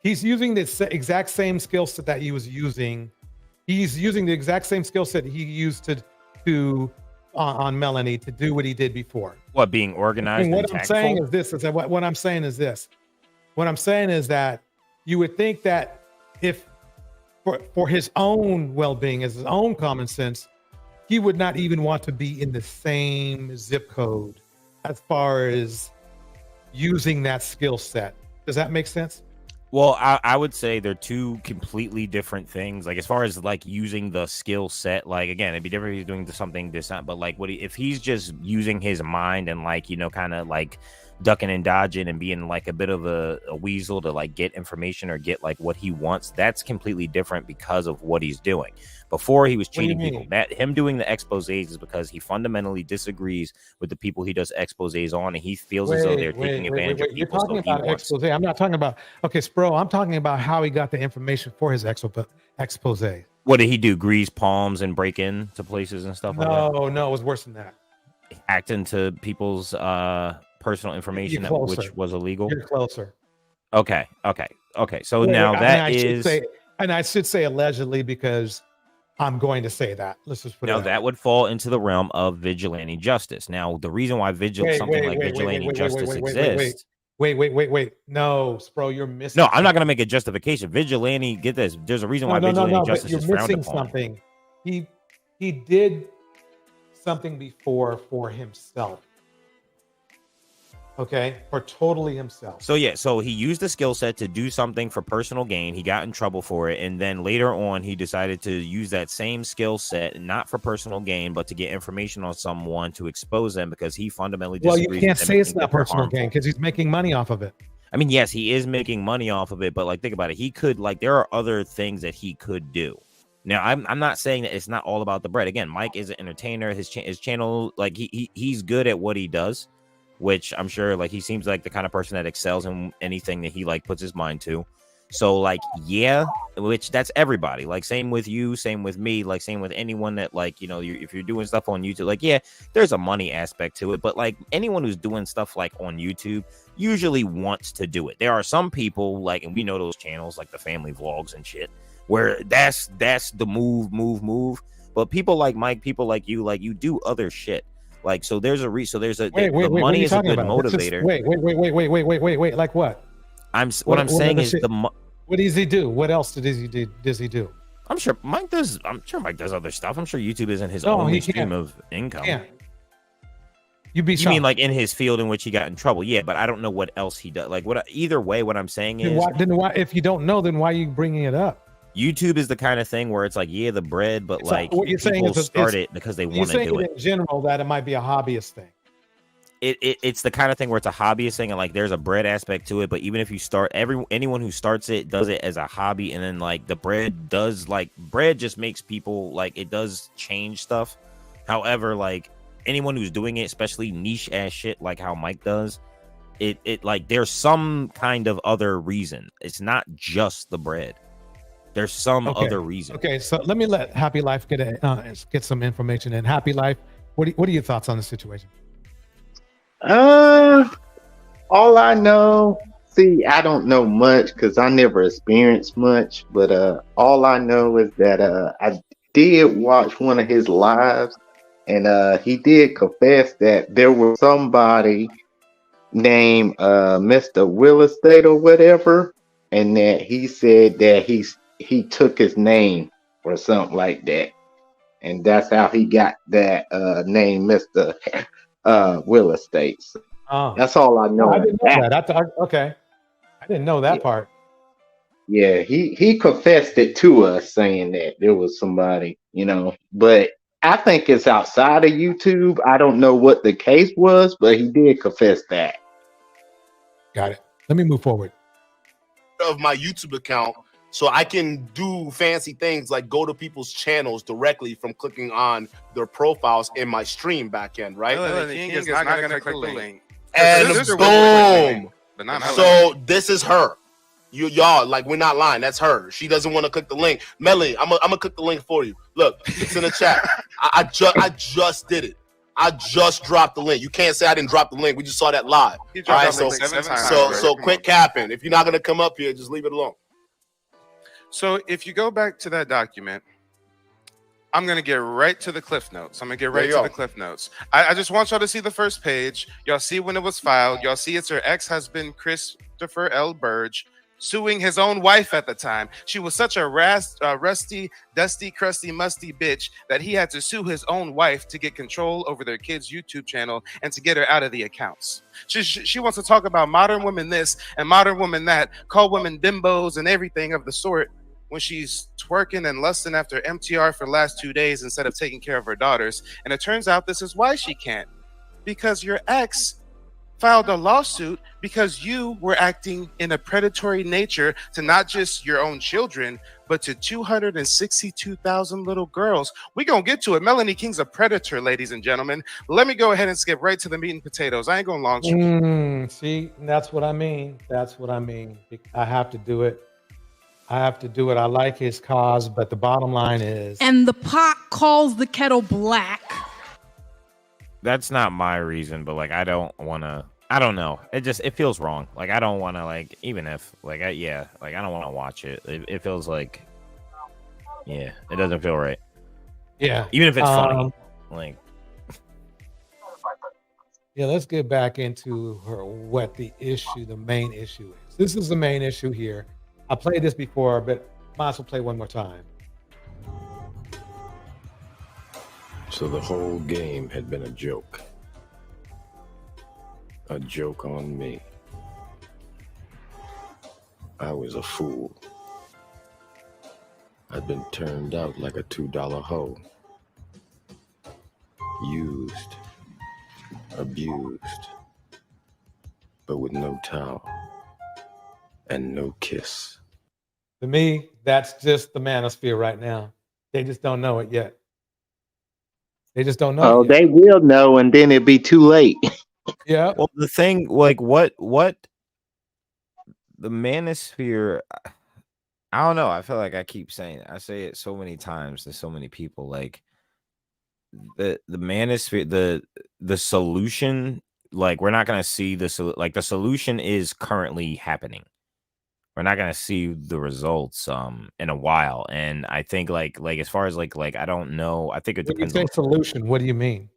He's using the exact same skill set that he was using. He's using the exact same skill set he used to on Melanie to do what he did before. What, being organized And and what I'm tactful? saying is this: is that what I'm saying is this. What I'm saying is that you would think that if for his own well-being, as his own common sense, he would not even want to be in the same zip code as far as using that skill set. Does that make sense? Well, I would say they're two completely different things. Like as far as like using the skill set, like again, it'd be different if he's doing something different. But like if he's just using his mind and like kind of like ducking and dodging and being like a bit of a weasel to like get information or get like what he wants, that's completely different because of what he's doing. Before he was What do you cheating people. mean? That him doing the exposés is because he fundamentally disagrees with the people he does exposés on, and he feels as though they're taking advantage of You're people. talking So he about wants. expose. I'm not talking about Spro. I'm talking about how he got the information for his expose. What did he do? Grease palms and break in to places and stuff like that? No, it was worse than that. Act into people's personal information You're which closer. was illegal. You're closer. Okay. So Wait, now and that I should is say, and I should say allegedly because I'm going to say that. Let's just put it now out. that would fall into the realm of vigilante justice. Now, the reason why something like vigilante justice exists. Wait. No, Spro, you're missing. No, I'm not going to make a justification. Vigilante, get this. There's a reason why vigilante but justice you're is frowned missing upon. something. He did something before for himself. Okay, for totally himself. So yeah, so he used the skill set to do something for personal gain. He got in trouble for it, and then later on, he decided to use that same skill set not for personal gain, but to get information on someone to expose them because he fundamentally Well, disagrees. you can't with them say and it's think not that they're personal harmful. gain because he's making money off of it. I mean, yes, he is making money off of it, but like think about it. He could there are other things that he could do. Now, I'm not saying that it's not all about the bread. Again, Mike is an entertainer. His channel, like he's good at what he does, which I'm sure like he seems like the kind of person that excels in anything that he like puts his mind to. So like, yeah, which that's everybody. Like same with you, same with me, like same with anyone that like, if you're doing stuff on YouTube, like, yeah, there's a money aspect to it. But like anyone who's doing stuff like on YouTube usually wants to do it. There are some people like, and we know those channels like the family vlogs and shit, where that's the move. But people like Mike, people like you do other shit. Like, so there's a the money is a good motivator. Wait. Like what? What I'm saying is what does he do? What else does he do? I'm sure Mike does other stuff. I'm sure YouTube isn't his No, only he stream can't. of income. Yeah. You'd be You shocked. mean like in his field in which he got in trouble? Yeah, but I don't know what else he does. Like what? Either way, what I'm saying is, if you don't know, then why are you bringing it up? YouTube is the kind of thing where it's like, yeah, the bread, but So like what you're saying people is start it because they want to do You're saying it. in general that it might be a hobbyist thing. It's the kind of thing where it's a hobbyist thing, and like there's a bread aspect to it. But even if you start, anyone who starts it does it as a hobby, and then like the bread just makes people like it does change stuff. However, like anyone who's doing it, especially niche ass shit like how Mike does, it like there's some kind of other reason. It's not just the bread. There's some other reason. Okay, so let me let Happy Life get some information in. Happy Life, what are your thoughts on the situation? All I know, I don't know much because I never experienced much, but all I know is that I did watch one of his lives, and he did confess that there was somebody named Mr. Will Estate or whatever, and that he said that he took his name or something like that, and that's how he got that name, Mr. Will Estate. So that's all I know. I didn't know that. Okay, I didn't know that part. Yeah, he confessed it to us, saying that there was somebody, but I think it's outside of YouTube. I don't know what the case was, but he did confess that. Got it. Let me move forward. Of my YouTube account, so I can do fancy things like go to people's channels directly from clicking on their profiles in my stream backend, right? Melanie King is not going to click the link. And Her sister will click the link, boom. but not So this is her. Y'all, like, we're not lying. That's her. She doesn't want to click the link. Melanie, I'm gonna click the link for you. Look, it's in the chat. I just did it. I just dropped the link. You can't say I didn't drop the link. We just saw that live. He All dropped right, that link 7 times, so bro. quit capping. If you're not gonna come up here, just leave it alone. So if you go back to that document, I'm going to get right to the cliff notes. I'm going to get right to the cliff notes. I just want y'all to see the first page. Y'all see when it was filed. Y'all see it's her ex-husband, Christopher L. Burge, suing his own wife at the time. She was such a rusty, dusty, crusty, musty bitch that he had to sue his own wife to get control over their kid's YouTube channel and to get her out of the accounts. She wants to talk about modern women this and modern women that, call women bimbos and everything of the sort, when she's twerking and lusting after MTR for the last 2 days instead of taking care of her daughters. And it turns out this is why she can't. Because your ex filed a lawsuit because you were acting in a predatory nature to not just your own children, but to 262,000 little girls. We're going to get to it. Melanie King's a predator, ladies and gentlemen. Let me go ahead and skip right to the meat and potatoes. I ain't going to launch you. See, that's what I mean. That's what I mean. I have to do it. I like his cause, but the bottom line is... And the pot calls the kettle black. That's not my reason, but like I don't know. It feels wrong. Like I don't want to, like, even if like I don't want to watch it. It feels like, yeah, it doesn't feel right. Yeah. Even if it's funny. Like, yeah, let's get back into what the main issue is. This is the main issue here. I played this before, but might as well play one more time. So the whole game had been a joke. A joke on me. I was a fool. I'd been turned out like a $2 hoe. Used. Abused. But with no towel. And no kiss. To me, that's just the manosphere right now. They just don't know it yet. They just don't know. Oh, they will know, and then it'll be too late. Yeah. Well, the thing, like, what the manosphere, I don't know. I feel like I keep saying it. I say it so many times to so many people. Like the manosphere, the solution. Like we're not gonna see the solution is currently happening. We're not gonna see the results in a while, and I think like as far as like I don't know. I think it depends. When you say solution, what do you mean?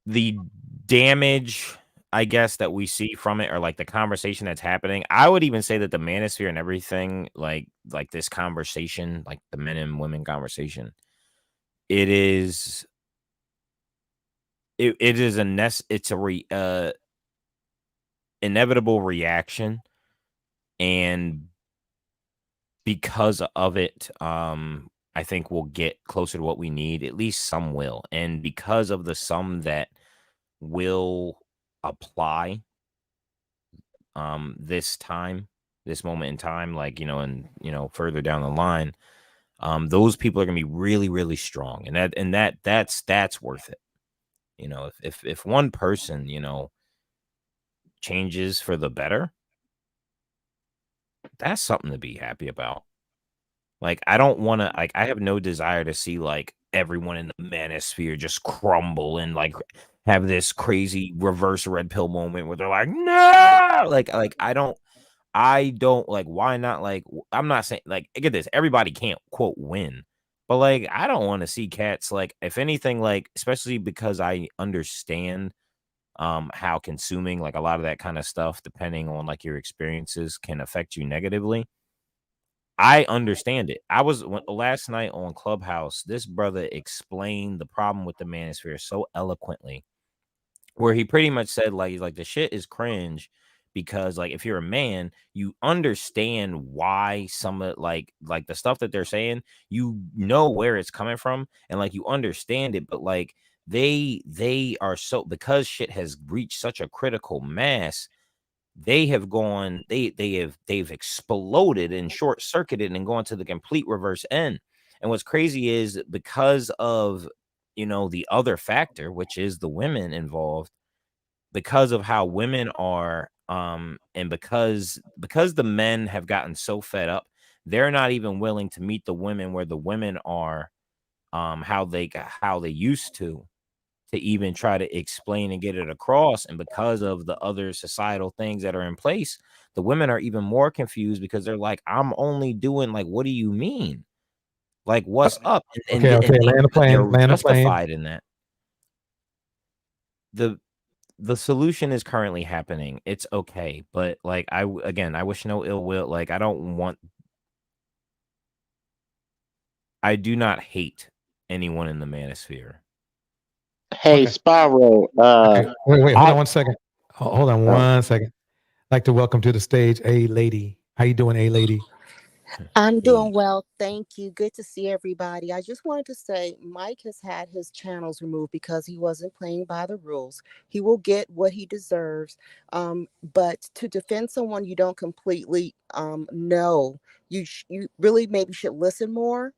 The damage, I guess, that we see from it, or like the conversation that's happening. I would even say that the manosphere and everything, like this conversation, like the men and women conversation, it's it is it's a inevitable reaction, and because of it, I think we'll get closer to what we need. At least some will, and because of the some that will apply, this moment in time, like, and further down the line, those people are gonna be really, really strong, and that's worth it. If one person, changes for the better, that's something to be happy about. Like, I don't want to, like, I have no desire to see like everyone in the manosphere just crumble and like have this crazy reverse red pill moment where they're like, no, like I don't like, why not? Like, I'm not saying, like, get this, everybody can't quote win, but like, I don't want to see cats, like, if anything, like, especially because I understand how consuming like a lot of that kind of stuff, depending on like your experiences, can affect you negatively. I understand it. Last night on Clubhouse, this brother explained the problem with the manosphere so eloquently, where he pretty much said, like, he's like, the shit is cringe because, like, if you're a man, you understand why some of like the stuff that they're saying, you know where it's coming from, and like you understand it, but like they are so, because shit has reached such a critical mass, they've exploded and short circuited and gone to the complete reverse end. And what's crazy is, because of the other factor, which is the women involved, because of how women are, and because the men have gotten so fed up, they're not even willing to meet the women where the women are, how they used to even try to explain and get it across. And because of the other societal things that are in place, the women are even more confused, because they're like, I'm only doing, like, what do you mean? Like, what's up? And Land a plane, they're justified in that. The solution is currently happening. It's okay. But like, I wish no ill will. Like, I do not hate anyone in the manosphere. Hey, Spyro. Wait, hold on 1 second. Hold on 1 second. I'd like to welcome to the stage A Lady. How you doing, A Lady? I'm doing well, thank you. Good to see everybody. I just wanted to say Mike has had his channels removed because he wasn't playing by the rules. He will get what he deserves. But to defend someone you don't completely know, you really maybe should listen more,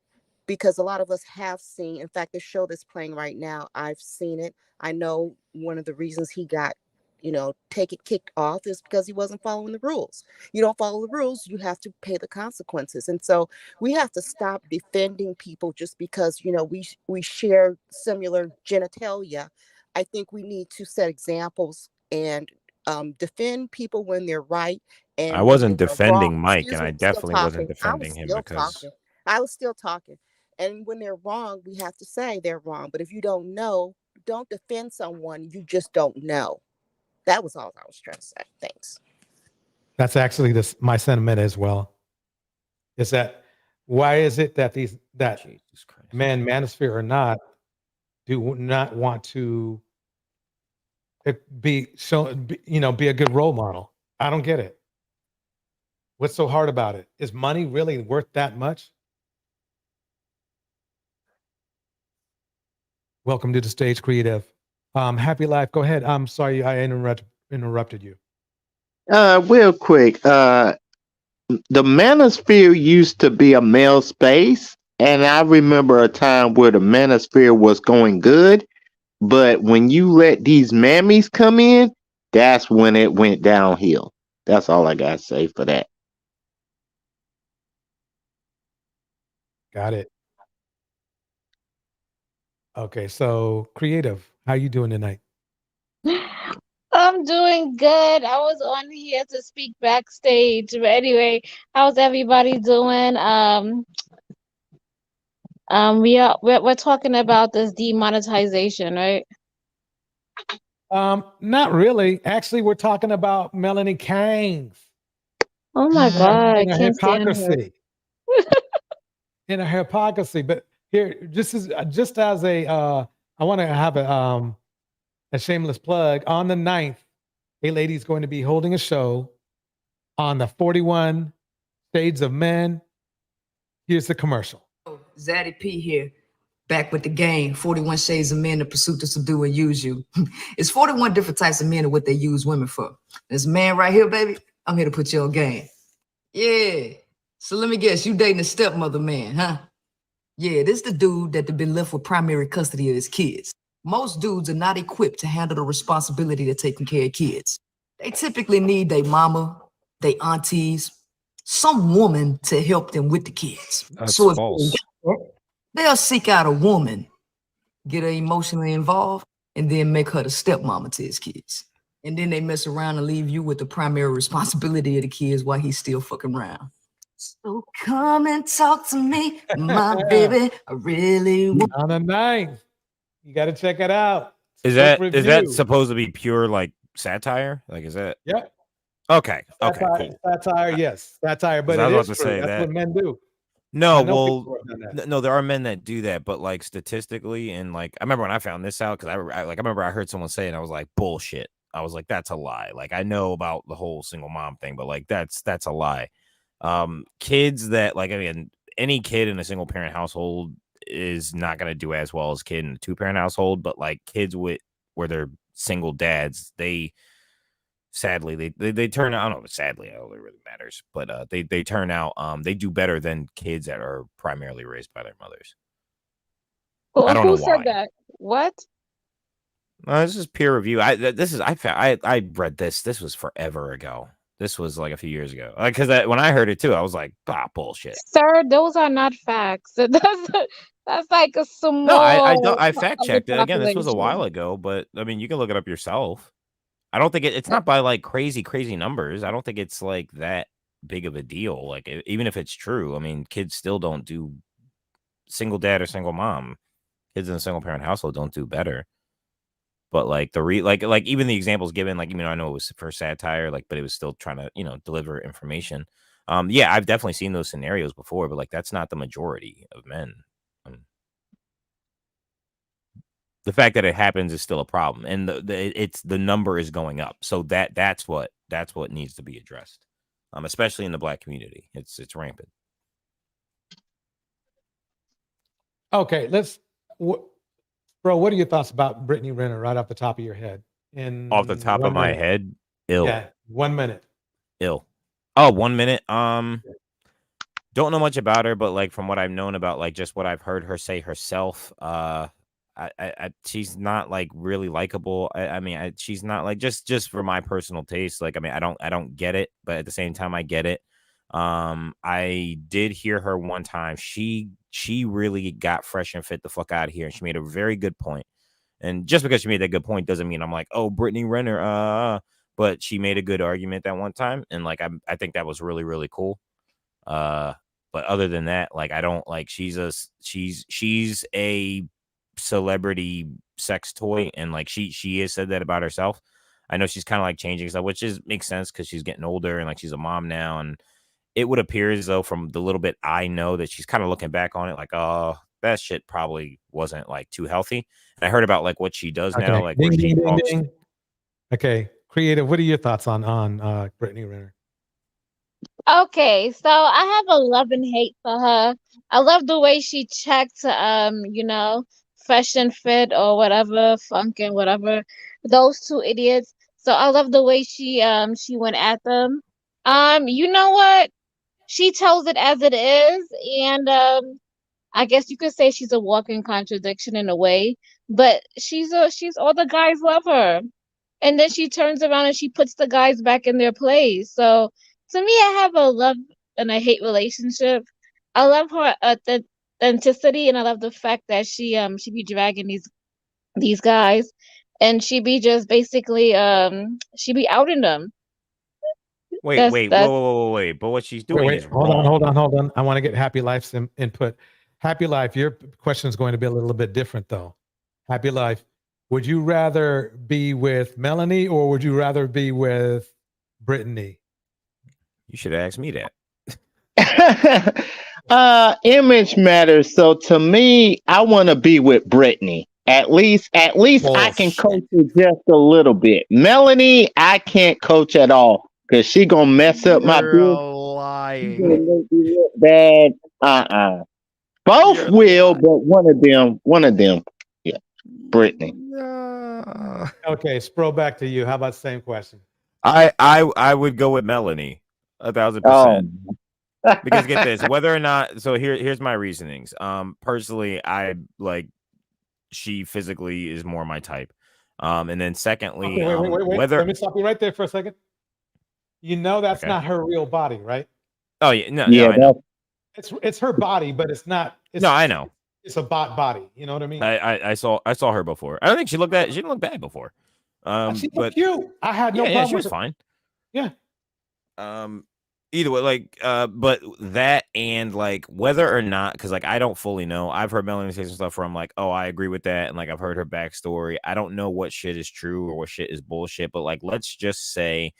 because a lot of us have seen, in fact, the show that's playing right now, I've seen it. I know one of the reasons he got kicked off is because he wasn't following the rules. You don't follow the rules, you have to pay the consequences. And so we have to stop defending people just because we share similar genitalia. I think we need to set examples and defend people when they're right, and I when wasn't they're wrong. defending Mike, Excuse and me, I I'm still definitely wasn't talking. I was defending him, still because talking. I was still talking. And when they're wrong, we have to say they're wrong. But if you don't know, don't defend someone you just don't know. That was all I was trying to say. Thanks. That's actually my sentiment as well. Is that, why is it that that manosphere or not, do not want to be a good role model? I don't get it. What's so hard about it? Is money really worth that much? Welcome to the stage, Creative. Happy Life. Go ahead. I'm sorry I interrupted you. Real quick. The manosphere used to be a male space, and I remember a time where the manosphere was going good. But when you let these mammies come in, that's when it went downhill. That's all I gotta say for that. Got it. Okay, so Creative, how you doing tonight? I'm doing good. I was on here to speak backstage, but anyway, how's everybody doing? We're talking about this demonetization, right? Not really. Actually, we're talking about Melanie Kang's. Oh my God, I In a can't stand her. hypocrisy. In a hypocrisy. But here, just as a I want to have a shameless plug. On the 9th, a lady is going to be holding a show on the 41 Shades of Men. Here's the commercial. Zaddy P here, back with the game. 41 Shades of Men, the pursuit to subdue and use you. It's 41 different types of men and what they use women for. This man right here, baby, I'm here to put you on game. Yeah. So let me guess, you dating a stepmother man, huh? Yeah, this the dude that been left with primary custody of his kids. Most dudes are not equipped to handle the responsibility of taking care of kids. They typically need their mama, their aunties, some woman to help them with the kids. That's so if false. they'll seek out a woman, get her emotionally involved, and then make her the stepmama to his kids. And then they mess around and leave you with the primary responsibility of the kids while he's still fucking around. So come and talk to me, my baby. I really want. On the 9th. You got to check it out. Is that supposed to be pure like satire? Like, is that? Yep. Okay. Okay. Satire, Cool. satire, yes, satire. But I it was is about to true. say That's that. what men do. No, I know well, people who have done that. no, there are men that do that, but like statistically, and like I remember when I found this out because I remember I heard someone say it, and I was like, bullshit. I was like, that's a lie. Like I know about the whole single mom thing, but like that's a lie. Kids that like, I mean, any kid in a single parent household is not going to do as well as a kid in a 2-parent household, but like kids where they're single dads, sadly they turn out, I don't know if sadly, I don't know if it really matters, but they turn out, they do better than kids that are primarily raised by their mothers. Well, I don't who know said why. that? What? This is peer review. I read this. This was forever ago. This was like a few years ago. Because when I heard it too, I was like, bullshit. Sir, those are not facts. That's like a small. No, I fact of the checked it again. This was a while population. ago, but I mean, you can look it up yourself. I don't think it's not by like crazy numbers. I don't think it's like that big of a deal. Like even if it's true, I mean, kids still don't do single dad or single mom. Kids in a single parent household don't do better. But like like even the examples given, like, I know it was for satire, like, but it was still trying to, deliver information. Yeah, I've definitely seen those scenarios before, but like that's not the majority of men. The fact that it happens is still a problem, and the number is going up. So that's what needs to be addressed, especially in the Black community. It's rampant. Okay, bro, what are your thoughts about Brittany Renner right off the top of your head? Off the top of my head, ill. Yeah, 1 minute. Ill. Oh, 1 minute. Don't know much about her, but like from what I've known about, like just what I've heard her say herself, she's not like really likable. She's not like just for my personal taste. Like, I don't get it, but at the same time, I get it. I did hear her one time. She really got fresh and fit the fuck out of here, and she made a very good point. And just because she made that good point doesn't mean I'm like, oh, Brittany Renner, but she made a good argument that one time, and like I think that was really, really cool. But other than that, like I don't like she's a celebrity sex toy, and like she has said that about herself. I know she's kind of like changing stuff, which makes sense because she's getting older and like she's a mom now, and it would appear as though from the little bit I know that she's kind of looking back on it like, oh, that shit probably wasn't like too healthy. And I heard about like what she does now, like where she talks. Okay, creative. What are your thoughts on Brittany Renner? Okay, so I have a love and hate for her. I love the way she checked, Fresh and Fit or whatever, Funkin', whatever, those two idiots. So I love the way she went at them. You know what? She tells it as it is, and I guess you could say she's a walking contradiction in a way, but she's all the guys love her. And then she turns around and she puts the guys back in their place. So to me, I have a love and a hate relationship. I love her authenticity, and I love the fact that she be dragging these guys, and she be just basically she be outing them. Wait. But what she's doing is wrong. Hold on. I want to get Happy Life's input. Happy Life, your question is going to be a little bit different, though. Happy Life, would you rather be with Melanie or would you rather be with Brittany? You should ask me that. Image matters. So to me, I want to be with Brittany. At least I can coach you just a little bit. Melanie, I can't coach at all because she gonna mess up my business. She gonna make me look bad. Both will, but one of them. Yeah, Brittany. Okay, Spro, back to you. How about the same question? I would go with Melanie 1,000%. Because get this, whether or not, so here's my reasonings. Personally, I like she physically is more my type. And then secondly, Okay, wait. whether Let me stop you right there for a second. You know that's not her real body, right? Oh yeah, no, I know. It's her body, but it's not. No, I know. It's a bot body. You know what I mean? I saw her before. I don't think she didn't look bad before. She But looked cute. I had no problem she with was her. fine. Yeah. Either way, like, but that and like whether or not, because like I don't fully know. I've heard Melanie say some stuff where I'm like, oh, I agree with that, and like I've heard her backstory. I don't know what shit is true or what shit is bullshit, but like let's just say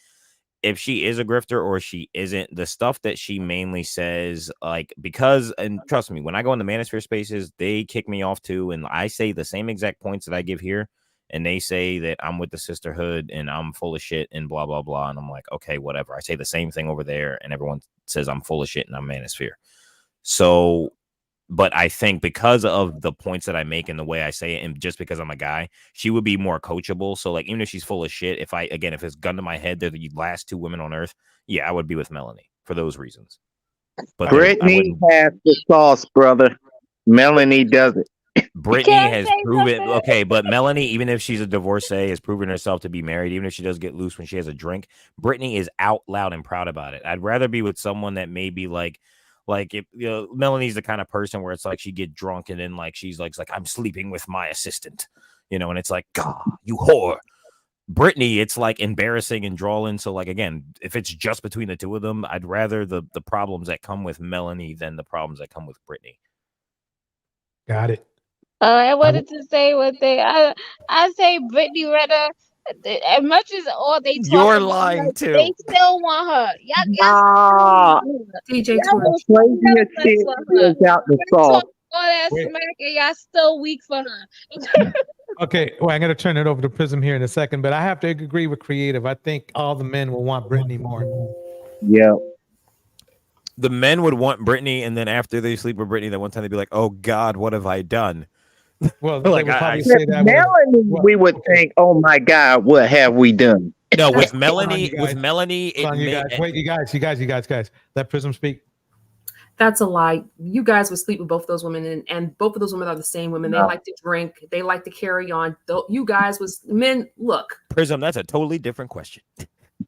if she is a grifter or she isn't, the stuff that she mainly says, like, because, and trust me, when I go in the manosphere spaces, they kick me off too, and I say the same exact points that I give here. And they say that I'm with the sisterhood and I'm full of shit and blah, blah, blah. And I'm like, okay, whatever. I say the same thing over there and everyone says I'm full of shit and I'm manosphere. So, but I think because of the points that I make and the way I say it, and just because I'm a guy, she would be more coachable. So like, even if she's full of shit, if it's gun to my head, they're the last two women on earth. Yeah, I would be with Melanie for those reasons. But Brittany has the sauce, brother. Melanie doesn't. Brittany has proven, okay, but Melanie, even if she's a divorcee, has proven herself to be married. Even if she does get loose when she has a drink, Brittany is out loud and proud about it. I'd rather be with someone that may be like if Melanie's the kind of person where it's like she get drunk and then like she's like I'm sleeping with my assistant, and it's like, God, you whore. Brittany, it's like embarrassing and drawing. So like again, if it's just between the two of them, I'd rather the problems that come with Melanie than the problems that come with Brittany. Got it. I wanted to say one thing. I say Brittany Renner. As much as all they talk You're about lying her, too. they still want her. Nah. DJ Craziest shit is out the sauce. all that smack and y'all still weak for her. Okay, well, I'm going to turn it over to Prism here in a second, but I have to agree with Creative. I think all the men will want Brittany more. Yeah. The men would want Brittany, and then after they sleep with Brittany, that one time they'd be like, "Oh God, what have I done?" Well, like they would probably say that. Melanie, we would think, "Oh my God, what have we done?" No, with Melanie, Wait, you guys, let Prism speak. That's a lie. You guys would sleep with both of those women, and both of those women are the same women. They like to drink. They like to carry on. You guys men. Look, Prism, that's a totally different question.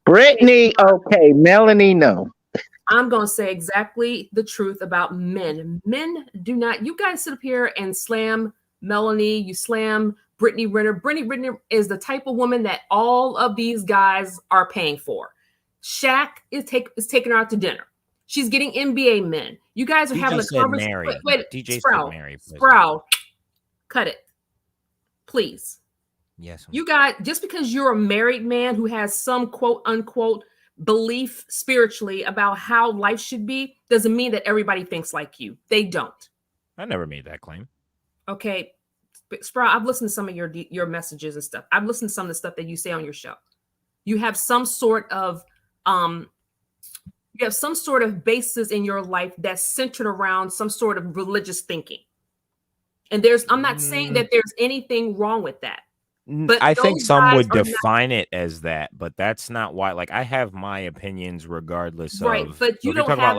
Brittany, okay. Melanie, no. I'm going to say exactly the truth about men. Men do not. You guys sit up here and slam Melanie. You slam Brittany Renner. Brittany Renner is the type of woman that all of these guys are paying for. Shaq is taking her out to dinner. She's getting NBA men. You guys are having a conversation. Wait, DJ Sprout, cut it, please. Yes. You guys, just because you're a married man who has some quote unquote belief spiritually about how life should be, doesn't mean that everybody thinks like you. They don't. I never made that claim. Okay, Sprout, I've listened to some of your messages and stuff. I've listened to some of the stuff that you say on your show. You have some sort of basis in your life that's centered around some sort of religious thinking. And I'm not saying that there's anything wrong with that. But I think some would define it as that, but that's not why. Like, I have my opinions regardless right, of. but you so don't have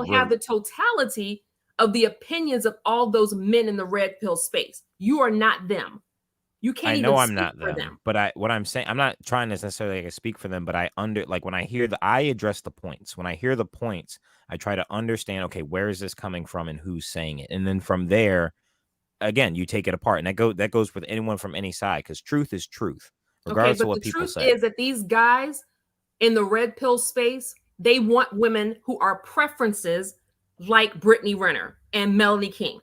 have the totality of the opinions of all those men in the red pill space. You are not them. You can't. I know even I'm speak not for them, but what I'm saying, I'm not trying to necessarily speak for them, but when I hear I address the points. When I hear the points, I try to understand. Okay, where is this coming from, and who's saying it, and then from there. Again, you take it apart, and that goes with anyone from any side, because truth is truth, regardless of what people say. The truth is that these guys in the red pill space, they want women who are preferences like Brittany Renner and Melanie King.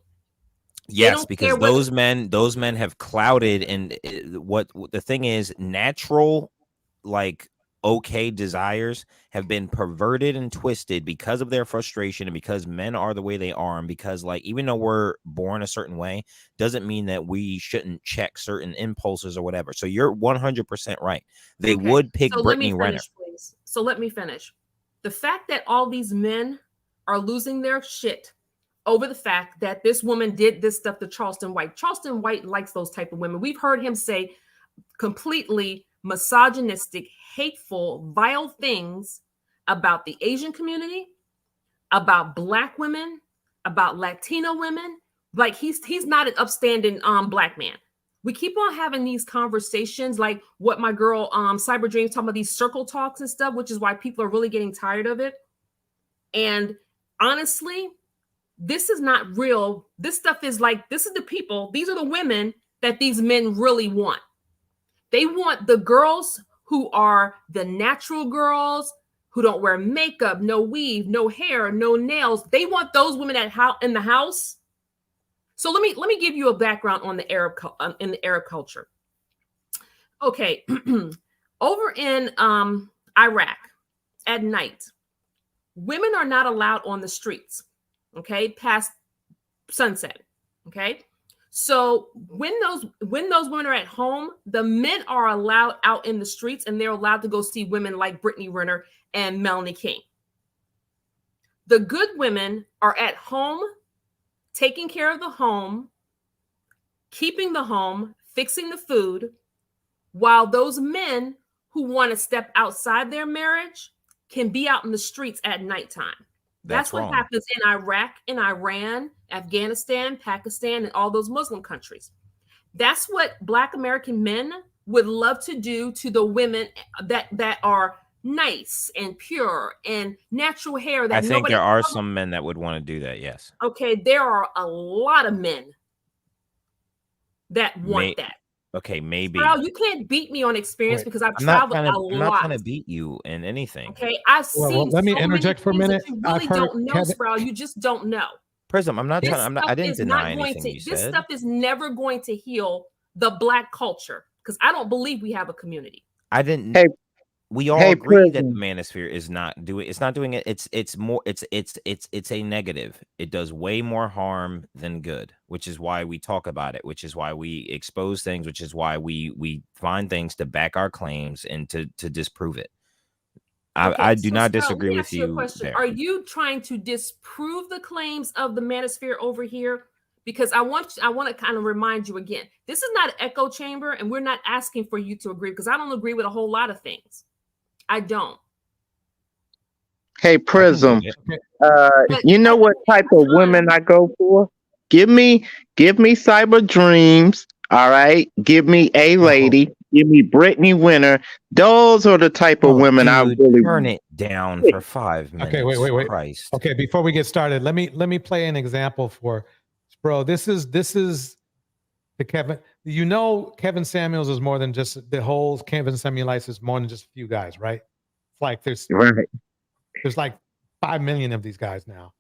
Yes, because those men have clouded, and what the thing is, natural, like okay desires have been perverted and twisted because of their frustration and because men are the way they are, and because, like, even though we're born a certain way doesn't mean that we shouldn't check certain impulses or whatever. So you're 100% right. They would pick So let me Brittany Renner. finish, please. So let me finish. The fact that all these men are losing their shit over the fact that this woman did this stuff to Charleston White. Charleston White likes those type of women. We've heard him say completely misogynistic, hateful, vile things about the Asian community, about Black women, about Latino women. Like he's not an upstanding Black man. We keep on having these conversations, like what my girl Cyber Dreams talking about, these circle talks and stuff, which is why people are really getting tired of it. And honestly, this is not real. This stuff is like, this is the people, these are the women that these men really want. They want the girls who are the natural girls, who don't wear makeup, no weave, no hair, no nails. They want those women in the house. So let me give you a background on the Arab culture. Okay, over in Iraq at night, women are not allowed on the streets. Okay, past sunset. Okay. So when those women are at home, the men are allowed out in the streets, and they're allowed to go see women like Brittany Renner and Melanie King. The good women are at home, taking care of the home, keeping the home, fixing the food, while those men who want to step outside their marriage can be out in the streets at nighttime. That's what happens in Iraq, in Iran, Afghanistan, Pakistan, and all those Muslim countries. That's what Black American men would love to do to the women that are nice and pure and natural hair. That I think there are some men that would want to do that. Yes. Okay, there are a lot of men that want that. Okay, maybe. Well, you can't beat me on experience because I've I'm not traveled a I'm not lot. trying to beat you in anything. Okay, I've seen. let me so interject many for a things minute. that you really I've heard don't know, Kevin- Sproul. You just don't know. Prism, I'm not This trying. I stuff didn't is deny not going anything to. you This said. stuff is never going to heal the Black culture because I don't believe we have a community. I didn't. We all hey, agree that Prism. the manosphere is not doing. It's not doing it. It's more. It's a negative. It does way more harm than good, which is why we talk about it. Which is why we expose things. Which is why we find things to back our claims and to disprove it. I do not disagree let me with ask you a you question. there. Are you trying to disprove the claims of the manosphere over here? Because I want to kind of remind you again, this is not an echo chamber, and we're not asking for you to agree because I don't agree with a whole lot of things. I don't. Hey, Prism. But You know what type of women I go for? Give me Cyber Dreams. All right. Give me A Lady. Give me Brittany Renner. Those are the type of women I really turn it down for 5 minutes. Okay, wait. Christ. Okay, before we get started, let me play an example for bro. This is the Kevin. You know, Kevin Samuels is more than just the whole Kevin Samuelites is more than just a few guys, right? It's like there's like 5 million of these guys now.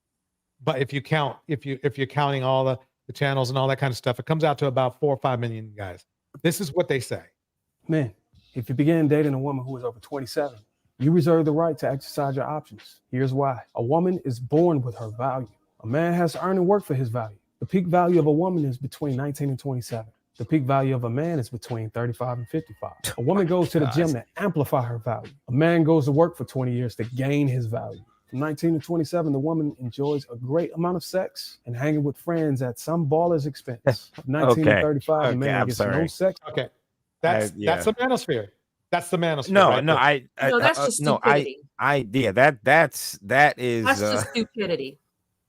But if you're counting all the channels and all that kind of stuff, it comes out to about 4 or 5 million guys. This is what they say. Man, if you begin dating a woman who is over 27, you reserve the right to exercise your options. Here's why. A woman is born with her value. A man has to earn and work for his value. The peak value of a woman is between 19 and 27. The peak value of a man is between 35 and 55. A woman goes to the gym to amplify her value. A man goes to work for 20 years to gain his value. From 19 to 27, the woman enjoys a great amount of sex and hanging with friends at some baller's expense. From 19 to 35, the man gets no sex. Okay. That's the manosphere. That's the manosphere. No, right no, there. that's just stupidity. That is That's just stupidity.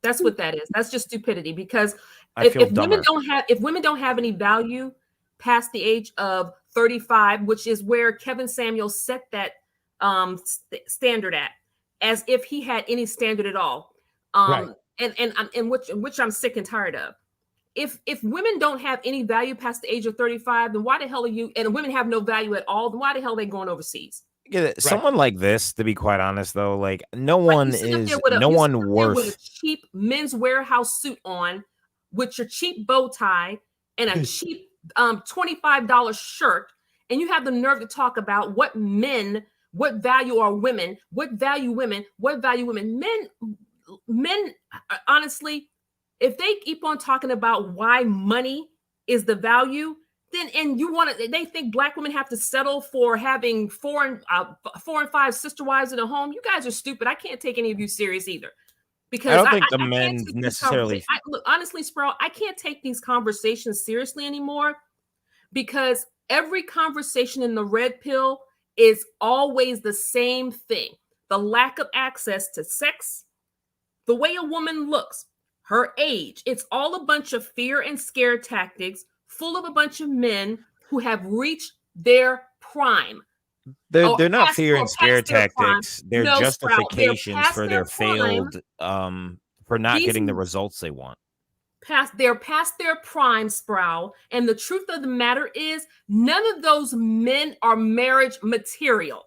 That's what that is. That's just stupidity because I if feel women dumber. don't have any value past the age of 35, which is where Kevin Samuels set that standard at, as if he had any standard at all. Right. And which I'm sick and tired of. If women don't have any value past the age of 35, then why the hell are you? And women have no value at all, then why the hell are they going overseas? Someone like this, to be quite honest, though, like no one worth. With a cheap Men's Warehouse suit on, with your cheap bow tie and a cheap $25 shirt, and you have the nerve to talk about what men What value are women? What value women? What value women? Men, honestly, if they keep on talking about why money is the value, then they think black women have to settle for having 4 and 5 sister wives in a home. You guys are stupid. I can't take any of you serious either. Because I don't think the I can't men take these necessarily. look, honestly, Sprout, I can't take these conversations seriously anymore because every conversation in the red pill is always the same thing. The lack of access to sex, the way a woman looks, her age. It's all a bunch of fear and scare tactics full of a bunch of men who have reached their prime. They're not fear and scare tactics. They're No, Sprout, they're justifications past for their their prime. failed for not These getting the results they want. They're past their prime, Sprout. And the truth of the matter is, none of those men are marriage material.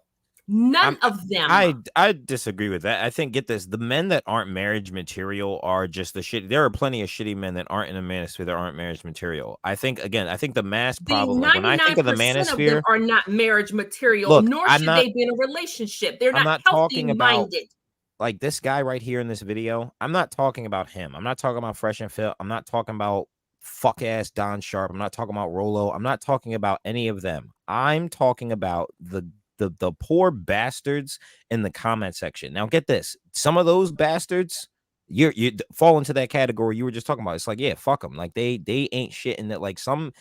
None of them. I disagree with that. I think, get this, the men that aren't marriage material are just the shit. There are plenty of shitty men that aren't in the manosphere that aren't marriage material. I think the mass problem, like when I think of the 99% of them manosphere, are not marriage material, look, nor I'm should not- they be in a relationship. They're I'm not not healthy talking about minded. like this guy right here in this video. I'm not talking about him. I'm not talking about Fresh and Fit. I'm not talking about fuck ass Don Sharp. I'm not talking about Rolo. I'm not talking about any of them. I'm talking about the poor bastards in the comment section. Now get this. Some of those bastards, you fall into that category you were just talking about. It's like, yeah, fuck them. Like they ain't shit in that. Like some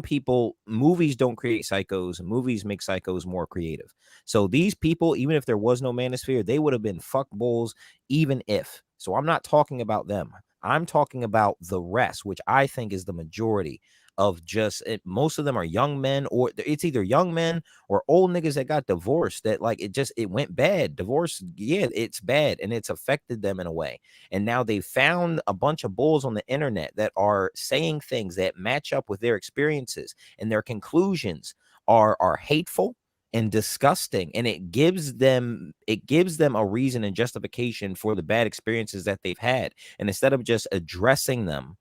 people, movies don't create psychos. Movies make psychos more creative. So these people, even if there was no manosphere, they would have been fuck bulls even if. So I'm not talking about them. I'm talking about the rest, which I think is the majority of just it. Most of them are young men, or it's either young men or old niggas that got divorced that like it went bad. Divorce, yeah, it's bad and it's affected them in a way. And now they found a bunch of bulls on the internet that are saying things that match up with their experiences, and their conclusions are hateful and disgusting, and it gives them a reason and justification for the bad experiences that they've had. And instead of just addressing them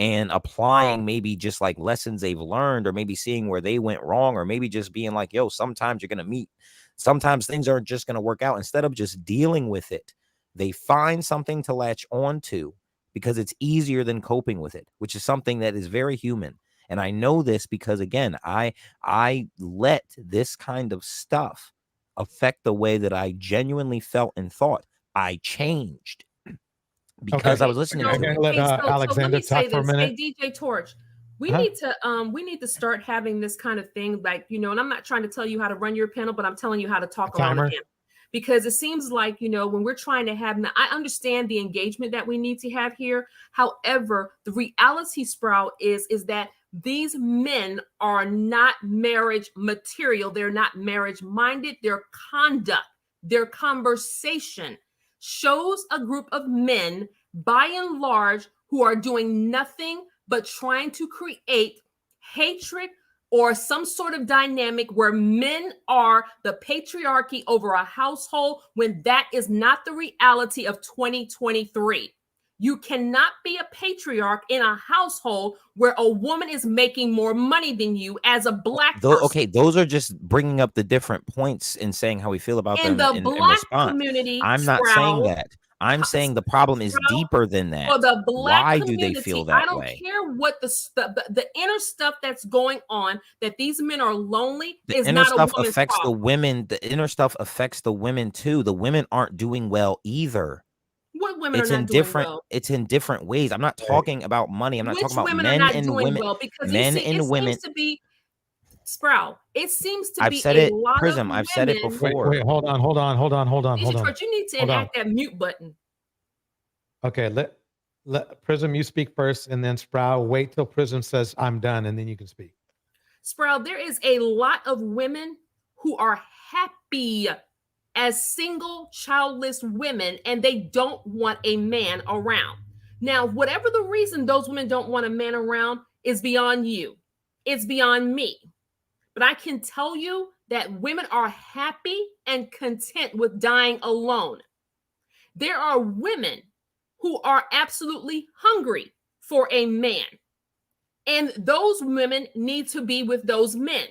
and applying maybe just like lessons they've learned, or maybe seeing where they went wrong, or maybe just being like, yo, sometimes you're gonna meet, sometimes things aren't just gonna work out, instead of just dealing with it, they find something to latch on to because it's easier than coping with it, which is something that is very human. And I know this because, again, I let this kind of stuff affect the way that I genuinely felt and thought. I changed because I was listening to it. Let Alexander talk for a minute. Hey, DJ Torch, we need to start having this kind of thing, like, and I'm not trying to tell you how to run your panel, but I'm telling you how to talk around the panel. Because it seems like, when we're trying to have, I understand the engagement that we need to have here. However, the reality, Sprout, is that these men are not marriage material. They're not marriage minded. Their conduct, their conversation shows a group of men, by and large, who are doing nothing but trying to create hatred or some sort of dynamic where men are the patriarchy over a household, when that is not the reality of 2023. You cannot be a patriarch in a household where a woman is making more money than you as a black person. Okay, those are just bringing up the different points and saying how we feel about them in response. Community, I'm not saying that. I'm saying the problem is deeper than that. For the black Why community, do they feel that I don't way? care what the inner stuff that's going on, that these men are lonely, The is inner not stuff a woman's affects problem. the women. The inner stuff affects the women too. The women aren't doing well either. What women It's are in not doing different. well? It's in different ways. I'm not talking about money. I'm not Which talking about women men are not and doing women. well? Because Men you see, and it women. seems to be, Sprout, it seems to I've be said a it, lot Prism. of I've said it women. before. Wait, hold on. DJ Torch, you need to Hold on. enact that mute button. Okay, let Prism, you speak first, and then Sprout. Wait till Prism says I'm done, and then you can speak. Sprout, there is a lot of women who are happy as single, childless women, and they don't want a man around. Now, whatever the reason those women don't want a man around is beyond you. It's beyond me. But I can tell you that women are happy and content with dying alone. There are women who are absolutely hungry for a man. And those women need to be with those men.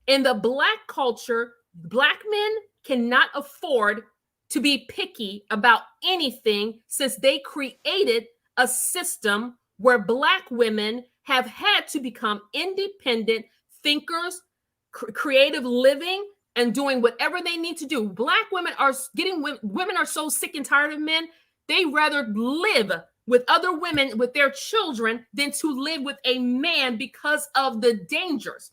In the Black culture, Black men cannot afford to be picky about anything since they created a system where Black women have had to become independent thinkers, creative living, and doing whatever they need to do. Black women are women are so sick and tired of men. They rather live with other women, with their children, than to live with a man because of the dangers.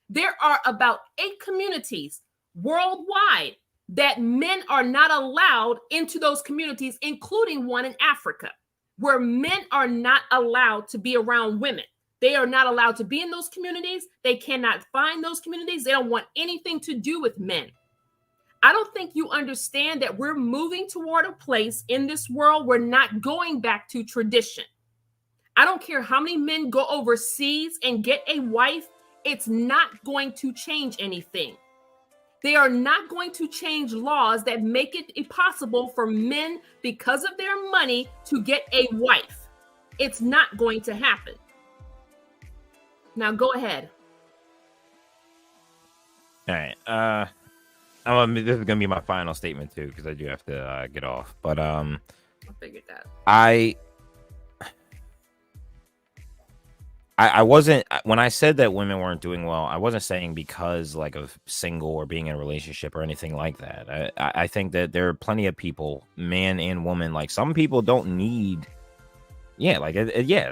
There are about 8 communities worldwide that men are not allowed into those communities, including one in Africa, where men are not allowed to be around women. They are not allowed to be in those communities. They cannot find those communities. They don't want anything to do with men. I don't think you understand that we're moving toward a place in this world. We're not going back to tradition. I don't care how many men go overseas and get a wife. It's not going to change anything. They are not going to change laws that make it impossible for men, because of their money, to get a wife. It's not going to happen. Now go ahead. All right. This is gonna be my final statement too, because I do have to get off. But I figured that. I wasn't, when I said that women weren't doing well, I wasn't saying because like of single or being in a relationship or anything like that. I think that there are plenty of people, man and woman, like some people don't need,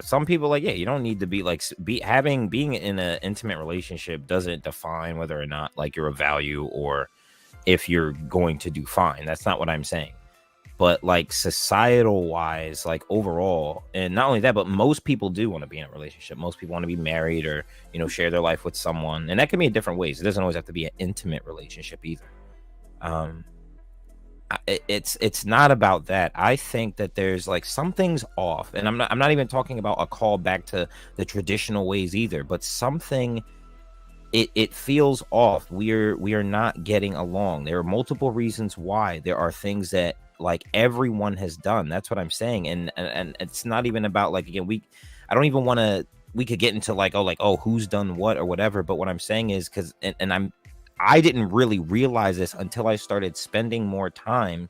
some people like, you don't need to be like, being in an intimate relationship doesn't define whether or not like you're a value or if you're going to do fine. That's not what I'm saying. But like societal wise, like overall, and not only that, but most people do want to be in a relationship. Most people want to be married or, share their life with someone. And that can be in different ways. It doesn't always have to be an intimate relationship either. It's not about that. I think that there's like something's off. And I'm not even talking about a call back to the traditional ways either, but something, it feels off. We are not getting along. There are multiple reasons why. There are things that like everyone has done. That's what I'm saying. And it's not even about like, again, we could get into like, who's done what or whatever. But what I'm saying is I didn't really realize this until I started spending more time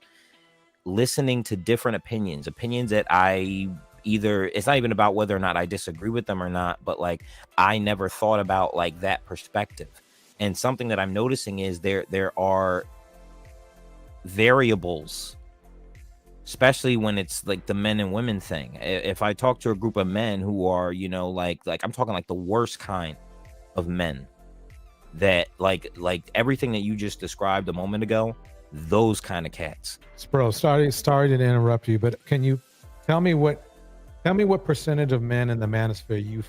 listening to different opinions that it's not even about whether or not I disagree with them or not, but like I never thought about like that perspective. And something that I'm noticing is there are variables, especially when it's like the men and women thing. If I talk to a group of men who are, like I'm talking like the worst kind of men, that like everything that you just described a moment ago, those kind of cats. Bro, sorry to interrupt you, but can you tell me what percentage of men in the manosphere you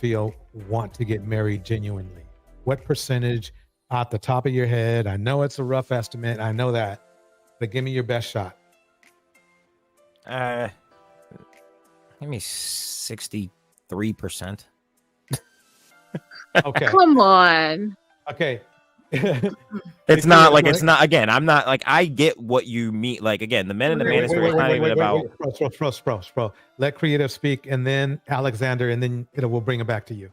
feel want to get married genuinely? What percentage off the top of your head? I know it's a rough estimate, I know that, but give me your best shot. Give me 63%. Okay. Come on. Okay. It's not like, it's not, again, I'm not like, I get what you mean. Like, again, the men in the manosphere is not even about. Bro. Let creative speak, and then Alexander, and then we'll bring it back to you.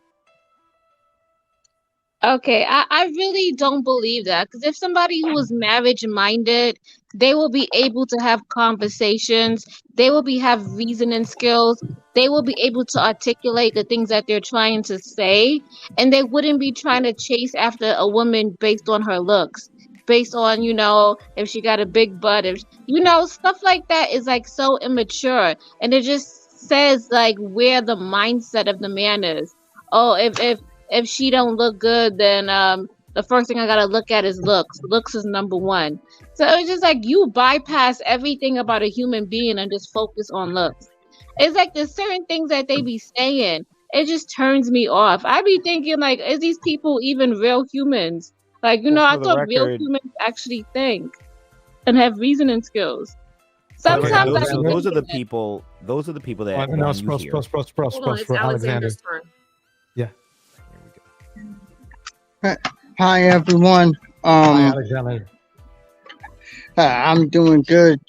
Okay, I really don't believe that, because if somebody who is marriage minded, they will be able to have conversations, they will have reasoning skills, they will be able to articulate the things that they're trying to say, and they wouldn't be trying to chase after a woman based on her looks, based on, if she got a big butt, if stuff like that is like so immature, and it just says like where the mindset of the man is. Oh, if she don't look good, then the first thing I gotta look at is looks. Looks is number one. So it's just like you bypass everything about a human being and just focus on looks. It's like there's certain things that they be saying, it just turns me off. I be thinking like, is these people even real humans? Like, I thought real humans actually think and have reasosoning skills. Sometimes those are the people that Alexander. Yeah. Hi everyone. Hi, Alexander. I'm doing good.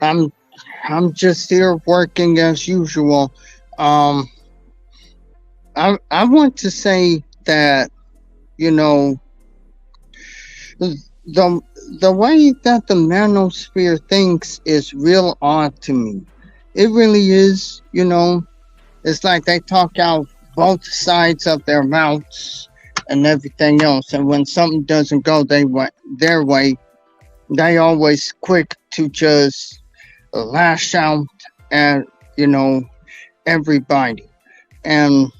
I'm just here working as usual. I want to say that the way that the manosphere thinks is real odd to me. It really is, you know. It's like they talk out both sides of their mouths and everything else. And when something doesn't go their way, they always quick to just lash out at, you know, everybody. And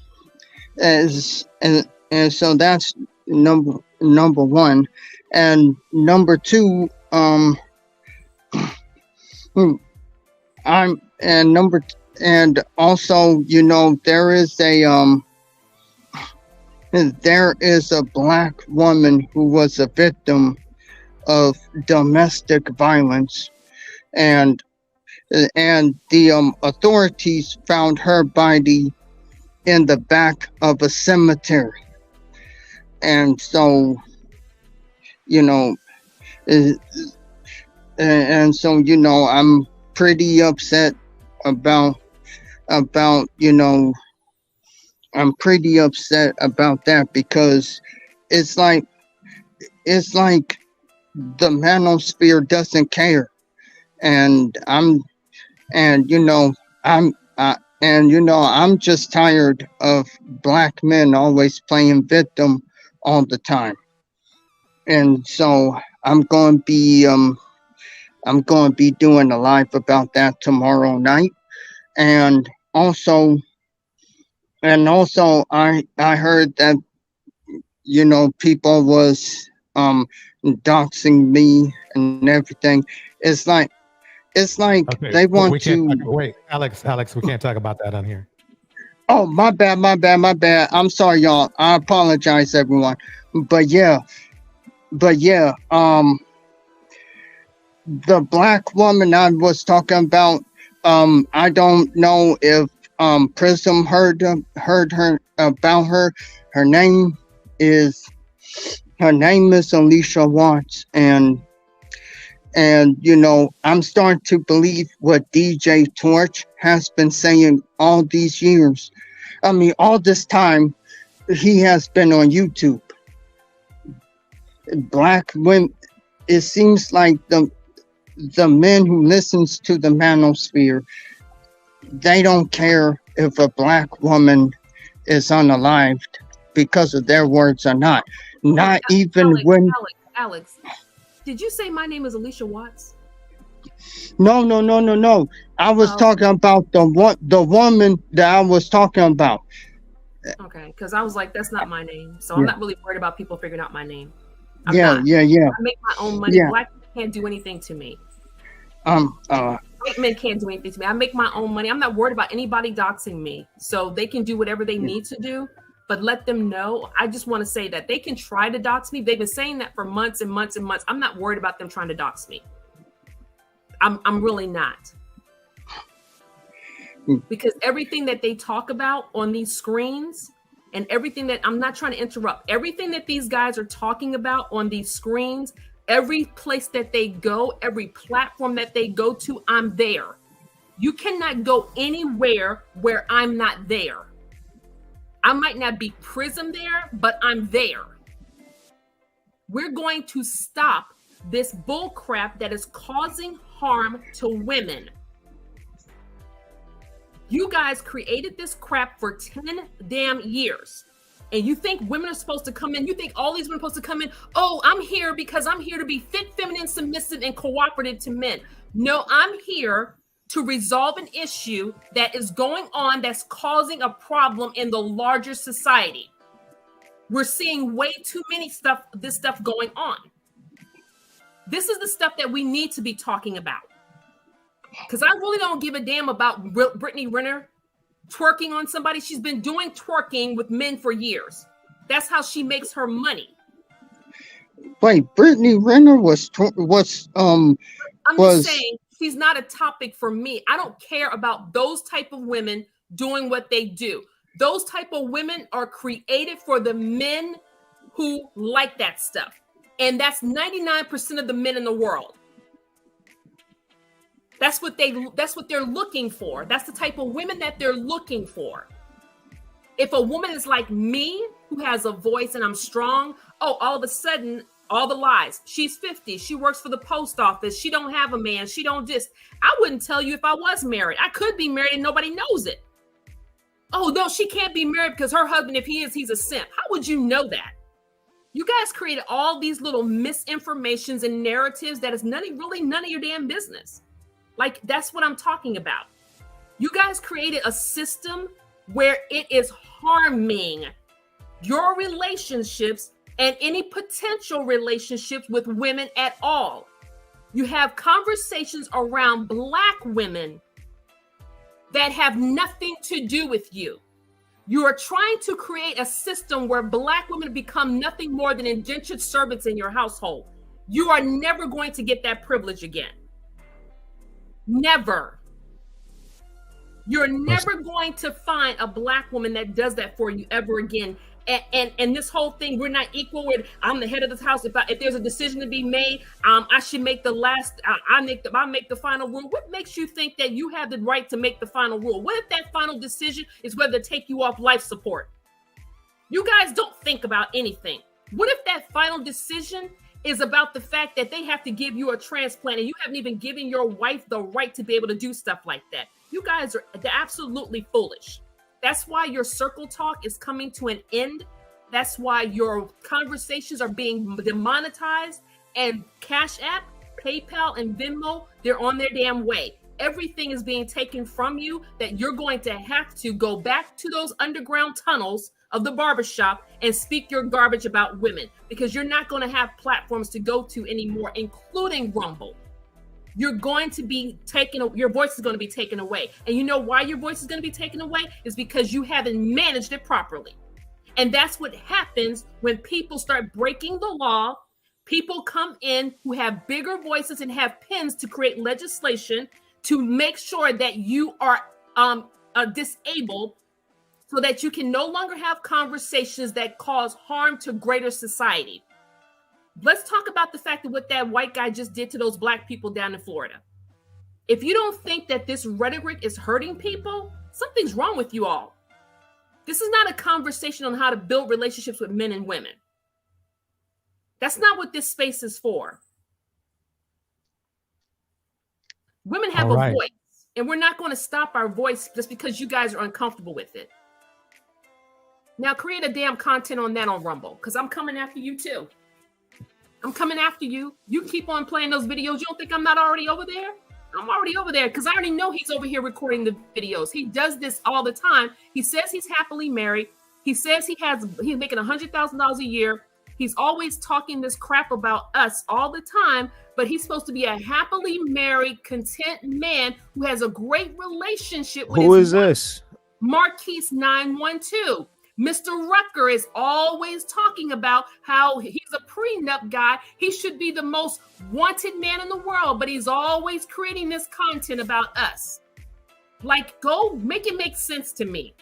and so that's number one. And number two, and also, you know, there is a black woman who was a victim of domestic violence, and the authorities found her body in the back of a cemetery. And so, you know, and so, you know, I'm pretty upset about, you know, I'm pretty upset about that, because it's like the manosphere doesn't care. And you know, I'm just tired of black men always playing victim all the time. And so I'm going to be doing a live about that tomorrow night. And also I heard that, you know, people was doxing me and everything. It's like Okay, they want we can't to. wait, Alex, we can't talk about that on here. Oh, my bad. I'm sorry, y'all. I apologize, everyone. But yeah, the black woman I was talking about, I don't know if Prism heard her about her. Her name is Alicia Watts, and you know, I'm starting to believe what DJ Torch has been saying all these years. I mean, all this time he has been on YouTube. Black women, it seems like the men who listens to the manosphere, they don't care if a black woman is unalived because of their words or not. Not even when. Alex, did you say my name is Alicia Watts? No. I was talking about the woman that I was talking about. Okay, because I was like, that's not my name. So I'm not really worried about people figuring out my name. I'm Yeah. I make my own money. Yeah. Black men can't do anything to me. White men can't do anything to me. I make my own money. I'm not worried about anybody doxing me. So they can do whatever they need to do, but let them know. I just want to say that they can try to dox me. They've been saying that for months and months and months. I'm not worried about them trying to dox me. I'm really not. Because everything that they talk about on these screens and everything that, I'm not trying to interrupt, everything that these guys are talking about on these screens, every place that they go, every platform that they go to, I'm there. You cannot go anywhere where I'm not there. I might not be Prism there, but I'm there. We're going to stop this bull crap that is causing harm to women. You guys created this crap for 10 damn years. And you think women are supposed to come in? You think all these women are supposed to come in? Oh, I'm here because I'm here to be fit, feminine, submissive, and cooperative to men. No, I'm here to resolve an issue that is going on that's causing a problem in the larger society. We're seeing way too many this stuff going on. This is the stuff that we need to be talking about. Because I really don't give a damn about Brittany Renner twerking on somebody. She's been doing twerking with men for years. That's how she makes her money. Wait, Brittany Renner was I'm just saying she's not a topic for me. I don't care about those type of women doing what they do. Those type of women are created for the men who like that stuff. And that's 99% of the men in the world. That's what they're looking for. That's the type of women that they're looking for. If a woman is like me, who has a voice and I'm strong, oh, all of a sudden All the lies. She's 50. She works for the post office. She don't have a man. She don't just. I wouldn't tell you if I was married. I could be married and nobody knows it. Oh, no, she can't be married because her husband, if he is, he's a simp. How would you know that? You guys created all these little misinformations and narratives that is none of your damn business. Like, that's what I'm talking about. You guys created a system where it is harming your relationships and any potential relationships with women at all. You have conversations around Black women that have nothing to do with you. You are trying to create a system where Black women become nothing more than indentured servants in your household. You are never going to get that privilege again. Never. You're never going to find a Black woman that does that for you ever again. And this whole thing, we're not equal. I'm the head of this house. If there's a decision to be made, I should make the last. I make the final rule. What makes you think that you have the right to make the final rule? What if that final decision is whether to take you off life support? You guys don't think about anything. What if that final decision is about the fact that they have to give you a transplant and you haven't even given your wife the right to be able to do stuff like that? You guys are absolutely foolish. That's why your circle talk is coming to an end. That's why your conversations are being demonetized, and Cash App, PayPal, and Venmo, they're on their damn way. Everything is being taken from you that you're going to have to go back to those underground tunnels of the barbershop and speak your garbage about women, because you're not going to have platforms to go to anymore, including Rumble. You're going to be your voice is going to be taken away. And you know why your voice is going to be taken away? Is because you haven't managed it properly. And that's what happens when people start breaking the law. People come in who have bigger voices and have pens to create legislation to make sure that you are disabled, so that you can no longer have conversations that cause harm to greater society. Let's talk about the fact that what that white guy just did to those Black people down in Florida. If you don't think that this rhetoric is hurting people, something's wrong with you all. This is not a conversation on how to build relationships with men and women. That's not what this space is for. Women have a voice, and we're not going to stop our voice just because you guys are uncomfortable with it. Now create a damn content on that on Rumble, because I'm coming after you too. I'm coming after you. You keep on playing those videos. You don't think I'm not already over there? I'm already over there because I already know he's over here recording the videos. He does this all the time. He says he's happily married. He says he's making $100,000 a year. He's always talking this crap about us all the time, but he's supposed to be a happily married, content man who has a great relationship with Who is this? Marquise 912. Mr. Rucker is always talking about how he's a prenup guy. He should be the most wanted man in the world, but he's always creating this content about us. Like, go make it make sense to me.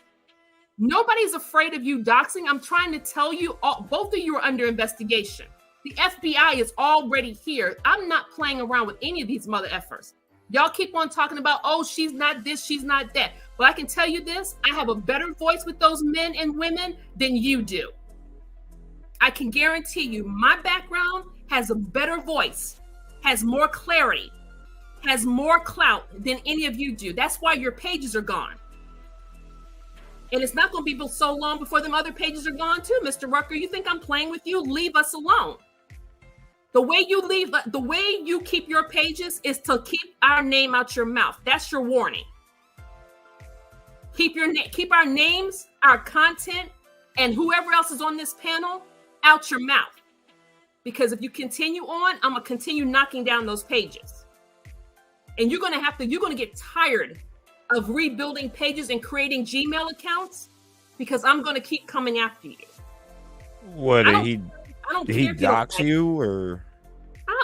Nobody's afraid of you doxing. I'm trying to tell you, both of you are under investigation. The FBI is already here. I'm not playing around with any of these mother effers. Y'all keep on talking about, oh, she's not this, she's not that. But I can tell you this, I have a better voice with those men and women than you do. I can guarantee you my background has a better voice, has more clarity, has more clout than any of you do. That's why your pages are gone. And it's not going to be so long before them other pages are gone too, Mr. Rucker. You think I'm playing with you? Leave us alone. The way you keep your pages is to keep our name out your mouth. That's your warning. Keep our names, our content, and whoever else is on this panel out your mouth. Because if you continue on, I'm gonna continue knocking down those pages. And you're gonna get tired of rebuilding pages and creating Gmail accounts, because I'm gonna keep coming after you. What did he dox you, or?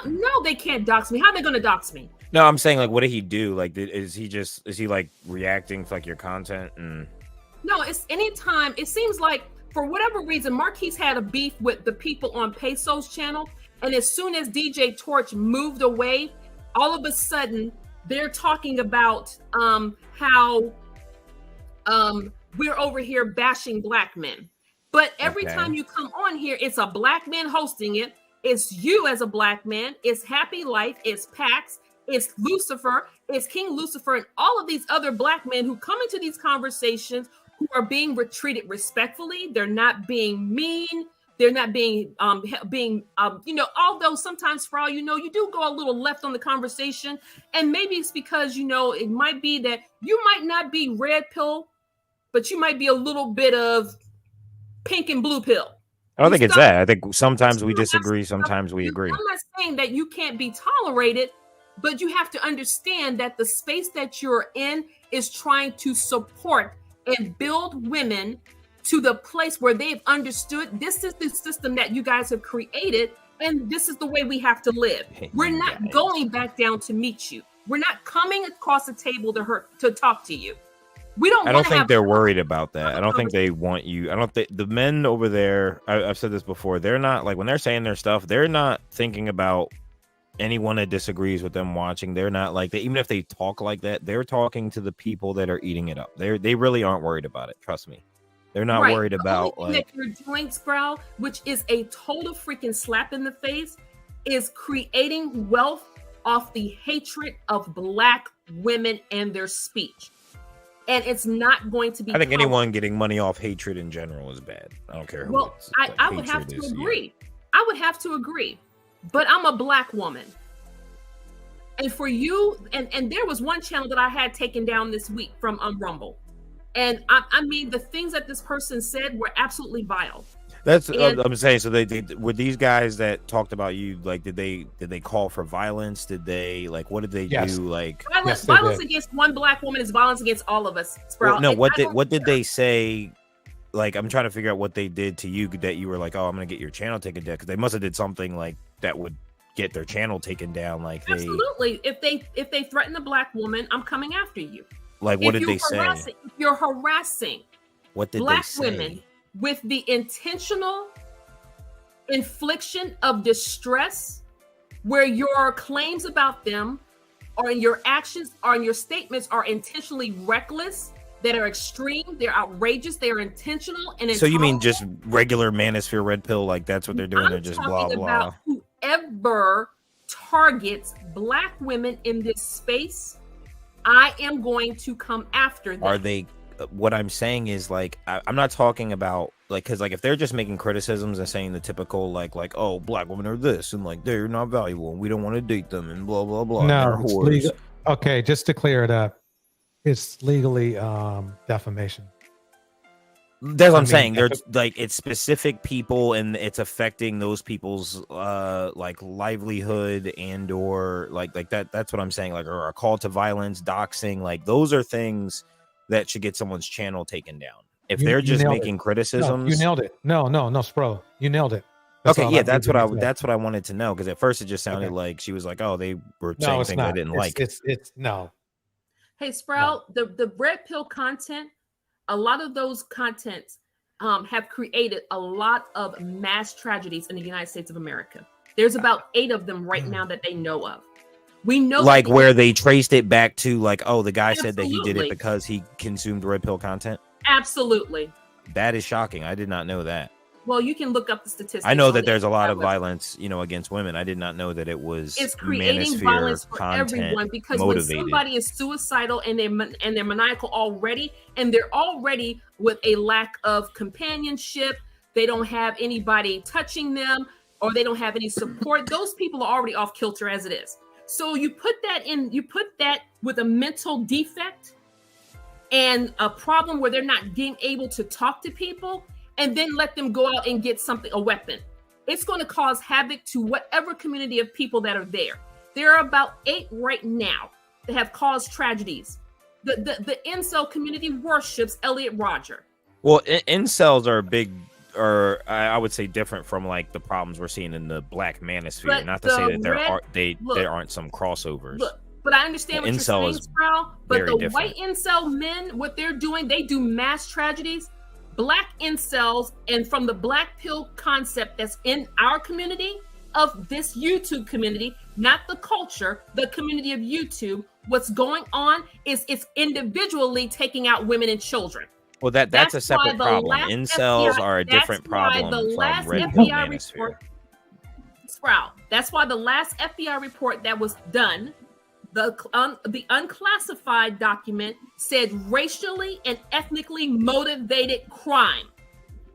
No, they can't dox me. How are they gonna dox me? No, I'm saying, like, what did he do? Like, is he like reacting to like your content? And no, it's anytime. It seems like for whatever reason, Marquise had a beef with the people on Peso's channel, and as soon as DJ Torch moved away, all of a sudden they're talking about how we're over here bashing Black men. But every time you come on here, it's a Black man hosting it. It's you as a black man. It's Happy Life. It's Pax. It's Lucifer. It's King Lucifer, and all of these other black men who come into these conversations who are being treated respectfully. They're not being mean. They're not being although sometimes, for all you know, you do go a little left on the conversation. And maybe it's because, it might be that you might not be red pill, but you might be a little bit of pink and blue pill. I don't think it's that. I think sometimes we disagree, sometimes we agree. I'm not saying that you can't be tolerated, but you have to understand that the space that you're in is trying to support and build women to the place where they've understood this is the system that you guys have created, and this is the way we have to live. We're not going back down to meet you. We're not coming across the table to talk to you. I don't think they're worried about that. I don't think they want you. I don't think the men over there, I've said this before, they're not like, when they're saying their stuff, they're not thinking about anyone that disagrees with them watching. They're not like that. Even if they talk like that, they're talking to the people that are eating it up. They really aren't worried about it. Trust me. They're not worried about the only thing that you're doing, Sproul, which is a total freaking slap in the face, is creating wealth off the hatred of black women and their speech. And it's not going to be. I think anyone getting money off hatred in general is bad. I don't care who. Well, I would have to agree. Yeah. I would have to agree. But I'm a black woman. And for you, and there was one channel that I had taken down this week from Rumble. And I mean, the things that this person said were absolutely vile. That's I'm saying. So they were these guys that talked about you. Like, did they call for violence? Did they what did they do? Like violence against one black woman is violence against all of us. Sprout. Well, no, what did they say? Like, I'm trying to figure out what they did to you that you were like, oh, I'm gonna get your channel taken down, because they must have did something like that would get their channel taken down. Like, absolutely. If they threaten a black woman, I'm coming after you. Like, what did they say? If you're harassing what did black they say? Women with the intentional infliction of distress, where your claims about them or in your actions or in your statements are intentionally reckless, that are extreme, they're outrageous, they're intentional and so you mean just regular manosphere red pill, like that's what they're doing? They're just blah blah. About whoever targets black women in this space, I am going to come after them. Are they? What I'm saying is, like, I'm not talking about, like, because, like, if they're just making criticisms and saying the typical like oh, black women are this and like they're not valuable and we don't want to date them and blah blah blah. No, it's legal. Okay, just to clear it up, it's legally defamation. That's what I'm saying. There's like, it's specific people and it's affecting those people's like livelihood and or like that. That's what I'm saying. Like, or a call to violence, doxing, like those are things that should get someone's channel taken down. If they're just making criticisms, no, you nailed it. No, Spro, you nailed it. Okay, yeah, that's what I wanted to know, because at first it just sounded like she was like, oh, they were saying things I didn't like. It's no. Hey, Sprout, the red pill content, a lot of those contents have created a lot of mass tragedies in the United States of America. There's about 8 of them right now that they know of. We know, like, where they traced it back to, like, oh, the guy said that he did it because he consumed red pill content. Absolutely. That is shocking. I did not know that. Well, you can look up the statistics. I know that there's a lot of violence, against women. I did not know that it was it's creating violence for everyone, because motivated. When somebody is suicidal and they're maniacal already, and they're already with a lack of companionship, they don't have anybody touching them, or they don't have any support. Those people are already off kilter as it is. So you put that with a mental defect and a problem where they're not being able to talk to people, and then let them go out and get a weapon. It's going to cause havoc to whatever community of people that are there. There are about 8 right now that have caused tragedies. The incel community worships Elliot Rodger. Well, incels are big, or I would say different from like the problems we're seeing in the black manosphere. But not to say that there aren't some crossovers. Look, but I understand what you're saying, Sproul. But the different. White incel men, what they're doing, they do mass tragedies. Black incels, and from the black pill concept that's in our community of this YouTube community, not the culture, the community of YouTube, what's going on is it's individually taking out women and children. Well, that's a separate problem. Incels are a different problem from red pill manosphere. Sprout. That's why the last FBI report that was done, the unclassified document said racially and ethnically motivated crime.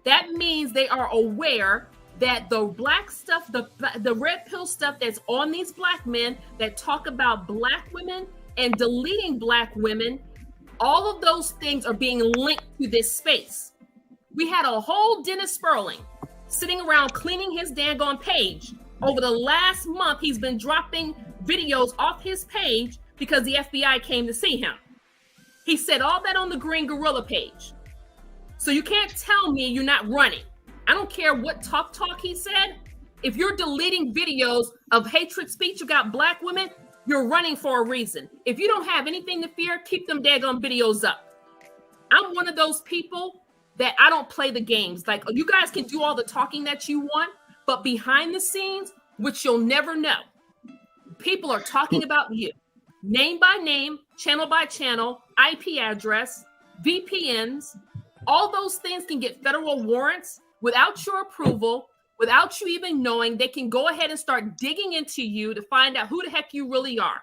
That means they are aware that the black stuff, the red pill stuff that's on these black men that talk about black women and deleting black women, all of those things are being linked to this space. We had a whole Dennis Sperling sitting around cleaning his daggone page. Over the last month, he's been dropping videos off his page because the FBI came to see him. He said all that on the Green Gorilla page. So you can't tell me you're not running. I don't care what talk he said. If you're deleting videos of hatred speech about black women, you're running for a reason. If you don't have anything to fear, keep them daggone videos up. I'm one of those people that I don't play the games. Like, you guys can do all the talking that you want, but behind the scenes, which you'll never know, people are talking about you. Name by name, channel by channel, IP address, VPNs, all those things can get federal warrants without your approval, without you even knowing. They can go ahead and start digging into you to find out who the heck you really are.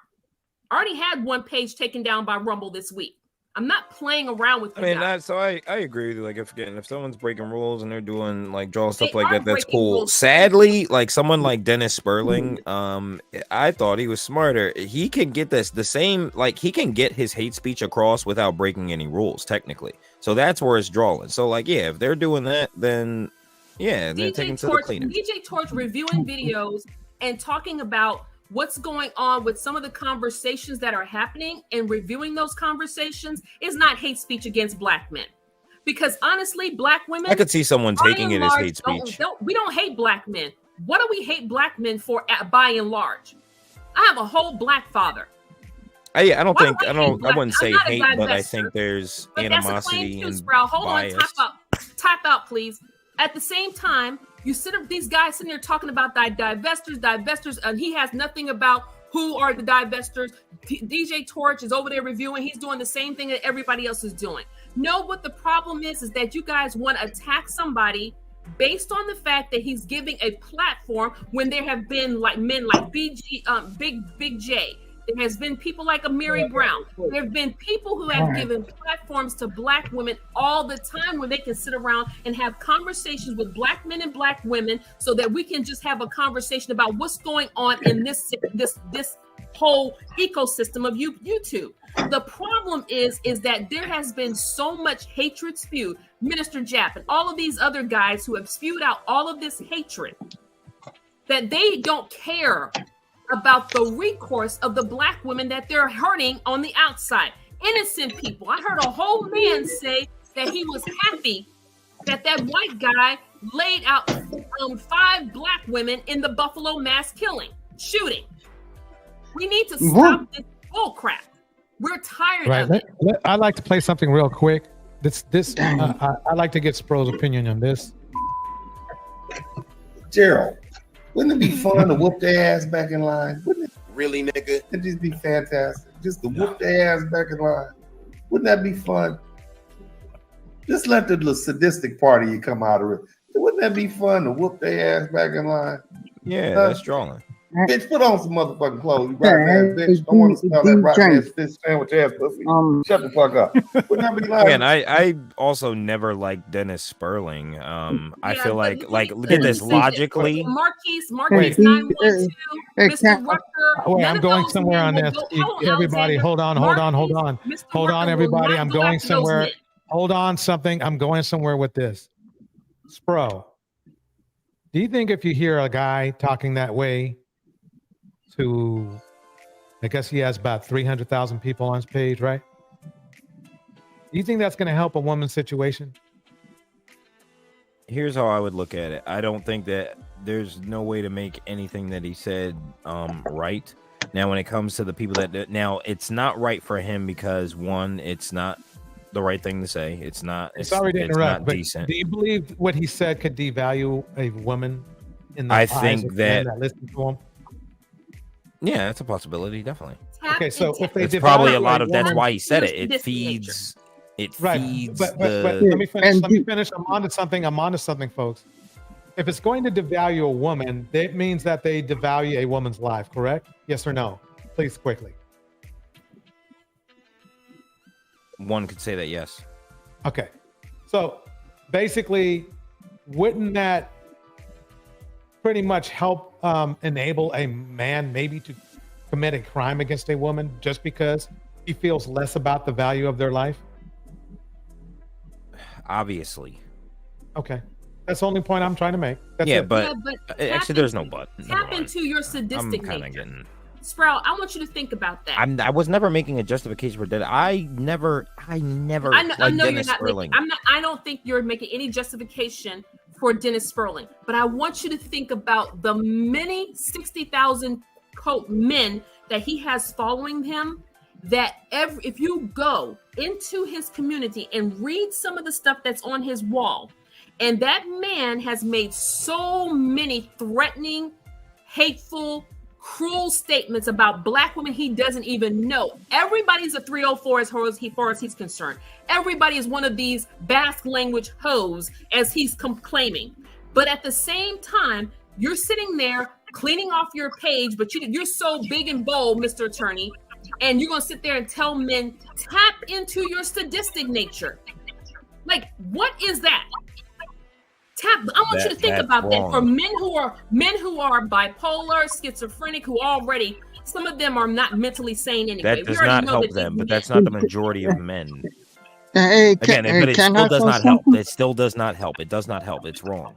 I already had one page taken down by Rumble this week. I'm not playing around with you guys. I agree with you. Like, if someone's breaking rules and they're doing like drawing stuff They like are that, that's breaking cool. rules. Sadly, like someone like Dennis Sperling, I thought he was smarter. He can get the same, like he can get his hate speech across without breaking any rules, technically. So that's where it's drawing. So like, yeah, if they're doing that, then yeah, they're taking to the cleaner. DJ Torch reviewing videos and talking about what's going on with some of the conversations that are happening and reviewing those conversations is not hate speech against black men. Because honestly, black women, I could see someone taking it as hate speech. We don't hate black men. What do we hate black men for by and large? I have a whole black father. I wouldn't say hate, but I think there's animosity and Hold bias. on, tap out, please. At the same time, you sit up, these guys sitting there talking about divestors, and he has nothing about who are the divestors. DJ Torch is over there reviewing. He's doing the same thing that everybody else is doing. No, what the problem is that you guys want to attack somebody based on the fact that he's giving a platform when there have been like men like Big J. There has been people like Amiri Brown. There have been people who have given platforms to black women all the time where they can sit around and have conversations with black men and black women so that we can just have a conversation about what's going on in this whole ecosystem of YouTube. The problem is that there has been so much hatred spewed. Minister Japp and all of these other guys who have spewed out all of this hatred that they don't care about the recourse of the black women that they're hurting on the outside. Innocent people. I heard a whole man say that he was happy that white guy laid out 5 black women in the Buffalo mass shooting. We need to stop this bull crap. We're tired of it. I'd like to play something real quick. I'd like to get Spro's opinion on this. Gerald, wouldn't it be fun to whoop their ass back in line? Wouldn't it? Really, nigga? It'd just be fantastic. Just to whoop their ass back in line. Wouldn't that be fun? Just let the sadistic part of you come out of it. Wouldn't that be fun to whoop their ass back in line? Yeah, that's drawing. Bitch, put on some motherfucking clothes. You rotten ass bitch. Don't want to smell that rotten ass fish sandwich ass pussy. Shut the fuck up. Wouldn't that be like? Again, I also never liked Dennis Sperling. I feel like look at this logically. Marquise 912, Mr. Rucker. Wait, I'm going somewhere on this. Everybody, hold on. Everybody, I'm going somewhere. Hold on, I'm going somewhere with this. Spro, do you think if you hear a guy talking that way to, I guess he has about 300,000 people on his page, right? Do you think that's going to help a woman's situation? Here's how I would look at it. I don't think that there's no way to make anything that he said right. Now, when it comes to the people now it's not right for him because one, it's not the right thing to say. It's not. Sorry to interrupt, but decent. do you believe what he said could devalue a woman in the I eyes think of that men that listen to him? Yeah, that's a possibility, definitely. Okay, so if they it's probably a lot of woman, that's why he said it. It feeds. It feeds but the. let me finish. I'm onto something, folks. if it's going to devalue a woman, that means that they devalue a woman's life, correct? Yes or no? Please, quickly. One could say that, yes. Okay. So basically, wouldn't that pretty much help enable a man maybe to commit a crime against a woman just because he feels less about the value of their life? Obviously. Okay. That's the only point I'm trying to make. That's it. But actually, there's no but. Tap into your sadistic I'm kind of nature. getting. Sprout, I want you to think about that. I was never making a justification for that. I never. I know like you're Dennis not Sperling. making. I don't think you're making any justification for Dennis Sperling, but I want you to think about the many 60,000 men that he has following him. That if you go into his community and read some of the stuff that's on his wall, and that man has made so many threatening, hateful, cruel statements about Black women he doesn't even know. Everybody's a 304 as far as he's concerned. Everybody is one of these Basque language hoes as he's claiming. But at the same time, you're sitting there cleaning off your page, but you're so big and bold, Mr. Attorney, and you're going to sit there and tell men, tap into your sadistic nature. Like, what is that? I want you to think about that for men who are bipolar, schizophrenic, who already, some of them are not mentally sane anyway. That does not help them, but that's not the majority of men. Hey, Again, but it still does not help. It still does not help. It does not help. It's wrong.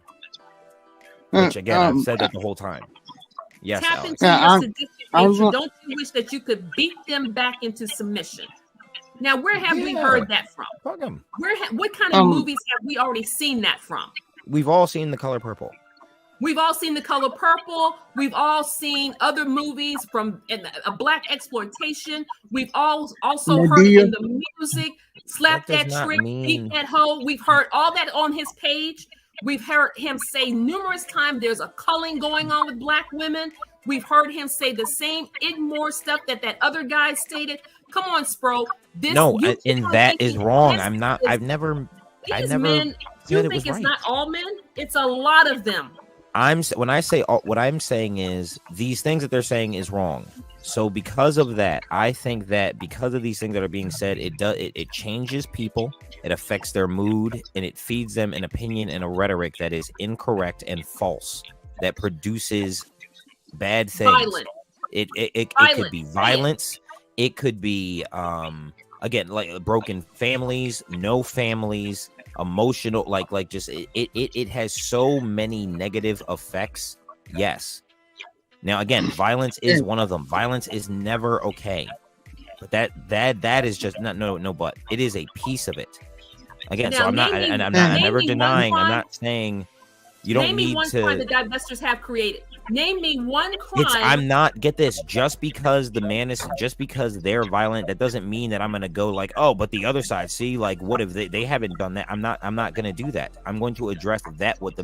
Which again, I've said that the whole time. Yes, tap Alex. into your sadistic nature. Don't you wish that you could beat them back into submission? Now, where have we heard that from? What kind of movies have we already seen that from? We've all seen The Color Purple. We've all seen The Color Purple. We've all seen other movies from Black exploitation. We've also heard it in the music. Slap that trick, beat that hoe. We've heard all that on his page. We've heard him say numerous times there's a culling going on with Black women. We've heard him say the same ignored stuff that other guy stated. Come on, Spro. And that is wrong. I've never. Men, you think it's not all men? It's a lot of them. When I say what I'm saying is these things that they're saying is wrong. So because of that, I think that because of these things that are being said, it changes people, it affects their mood, and it feeds them an opinion and a rhetoric that is incorrect and false, that produces bad things. Violent. It could be violence. It could be again, like broken families, no families, emotional, like just it has so many negative effects. Yes. Now again, violence is one of them. Violence is never okay. But that is just no, but it is a piece of it. Again, now, so I'm never denying, I'm not saying you don't need to. Name me one crime the divestors have created. Name me one crime. I'm not, get this, just because they're violent, that doesn't mean that I'm gonna go like, oh, but the other side, see, like, what if they haven't done that? I'm not gonna do that. I'm going to address that what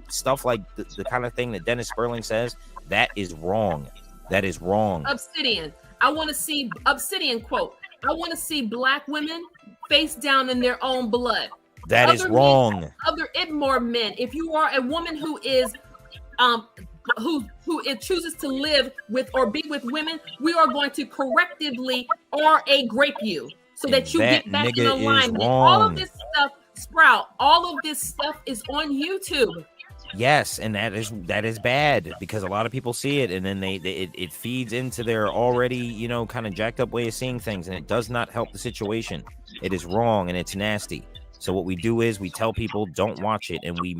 stuff like the kind of thing that Dennis Sperling says, that is wrong. That is wrong. Obsidian. I want to see Obsidian quote. I want to see Black women face down in their own blood. That is wrong. Other Ibmore men. If you are a woman who is who it chooses to live with or be with women, we are going to correctively RA grape you so that you get back in alignment. All of this stuff, Sprout, all of this stuff is on YouTube. Yes, and that is bad because a lot of people see it, and then it feeds into their already, kind of jacked up way of seeing things, and it does not help the situation. It is wrong and it's nasty. So what we do is we tell people don't watch it, and we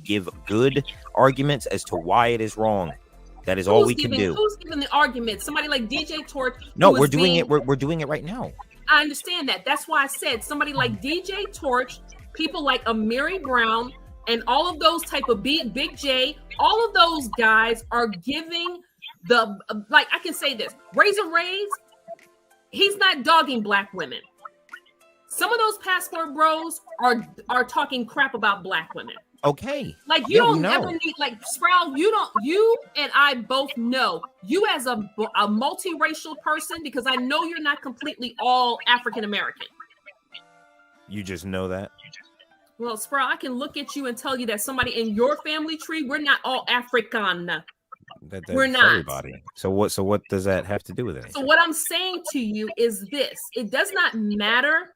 give good arguments as to why it is wrong. That is all we can do. Who's giving the argument? Somebody like DJ Torch? No, we're doing it. We're doing it right now. I understand that. That's why I said somebody like DJ Torch, people like Amiri Brown, and all of those type of Big J, all of those guys are giving I can say this, Razor Rays, he's not dogging Black women. Some of those passport bros are talking crap about Black women. Okay. Like you don't ever need, like Sprout, you and I both know you as a multiracial person, because I know you're not completely all African American. You just know that. Well, Sprout, I can look at you and tell you that somebody in your family tree, we're not all African. That's We're not. everybody. So what does that have to do with it? So what I'm saying to you is this: it does not matter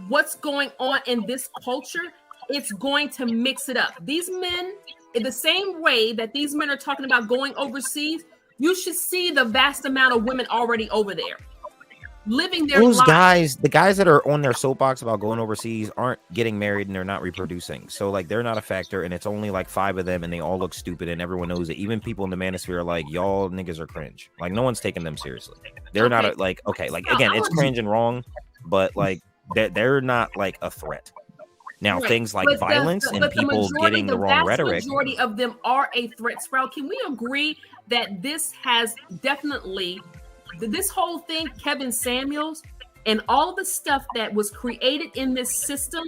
what's going on in this culture. It's going to mix it up. These men, in the same way that these men are talking about going overseas, you should see the vast amount of women already over there living their Those lives. guys, the guys that are on their soapbox about going overseas aren't getting married and they're not reproducing. So like they're not a factor, and it's only like 5 of them and they all look stupid and everyone knows it. Even people in the manosphere are like, y'all niggas are cringe. Like no one's taking them seriously. They're not like again, it's cringe and wrong, but like they're not like a threat. Now Right. things like But violence and but people getting the wrong vast rhetoric. majority of them are a threat. Sprout, can we agree that this has definitely, this whole thing, Kevin Samuels, and all the stuff that was created in this system,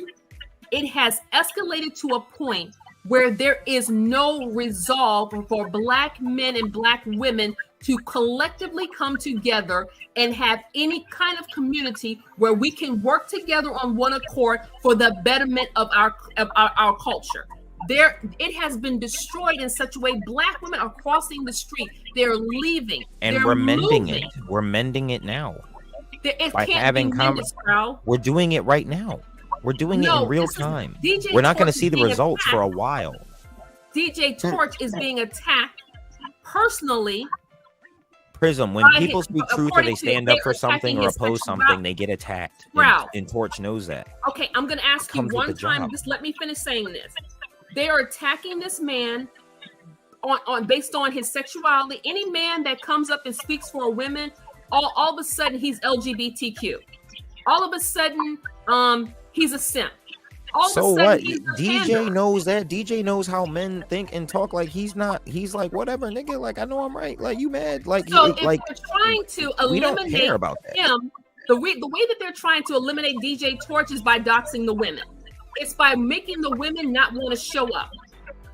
it has escalated to a point where there is no resolve for Black men and Black women to collectively come together and have any kind of community where we can work together on one accord for the betterment of our culture. It has been destroyed in such a way. Black women are crossing the street. They're leaving. And They're we're mending moving. it. We're mending it now. It By can't having be mended, bro. we're doing it right now. We're doing it No, in real this is- time. DJ We're not going to Torch see is the being results for a attacked. while. DJ Torch is being attacked personally. Prism, when By people his- speak truth or according they to- stand they're up for something attacking or his oppose sexual- something, they get attacked. Wow. And Torch knows that. Okay, I'm going to ask you Comes with one the time. job. Just let me finish saying this. They are attacking this man on based on his sexuality. Any man that comes up and speaks for a woman, all of a sudden he's LGBTQ. All of a sudden, he's a simp. All of So a sudden, what? he's a DJ pander. knows that. DJ knows how men think and talk. Like he's not. He's like whatever, nigga. Like I know I'm right. Like you mad? Like So you, if like they're trying to we don't eliminate care about that. him, the way that they're trying to eliminate DJ Torch is by doxing the women. It's by making the women not want to show up.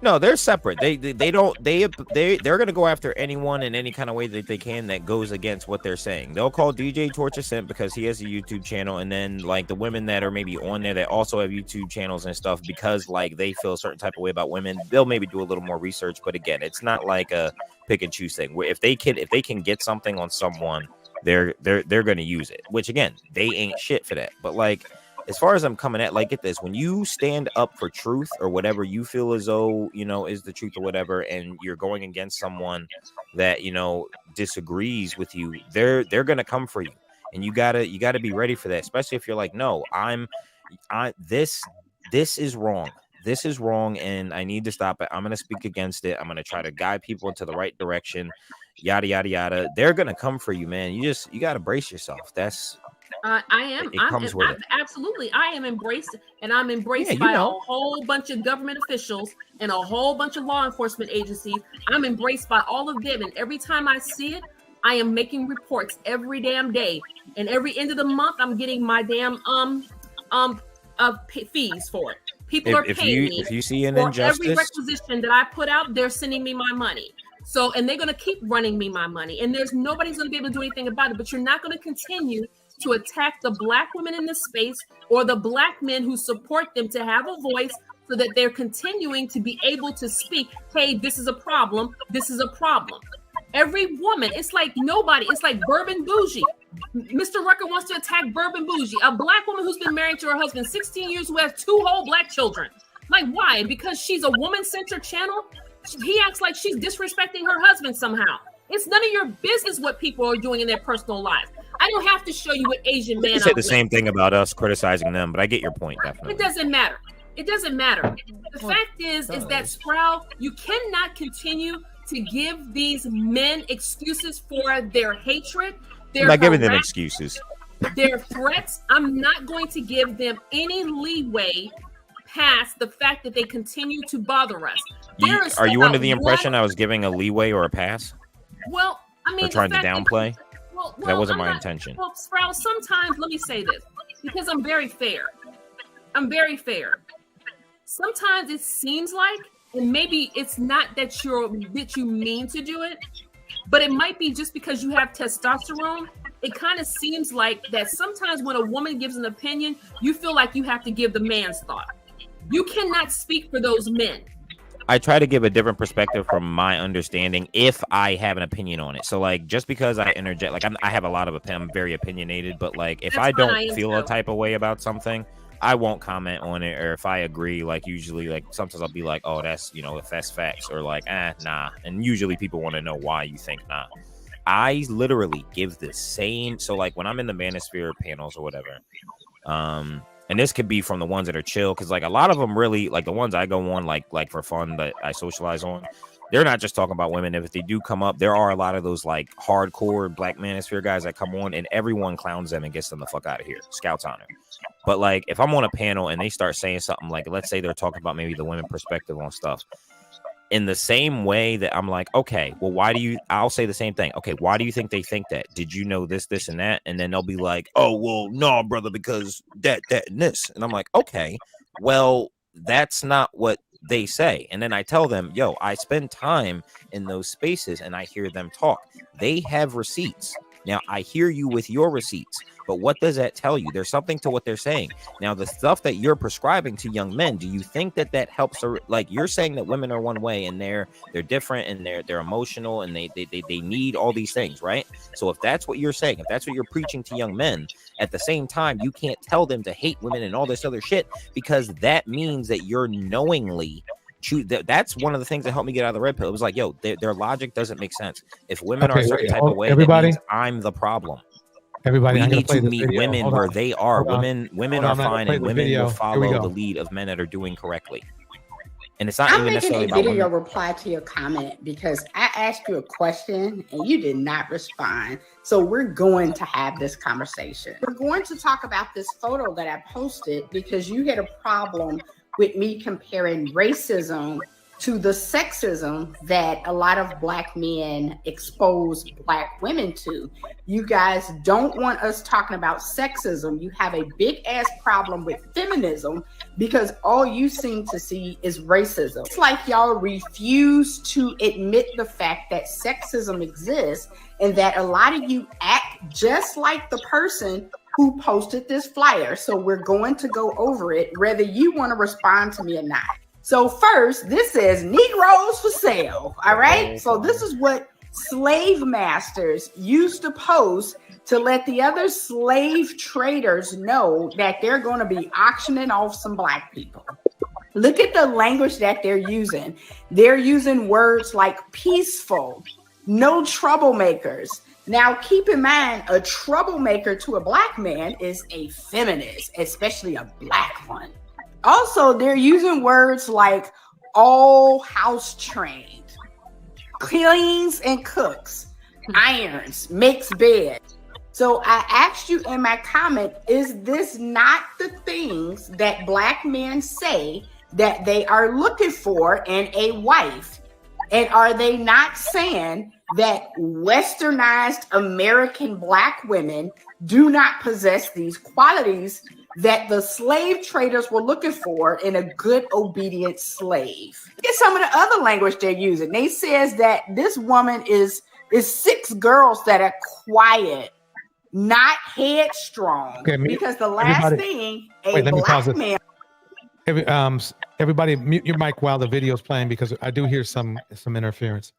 No, they're separate. They're gonna go after anyone in any kind of way that they can that goes against what they're saying. They'll call DJ Torch a simp because he has a YouTube channel, and then like the women that are maybe on there that also have YouTube channels and stuff because like they feel a certain type of way about women, they'll maybe do a little more research. But again, it's not like a pick and choose thing. Where if they can get something on someone, they're gonna use it. Which again, they ain't shit for that. But like, as far as I'm coming at, like, get this, when you stand up for truth or whatever you feel as though, you know, is the truth or whatever, and you're going against someone that, you know, disagrees with you, they're going to come for you. And you gotta be ready for that, especially if you're like, no, this is wrong. This is wrong. And I need to stop it. I'm going to speak against it. I'm going to try to guide people into the right direction, yada, yada, yada. They're going to come for you, man. You got to brace yourself. That's, I am. It comes with it. Absolutely. I am embraced, and I'm embraced Yeah, you by know. a whole bunch of government officials and a whole bunch of law enforcement agencies. I'm embraced by all of them, and every time I see it, I am making reports every damn day. And every end of the month, I'm getting my damn fees for it. People are paying me if you see an for injustice, every requisition that I put out. They're sending me my money. So, and they're going to keep running me my money, and nobody's going to be able to do anything about it. But you're not going to continue to attack the Black women in this space or the Black men who support them to have a voice, so that they're continuing to be able to speak. Hey, this is a problem. This is a problem. Every woman, it's like nobody. It's like Bourbon Bougie. Mr. Rucker wants to attack Bourbon Bougie, a Black woman who's been married to her husband 16 years, who has 2 whole Black children. Like, why? Because she's a woman-centered channel? He acts like she's disrespecting her husband somehow. It's none of your business what people are doing in their personal lives. I don't have to show you what Asian man you say the same thing about us criticizing them, but I get your point, definitely. It doesn't matter. It doesn't matter. The fact is that Sprout, you cannot continue to give these men excuses for their hatred. I'm not giving them excuses. Their threats. I'm not going to give them any leeway past the fact that they continue to bother us. Are you under the impression I was giving a leeway or a pass? Well, I mean, Or trying to downplay? That wasn't my I'm not- intention. Well, Sprout, sometimes, let me say this, because I'm very fair. I'm very fair. Sometimes it seems like, and maybe it's not that you mean to do it, but it might be just because you have testosterone. It kind of seems like that sometimes when a woman gives an opinion, you feel like you have to give the man's thought. You cannot speak for those men. I try to give a different perspective from my understanding if I have an opinion on it. So like, just because I interject, like I have a lot of I'm very opinionated, but like if I don't feel a type of way about something, I won't comment on it. Or if I agree, like usually like sometimes I'll be like, oh, that's, you know, if that's facts, or like, nah. And usually people want to know why you think nah. I literally give the same. So like when I'm in the Manosphere panels or whatever, and this could be from the ones that are chill, because like a lot of them really, like the ones I go on like for fun that I socialize on, they're not just talking about women. If they do come up, there are a lot of those like hardcore Black Manosphere guys that come on and everyone clowns them and gets them the fuck out of here. Scouts honor. But like if I'm on a panel and they start saying something like, let's say they're talking about maybe the women perspective on stuff, in the same way that I'm like, okay, well, I'll say the same thing. Okay, why do you think they think that? Did you know this, this, and that? And then they'll be like, oh, well, no, brother, because that, and this. And I'm like, okay, well, that's not what they say. And then I tell them, yo, I spend time in those spaces and I hear them talk. They have receipts. Now, I hear you with your receipts, but what does that tell you? There's something to what they're saying. Now, the stuff that you're prescribing to young men, do you think that helps? Like you're saying that women are one way and they're different and they're emotional and they need all these things, right? So if that's what you're saying, if that's what you're preaching to young men, at the same time, you can't tell them to hate women and all this other shit, because that means that you're knowingly that's one of the things that helped me get out of the red pill. It was like, yo, their logic doesn't make sense. If women are a certain type of way, that means I'm the problem. Everybody, we I'm need to play meet women where they are. Women are fine, and women will Here we follow go. the lead of men that are doing correctly. And it's not I'm even making necessarily a about video women. reply to your comment because I asked you a question and you did not respond. So we're going to have this conversation. We're going to talk about this photo that I posted because you had a problem with me comparing racism to the sexism that a lot of Black men expose Black women to. You guys don't want us talking about sexism. You have a big ass problem with feminism because all you seem to see is racism. It's like y'all refuse to admit the fact that sexism exists and that a lot of you act just like the person who posted this flyer. So we're going to go over it, whether you want to respond to me or not. So first, this says Negroes for sale, all right? So this is what slave masters used to post to let the other slave traders know that they're going to be auctioning off some Black people. Look at the language that they're using. They're using words like peaceful, no troublemakers. Now, keep in mind, a troublemaker to a Black man is a feminist, especially a Black one. Also, they're using words like all house trained, cleans and cooks, irons, makes beds. So I asked you in my comment, is this not the things that Black men say that they are looking for in a wife? And are they not saying that westernized American Black women do not possess these qualities that the slave traders were looking for in a good, obedient slave? Look at some of the other language they're using. They says that this woman is 6 girls that are quiet, not headstrong. Okay, because the last thing a Black man. Everybody, mute your mic while the video's playing because I do hear some interference.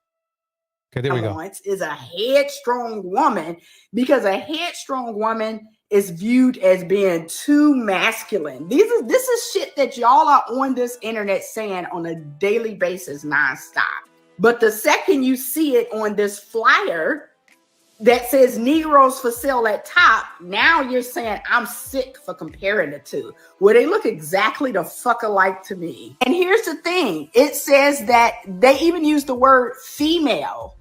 Okay, there we go. Is a headstrong woman because a headstrong woman is viewed as being too masculine. This is shit that y'all are on this internet saying on a daily basis nonstop. But the second you see it on this flyer that says Negroes for sale at top, now you're saying I'm sick for comparing the two. Well, they look exactly the fuck alike to me. And here's the thing. It says that they even use the word female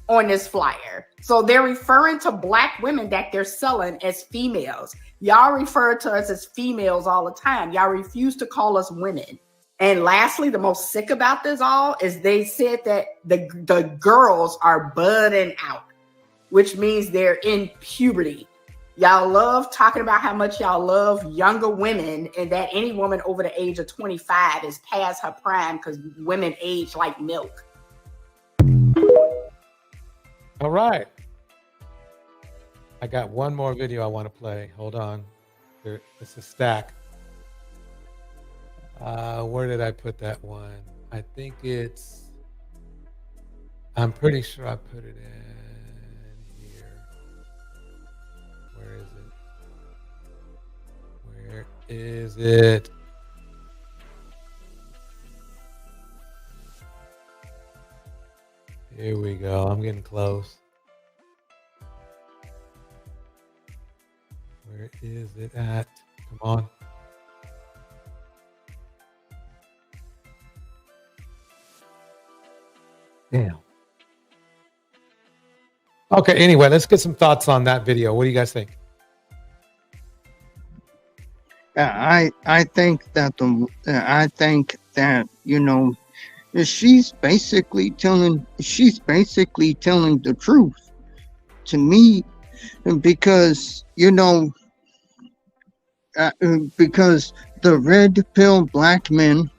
on this flyer. So they're referring to Black women that they're selling as females. Y'all refer to us as females all the time. Y'all refuse to call us women. And lastly, the most sick about this all is they said that the girls are budding out, which means they're in puberty. Y'all love talking about how much y'all love younger women and that any woman over the age of 25 is past her prime because women age like milk. All right. I got one more video I want to play. Hold on. It's a stack. Where did I put that one? I think I'm pretty sure I put it in here. Where is it? Where is it? Here we go. I'm getting close. Where is it at? Come on. Damn. Okay, anyway, let's get some thoughts on that video. What do you guys think? I think that you know, she's basically telling the truth to me, because you know, because the red pill black men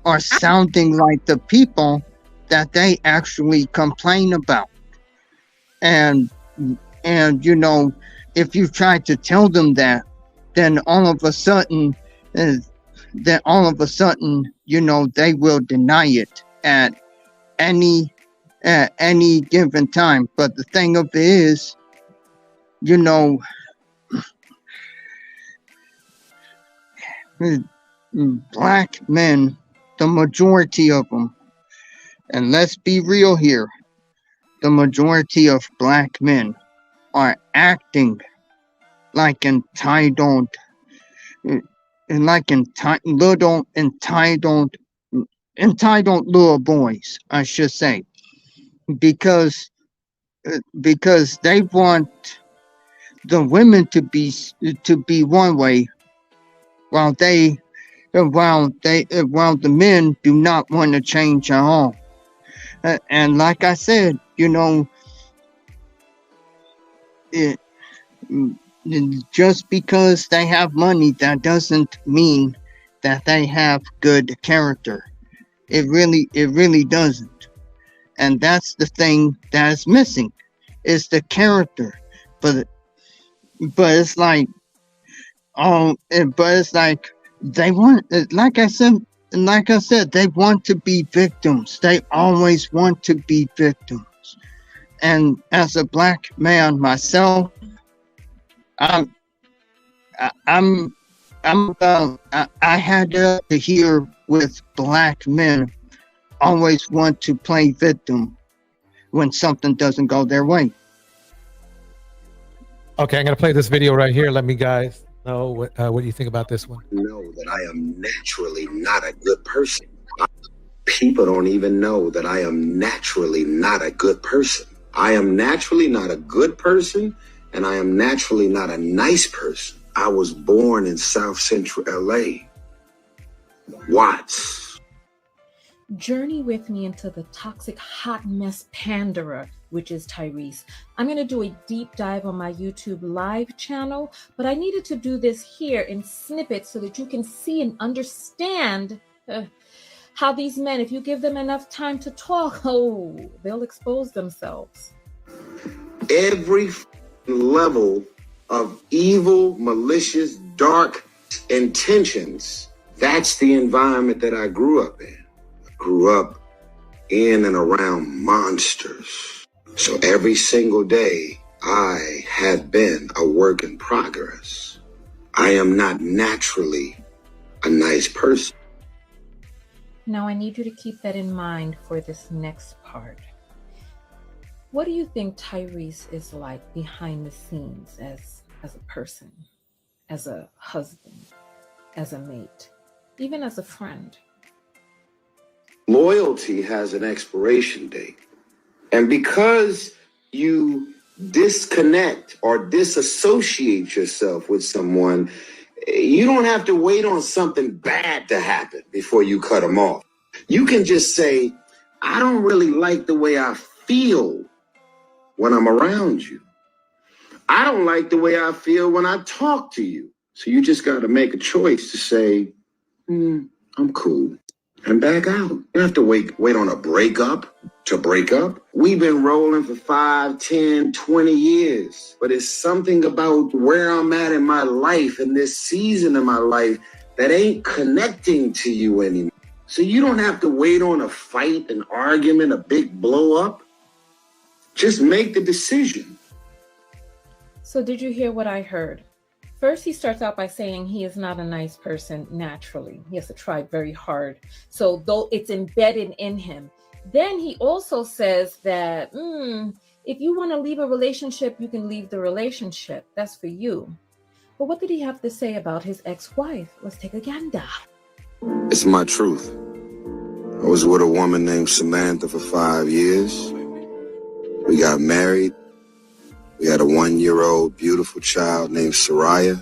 are sounding like the people that they actually complain about, and you know, if you try to tell them that, then all of a sudden, you know, they will deny it at any given time. But the thing of it is, you know, black men, the majority of them, and let's be real here, the majority of black men are acting like entitled, little little boys, I should say, because they want the women to be one way, while the men do not want to change at all. And like I said, you know, just because they have money, that doesn't mean that they have good character. It really doesn't. And that's the thing that's missing, is the character. But it's like, they want, like I said, they want to be victims. They always want to be victims. And as a black man myself, I had to hear with black men always want to play victim when something doesn't go their way. Okay, I'm gonna play this video right here. Let me guys know what do you think about this one? Know that I am naturally not a good person. People don't even know that I am naturally not a good person. I am naturally not a good person, and I am naturally not a nice person. I was born in South Central LA. Watts. Journey with me into the toxic hot mess panderer, which is Tyrese. I'm going to do a deep dive on my YouTube live channel, but I needed to do this here in snippets so that you can see and understand how these men, if you give them enough time to talk, they'll expose themselves. Every level of evil, malicious, dark intentions, that's the environment that I grew up in. Grew up in and around monsters. So every single day, I have been a work in progress. I am not naturally a nice person. Now I need you to keep that in mind for this next part. What do you think Tyrese is like behind the scenes as a person, as a husband, as a mate, even as a friend? Loyalty has an expiration date. And because you disconnect or disassociate yourself with someone, you don't have to wait on something bad to happen before you cut them off. You can just say, I don't really like the way I feel when I'm around you. I don't like the way I feel when I talk to you. So you just got to make a choice to say, I'm cool. And back out. You don't have to wait on a breakup to break up. We've been rolling for 5, 10, 20 years. But it's something about where I'm at in my life, in this season of my life, that ain't connecting to you anymore. So you don't have to wait on a fight, an argument, a big blow up. Just make the decision. So did you hear what I heard? First, he starts out by saying he is not a nice person naturally. He has to try very hard. So though it's embedded in him. Then he also says that if you want to leave a relationship, you can leave the relationship. That's for you. But what did he have to say about his ex-wife? Let's take a gander. It's my truth. I was with a woman named Samantha for 5 years. We got married. We had a 1-year-old beautiful child named Soraya.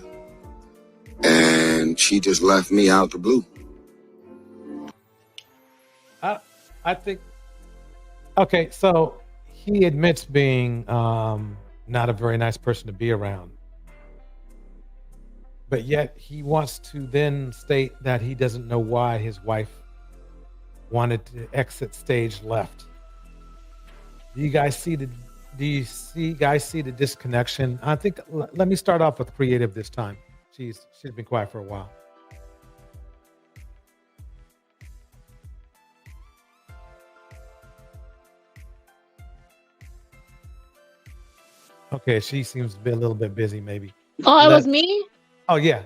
And she just left me out the blue. I think, okay, so he admits being not a very nice person to be around. But yet he wants to then state that he doesn't know why his wife wanted to exit stage left. Do you guys see the disconnection? I think, let me start off with creative this time. She's been quiet for a while. Okay, she seems to be a little bit busy maybe. Oh, it was me? Oh, yeah.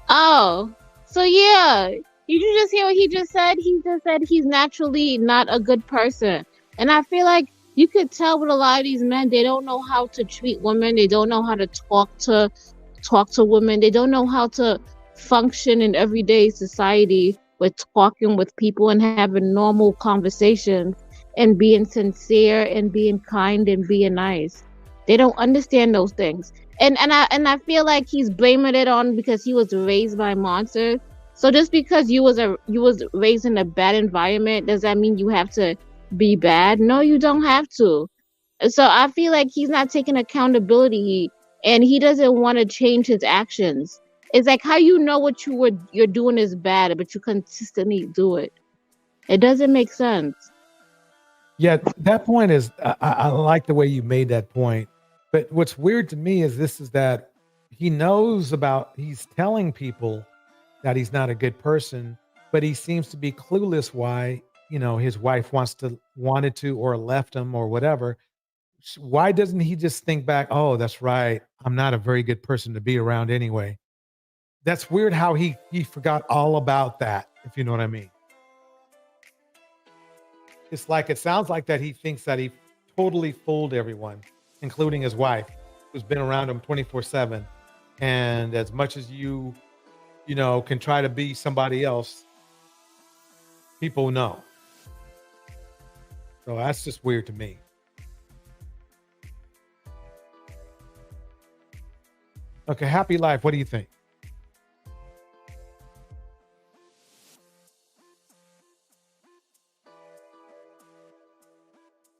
Oh, so yeah. Did you just hear what he just said? He just said he's naturally not a good person. And I feel like you could tell with a lot of these men, they don't know how to treat women. They don't know how to talk to women. They don't know how to function in everyday society with talking with people and having normal conversations and being sincere and being kind and being nice. They don't understand those things. And I feel like he's blaming it on because he was raised by monsters. So just because you was raised in a bad environment, does that mean you have to be bad? No, you don't have to. So I feel like he's not taking accountability and he doesn't want to change his actions. It's like how you know what you're doing is bad, but you consistently do it. It doesn't make sense. Yeah, that point is, I like the way you made that point. But what's weird to me is that he's telling people that he's not a good person, but he seems to be clueless why, his wife wanted to or left him or whatever. Why doesn't he just think back, oh, that's right, I'm not a very good person to be around anyway? That's weird how he forgot all about that, if you know what I mean. It sounds like that he thinks that he totally fooled everyone, including his wife, who's been around him 24/7. And as much as you can try to be somebody else, people know. So that's just weird to me. Okay, Happy Life, what do you think?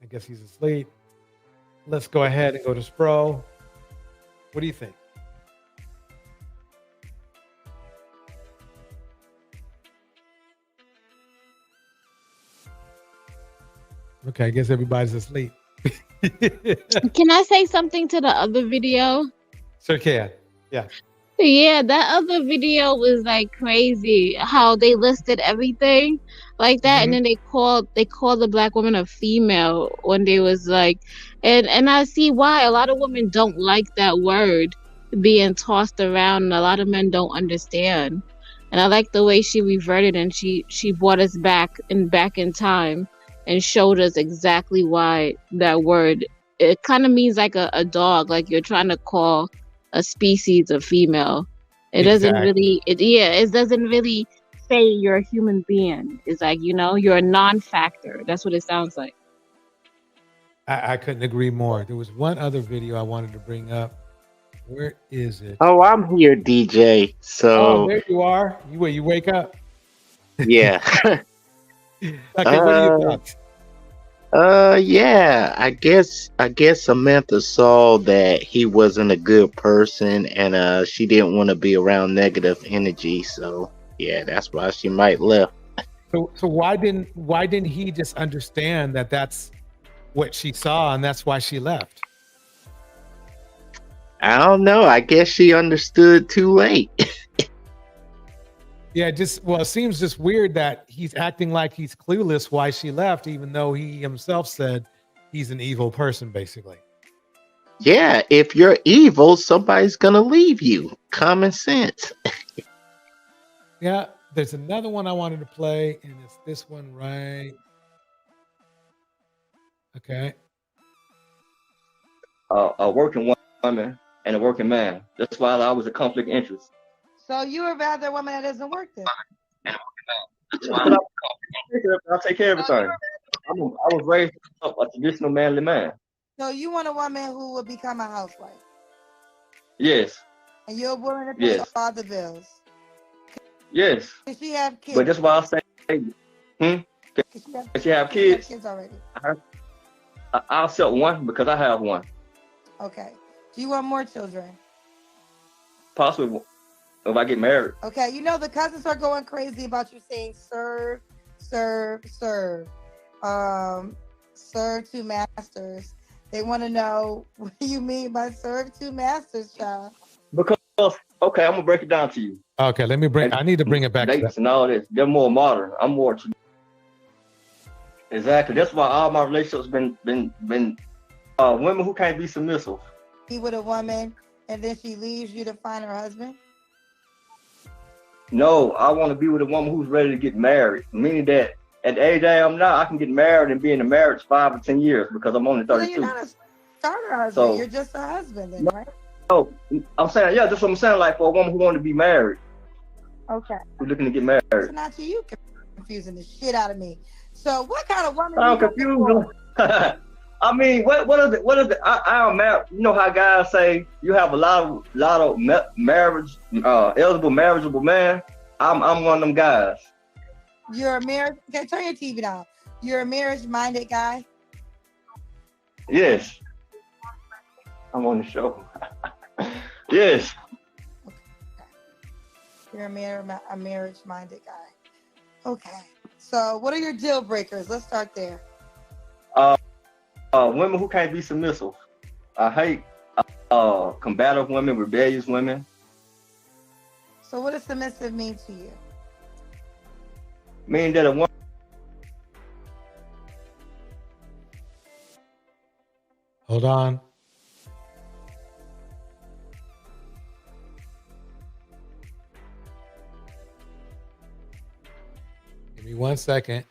I guess he's asleep. Let's go ahead and go to Spro. What do you think? Okay, I guess everybody's asleep. Can I say something to the other video? Sure can. Yeah. Yeah, that other video was like crazy. How they listed everything like that, and then they called the black woman a female when they was like, and I see why a lot of women don't like that word being tossed around, and a lot of men don't understand. And I like the way she reverted and she brought us back in time and showed us exactly why that word, it kind of means like a dog, like you're trying to call a species a female. It doesn't really, it doesn't really say you're a human being. It's like, you're a non-factor. That's what it sounds like. I couldn't agree more. There was one other video I wanted to bring up. Where is it? Oh, I'm here, DJ. So there you are. You wake up. Yeah. Okay, what do you think? Yeah, I guess Samantha saw that he wasn't a good person and she didn't want to be around negative energy, so yeah, that's why she might left. So why didn't he just understand that that's what she saw and that's why she left? I don't know. I guess she understood too late. Yeah, it seems just weird that he's acting like he's clueless why she left, even though he himself said he's an evil person, basically. Yeah, if you're evil, somebody's gonna leave you. Common sense. Yeah, there's another one I wanted to play, and it's this one right. Okay. A working woman and a working man. That's why I was a conflict of interest. So you would rather a woman that doesn't work then? But I take care of everything. I was raised a traditional manly man. So you want a woman who will become a housewife, Yes, and you're willing to pay yes, all the bills. yes. Does she have kids? But that's why I say, Can she have kids? Kids already. I'll accept one because I have one. Okay. Do you want more children? Possibly if I get married. Okay. You know the cousins are going crazy about you saying serve, serve, serve. Serve two masters. They want to know what do you mean by serve two masters, child? Because okay, I'm gonna break it down to you. Okay, I need to bring it back to Dates that. and all this. They're more modern. I'm more exactly. That's why all my relationships been women who can't be submissive. Be with a woman and then she leaves you to find her husband? No, I want to be with a woman who's ready to get married. Meaning that at the age I am now, I can get married and be in a marriage 5 or 10 years because I'm only 32. Well, you're not a starter husband. So- You're just a husband then, right? So I'm saying, yeah, that's what I'm saying. Like for a woman who wanted to be married, Okay. who's looking to get married. So now to you confusing the shit out of me. So what kind of woman I'm you looking confused. for? I mean, what is it? I am married. You know how guys say you have a lot of marriage, eligible, marriageable man. I'm one of them guys. You're a marriage. Okay, turn your TV down. You're a marriage-minded guy. Yes, I'm on the show. Yes. You're a marriage-minded guy. Okay. So what are your deal breakers? Let's start there. Women who can't be submissive. I hate combative women, rebellious women. So what does submissive mean to you? Meaning that a woman. Hold on. Give me 1 second.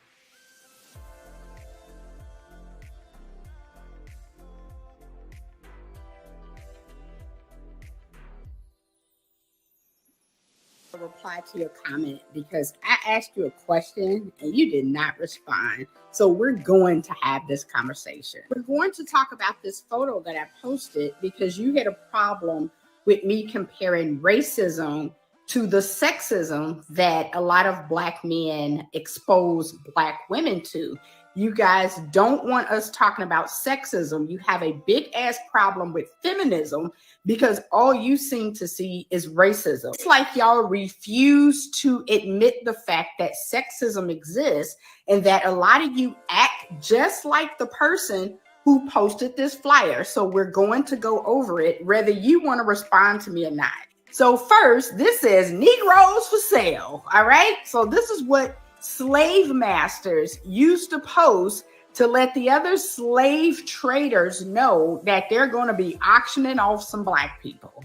Reply to your comment because I asked you a question and you did not respond. So we're going to have this conversation. We're going to talk about this photo that I posted because you had a problem with me comparing racism to the sexism that a lot of Black men expose Black women to. You guys don't want us talking about sexism. You have a big ass problem with feminism because all you seem to see is racism. It's like y'all refuse to admit the fact that sexism exists and that a lot of you act just like the person who posted this flyer. So we're going to go over it, whether you want to respond to me or not. So first, this says Negroes for sale. All right. So this is what slave masters used to post to let the other slave traders know that they're going to be auctioning off some Black people.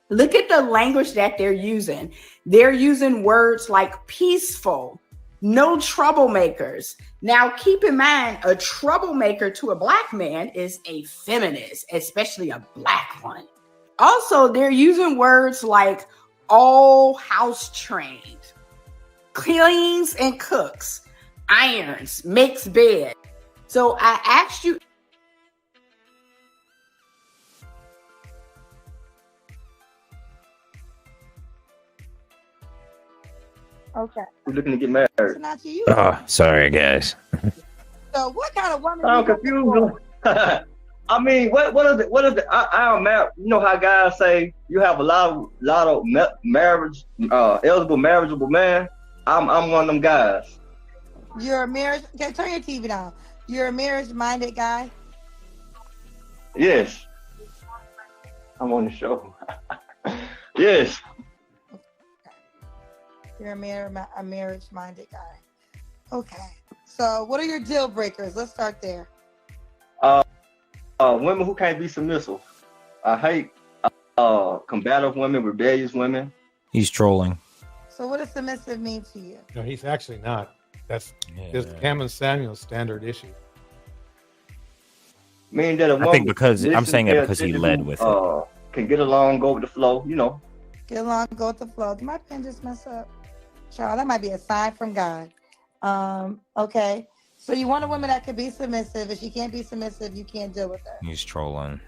Look at the language that they're using. They're using words like peaceful, no troublemakers. Now, keep in mind, a troublemaker to a Black man is a feminist, especially a Black one. Also, they're using words like all house trained, cleans and cooks, irons, makes bed. So I asked you. Okay. Who's looking to get married. So now to you. Oh, sorry, guys. So what kind of woman I'm you looking confused. for? I mean, what is it? I am married. You know how guys say you have a lot of marriage, eligible, marriageable man. I'm one of them guys. You're a marriage. Okay, turn your TV down. You're a marriage-minded guy. Yes. I'm on the show. Yes. You're a marriage-minded guy. Okay. So, what are your deal breakers? Let's start there. Women who can't be submissive. I hate combative women, rebellious women. He's trolling. So, what does submissive mean to you? No, he's actually not. That's just Cameron Samuel's standard issue. Meaning that a woman I think because I'm listen, saying pay that because he attention, led with it. can get along, go with the flow, you know. Get along, go with the flow. Did my pen just mess up? Child, that might be a sign from God. Okay. So you want a woman that can be submissive. If she can't be submissive, you can't deal with her. He's trolling.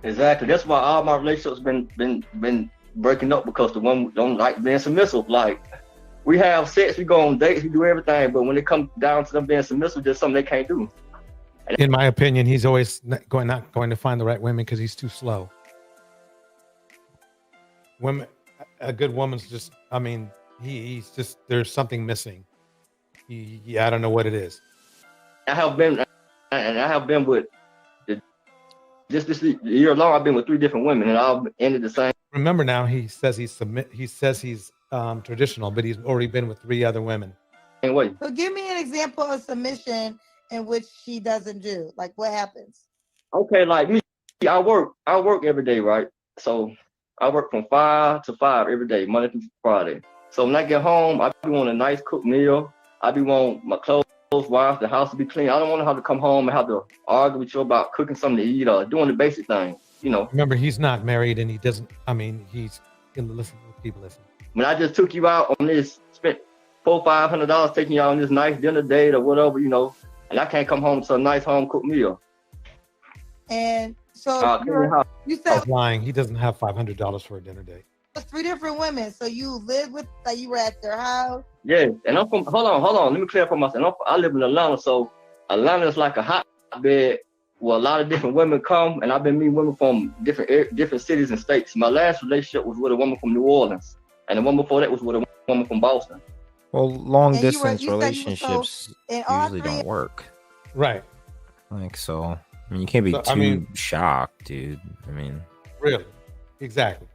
Exactly. That's why all my relationships been breaking up, because the women don't like being submissive. Like, we have sex, we go on dates, we do everything, but when it comes down to them being submissive, there's something they can't do. In my opinion, he's always not going to find the right women because he's too slow. Women, a good woman's just, I mean, he's just, there's something missing. I don't know what it is. I have been with, just this year long, I've been with 3 different women, and I've ended the same. Remember now, he says he's traditional, but he's already been with 3 other women. Anyway. So give me an example of submission in which she doesn't do. Like, what happens? Okay, like me, I work every day, right? So I work from 5 to 5 every day, Monday through Friday. So when I get home, I be wanting a nice cooked meal. I be wanting my clothes washed, the house to be clean. I don't want to have to come home and have to argue with you about cooking something to eat or doing the basic things, you know. Remember, he's not married and he doesn't, I mean, he's going to listen to people listen. When I just took you out on this, spent $400-500 taking you out on this nice dinner date or whatever, you know, and I can't come home to a nice home cooked meal. And so you said lying. He doesn't have $500 for a dinner date. 3 different women. So you live with, like, you were at their house. Yeah, and I'm from. Hold on. Let me clarify myself. I live in Atlanta, so Atlanta is like a hotbed where a lot of different women come, and I've been meeting women from different cities and states. My last relationship was with a woman from New Orleans, and the one before that was with a woman from Boston. Well, long distance relationships usually don't work. Right. Like, so, I mean, you can't be too shocked, dude. I mean, really, exactly.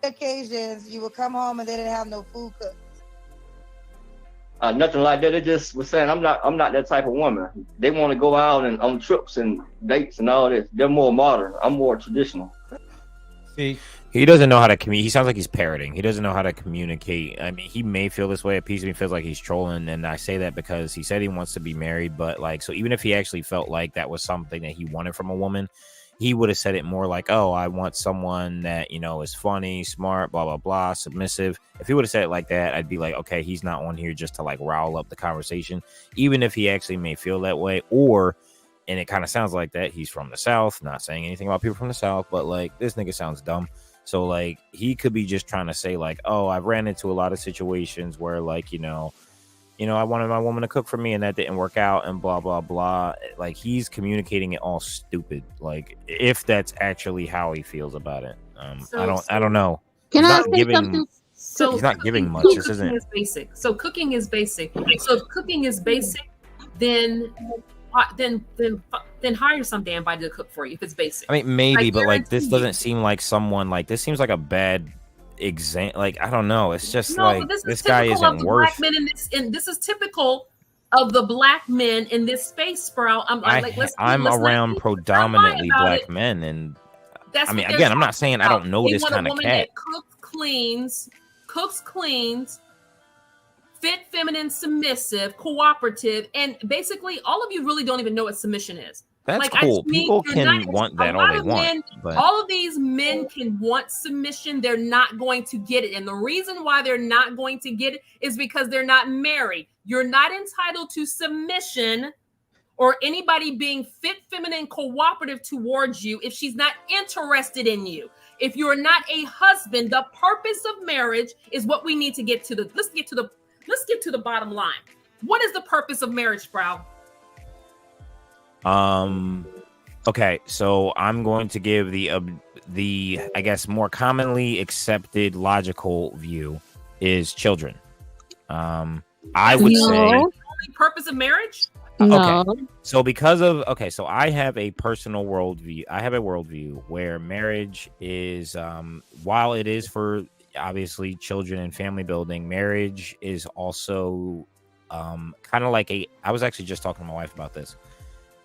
Occasions you would come home and they didn't have no food cooked. Nothing like that. They just was saying I'm not that type of woman. They want to go out and on trips and dates and all this. They're more modern. I'm more traditional. See, he doesn't know how to communicate. He sounds like he's parroting. He doesn't know how to communicate. I mean, he may feel this way. A piece of me feels like he's trolling, and I say that because he said he wants to be married, but like, so even if he actually felt like that was something that he wanted from a woman, he would have said it more like, oh, I want someone that, you know, is funny, smart, blah, blah, blah, submissive. If he would have said it like that, I'd be like, okay, he's not on here just to like rile up the conversation, even if he actually may feel that way. Or, and it kind of sounds like that, he's from the South, not saying anything about people from the South, but like, this nigga sounds dumb. So like, he could be just trying to say like, oh, I've ran into a lot of situations where like, you know, I wanted my woman to cook for me and that didn't work out and blah, blah, blah. Like, he's communicating it all stupid. Like, if that's actually how he feels about it. I don't know. Can He's I not say giving, something? So he's not giving much. This isn't. Is basic. So cooking is basic. So if cooking is basic, then hire some damn body to cook for you if it's basic. I mean, maybe, but like, this guarantee doesn't seem like someone like, this seems like a bad example. Like, I don't know. It's just No, like, but this guy isn't worth. Black men in this, and this is typical of the black men in this space, Sprout. I'm around predominantly black it. men, and That's I mean, what again, I'm not saying I don't know they this want kind a of woman cat. that cooks, cleans, fit, feminine, submissive, cooperative, and basically, all of you really don't even know what submission is. That's Like, I cool. just mean, People you're can not- want a that all lot they of want, men- but all of these men can want submission. They're not going to get it. And the reason why they're not going to get it is because they're not married. You're not entitled to submission or anybody being fit, feminine, cooperative towards you if she's not interested in you. If you're not a husband, the purpose of marriage is what we need to get to. Let's get to the bottom line. What is the purpose of marriage, Sprout? Okay, so I'm going to give the I guess more commonly accepted logical view is children. I would say Only purpose of marriage? Okay, so because of so I have a worldview where marriage is while it is for obviously children and family building. Marriage is also kind of like I was actually just talking to my wife about this.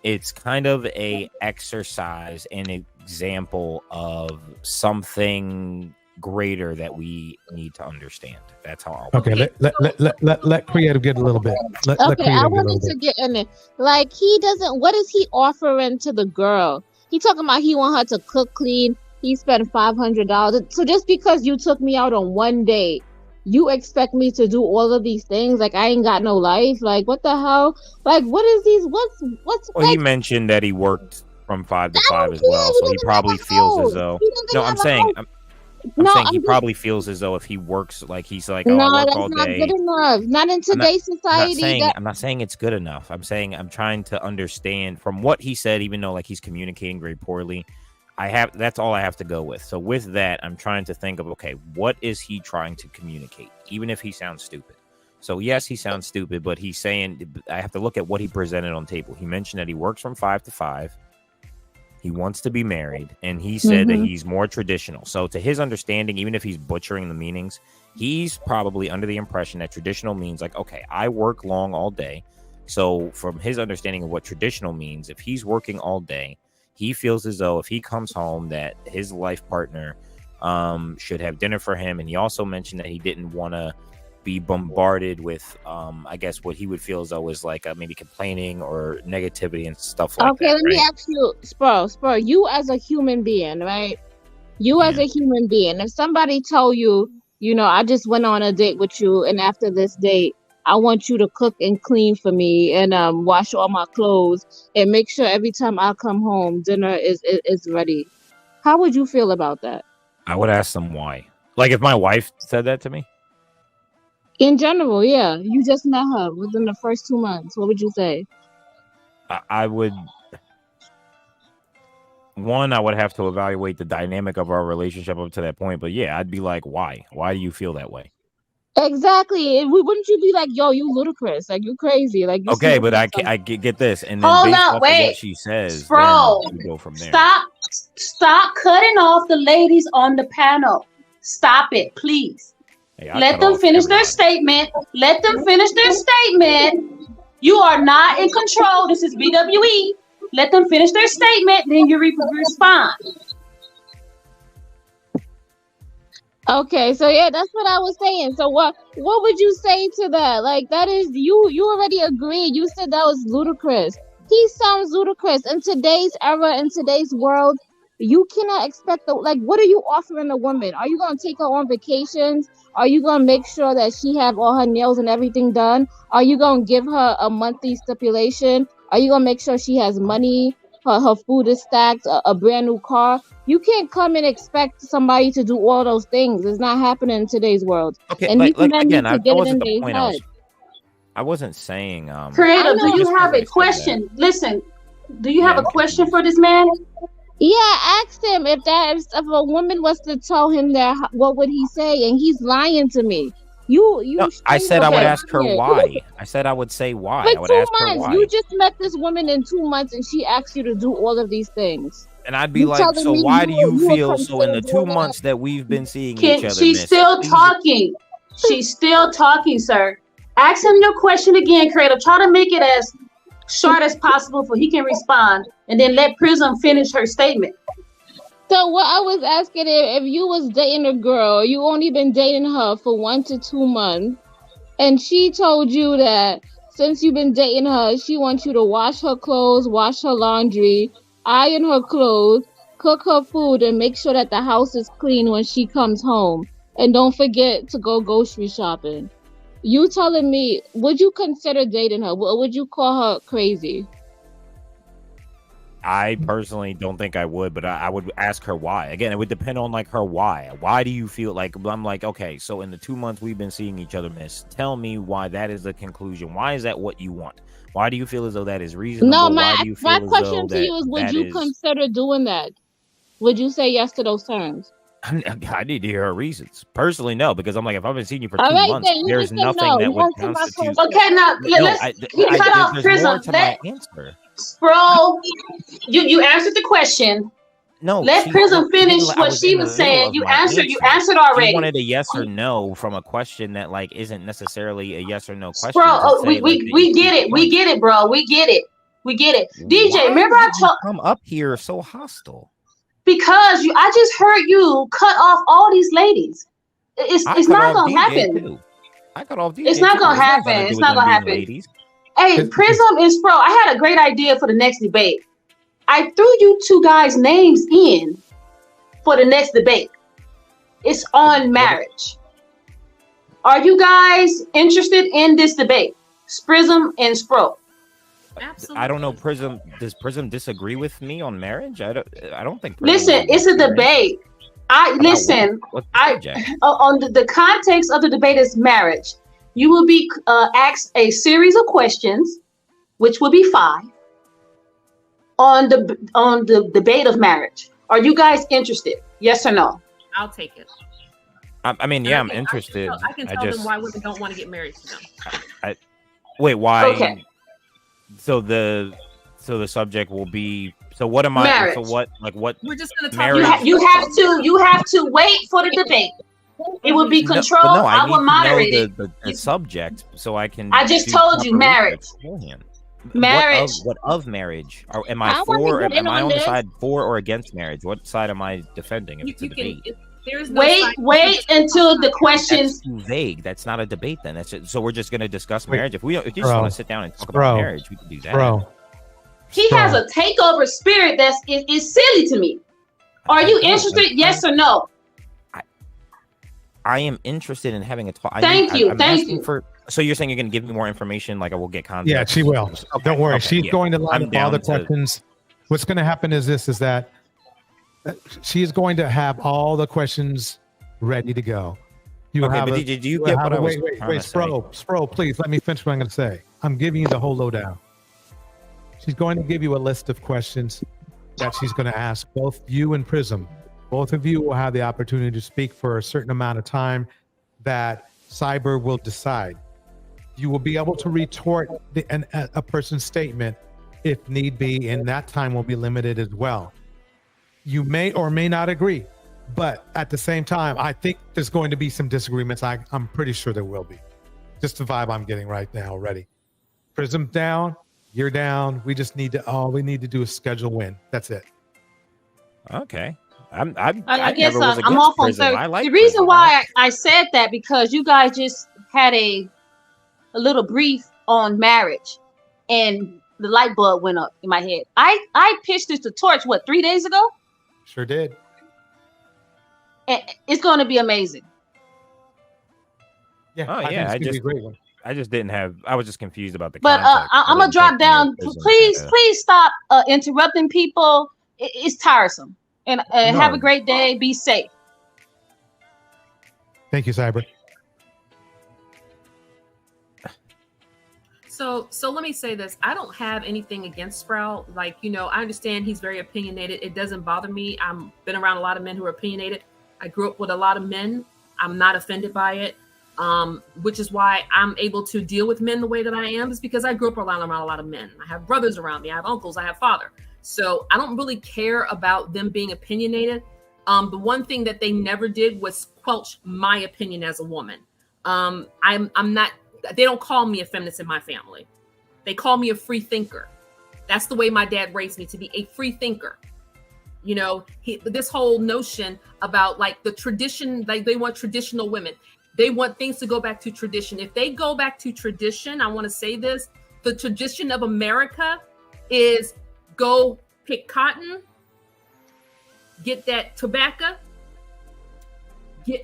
It's kind of a exercise, an example of something greater that we need to understand. That's how I'll Okay, let creative get a little bit. Let Okay, I creative get a little wanted bit. to get in it. Like, he doesn't. What is he offering to the girl? He talking about he want her to cook, clean. He spent $500. So just because you took me out on one day, you expect me to do all of these things? Like, I ain't got no life. Like, what the hell? Like, what is these? What's Well, he like? mentioned that he worked from 5 to 5 as well, so he probably feels as though. No, I'm saying. I'm saying he probably feels as though if he works, like he's like, oh, No, I work that's all not day. good enough. Not in today's society. I'm not saying it's good enough. I'm saying I'm trying to understand from what he said, even though like he's communicating very poorly. That's all I have to go with. So with that, I'm trying to think of, okay, what is he trying to communicate? Even if he sounds stupid. So yes, he sounds stupid, but he's saying I have to look at what he presented on the table. He mentioned that he works from 5 to 5. He wants to be married, and he said that he's more traditional. So to his understanding, even if he's butchering the meanings, he's probably under the impression that traditional means like, okay, I work long all day. So from his understanding of what traditional means, if he's working all day, he feels as though if he comes home that his life partner should have dinner for him. And he also mentioned that he didn't want to be bombarded with I guess what he would feel as though is like maybe complaining or negativity and stuff like that. Okay, let me ask you, Spur, you as a human being, right? You as a human being, if somebody told you, I just went on a date with you, and after this date, I want you to cook and clean for me and wash all my clothes and make sure every time I come home, dinner is ready. How would you feel about that? I would ask them why. Like if my wife said that to me? In general, yeah. You just met her within the first 2 months. What would you say? I would have to evaluate the dynamic of our relationship up to that point. But yeah, I'd be like, why? Why do you feel that way? Exactly. Wouldn't you be like, yo, you ludicrous? Like, you crazy. Like, you okay, but I get this. And then Hold based up, off wait. of what she says, Bro, then we go from there. Stop cutting off the ladies on the panel. Stop it, please. Hey, Let them finish their statement. Let them finish their statement. You are not in control. This is BWE. Let them finish their statement, then you respond. Okay, so yeah, that's what I was saying. So what would you say to that? Like, that is you already agreed. You said that was ludicrous. He sounds ludicrous in today's era, in today's world. You cannot expect like, what are you offering a woman? Are you gonna take her on vacations? Are you gonna make sure that she have all her nails and everything done? Are you gonna give her a monthly stipulation? Are you gonna make sure she has money? Her food is stacked, a brand new car. You can't come and expect somebody to do all those things. It's not happening in today's world. Okay, and like these men again, need to that get it in wasn't the their point. head. I wasn't saying Creator, do you just have because I a said question? Listen, do you have a question for this man? Yeah, ask him if a woman was to tell him that, what would he say? And he's lying to me. No, I said I would ask her why. I said I would say why. I would For 2 ask her months, why. you just met this woman in 2 months, and she asked you to do all of these things. And I'd be You like, telling so me why do you you feel so in the consider 2 that? months that we've been seeing each other, She's miss? still please- talking. She's still talking, sir. Ask him your question again, Creator. Try to make it as short as possible so he can respond, and then let Prism finish her statement. So what I was asking, if you was dating a girl, you only been dating her for 1 to 2 months, and she told you that since you've been dating her, she wants you to wash her clothes, wash her laundry, iron her clothes, cook her food, and make sure that the house is clean when she comes home. And don't forget to go grocery shopping. You telling me, would you consider dating her? Or would you call her crazy? I personally don't think I would, but I would ask her why. Again, it would depend on like her why. Why do you feel like I'm like, okay, so in the 2 months we've been seeing each other, miss, tell me why that is the conclusion. Why is that what you want? Why do you feel as though that is reasonable? No, why do you feel my as question though to you is, would you consider doing that? Would you say yes to those terms? I need to hear her reasons. Personally, no, because I'm like, if I've been seeing you for All 2 right, months, then you there's just said nothing no. that You would answered my constitute. question. Okay, now let's cut off there's Prism. more to my answer. Bro, you answered the question. No, Let she Prism finish I what was she in the was middle saying. of You my answered. You answer. answered She already. wanted a yes or no from a question that like isn't necessarily a yes or no Bro, question to say like that you we get speak it. We French. get it, bro. We get it. We get it. DJ, Why remember I did you told come up here so hostile? because I just heard you cut off all these ladies. I It's cut not off gonna DJ happen. too. I cut off DJ It's not too. gonna It's not got to happen. do It's with not them gonna being happen. ladies. Hey, Prism and Spro, I had a great idea for the next debate. I threw you two guys' names in for the next debate. It's on marriage. Are you guys interested in this debate? Prism and Spro. Absolutely. I don't know. Prism, does Prism disagree with me on marriage? I don't think. Prism Listen, really it's a wants marriage. debate. About Listen. what's the subject? On the context of the debate is marriage. You will be asked a series of questions, which will be 5, on the debate of marriage. Are you guys interested? Yes or no? I'll take it. I mean, yeah, I'm interested. I can tell them why women don't want to get married to them. Wait, why? Okay. So the subject will be. So what am I? Marriage. So what? Like what? We're just gonna talk. Marriage. You have to wait for the debate. It will be controlled. No, I will moderate need it. to know the subject so I can. I just do told you proper marriage. research beforehand. Marriage. What of marriage? Or am I I wanna for? get in Am I on on the this. side for or against marriage? What side am I defending? If it's a debate, There's no Wait until the questions. that's too vague. That's not a debate. Then that's it. So we're just going to discuss Wait, marriage. If you just bro, want to sit down and talk bro, about marriage, we can do that. Bro, He has a takeover spirit that's is silly to me. Are you interested? Yes or no? I am interested in having a talk. Thank you. So you're saying you're going to give me more information? Like I will get context. Yeah, she will. Don't worry. Okay, She's yeah. going to line I'm up all the down to- questions. What's going to happen is that she is going to have all the questions ready to go. You Okay, have but a, DJ, do you get what I was wait, trying to say? Spro, please let me finish what I'm going to say. I'm giving you the whole lowdown. She's going to give you a list of questions that she's going to ask both you and Prism. Both of you will have the opportunity to speak for a certain amount of time that Cyber will decide. You will be able to retort a person's statement if need be, and that time will be limited as well. You may or may not agree, but at the same time, I think there's going to be some disagreements. I'm pretty sure there will be. Just the vibe I'm getting right now already. Prism's down, you're down. We just need to, all we need to do is schedule win. That's it. Okay. I guess never was I'm against off on Prism. third. I like The reason Prism. why I said that because you guys just had a little brief on marriage, and the light bulb went up in my head. I pitched this to Torch 3 days ago, Sure did. and it's going to be amazing. Yeah. Oh I think yeah, it's I gonna be just a great one. I just didn't have. I was just confused about the. But context. I'm gonna drop down. Please stop interrupting people. It's tiresome. And have a great day. Be safe. Thank you, Cyber. So let me say this. I don't have anything against Sprout. Like, I understand he's very opinionated. It doesn't bother me. I've been around a lot of men who are opinionated. I grew up with a lot of men. I'm not offended by it. Which is why I'm able to deal with men the way that I am, is because I grew up around a lot of men. I have brothers around me. I have uncles. I have father. So I don't really care about them being opinionated. The one thing that they never did was squelch my opinion as a woman. I'm not. They don't call me a feminist in my family. They call me a free thinker. That's the way my dad raised me, to be a free thinker. This whole notion about like the tradition, like they want traditional women. They want things to go back to tradition. If they go back to tradition, I want to say this, the tradition of America is go pick cotton, get that tobacco,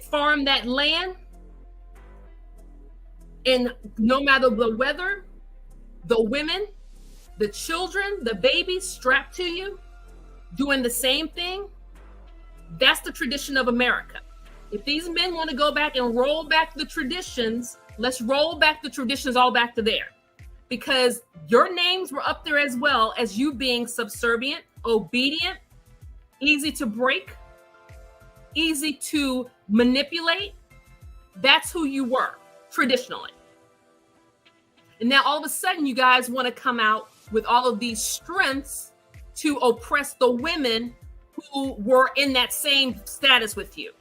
farm that land, and no matter the weather, the women, the children, the babies strapped to you, doing the same thing. That's the tradition of America. If these men want to go back and roll back the traditions, let's roll back the traditions all back to there. Because your names were up there as well as you being subservient, obedient, easy to break, easy to manipulate. That's who you were traditionally. And now all of a sudden you guys want to come out with all of these strengths to oppress the women who were in that same status with you.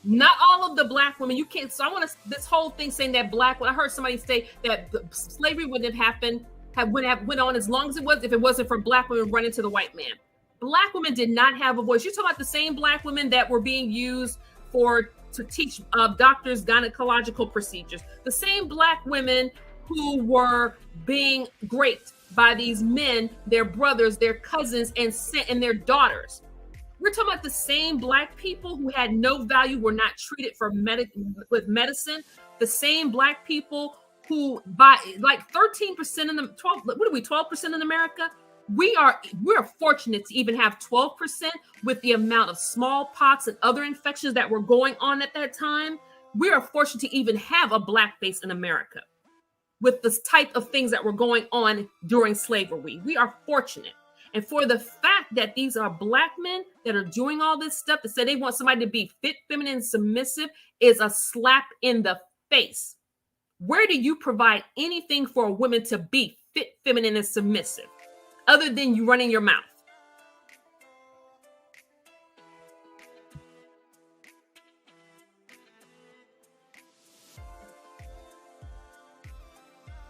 Not all of the black women. You can't. So I want to. This whole thing saying that black. I heard somebody say that slavery wouldn't have happened. Went on as long as it was if it wasn't for black women running to the white man. Black women did not have a voice. You're talking about the same black women that were being used to teach doctors gynecological procedures. The same black women who were being raped by these men, their brothers, their cousins, and their daughters. We're talking about the same black people who had no value, were not treated with medicine. The same black people who, by like 13% in the 12, what are we, 12% in America? We're fortunate to even have 12% with the amount of smallpox and other infections that were going on at that time. We are fortunate to even have a black face in America with this type of things that were going on during slavery. We are fortunate. And for the fact that these are black men that are doing all this stuff, that say they want somebody to be fit, feminine, and submissive is a slap in the face. Where do you provide anything for a woman to be fit, feminine, and submissive other than you running your mouth?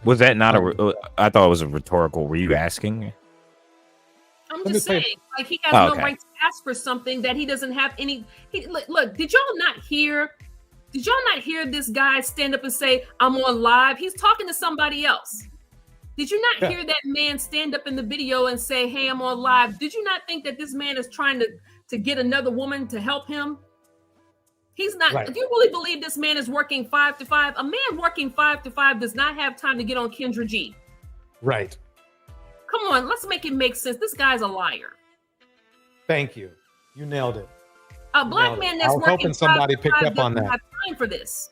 Was that not I thought it was a rhetorical. Were you asking? I'm just saying, like, he has no right to ask for something that he doesn't have any. Look, did y'all not hear this guy stand up and say, "I'm on live"? He's talking to somebody else. Did you not hear that man stand up in the video and say, "Hey, I'm on live"? Did you not think that this man is trying to get another woman to help him? He's not. Right. If you really believe this man is working 5 to 5, a man working 5 to 5 does not have time to get on Kendra G. Right. Come on, let's make it make sense. This guy's a liar. Thank you. You nailed it. A black man that's working hoping somebody picked up on that. Have time for this.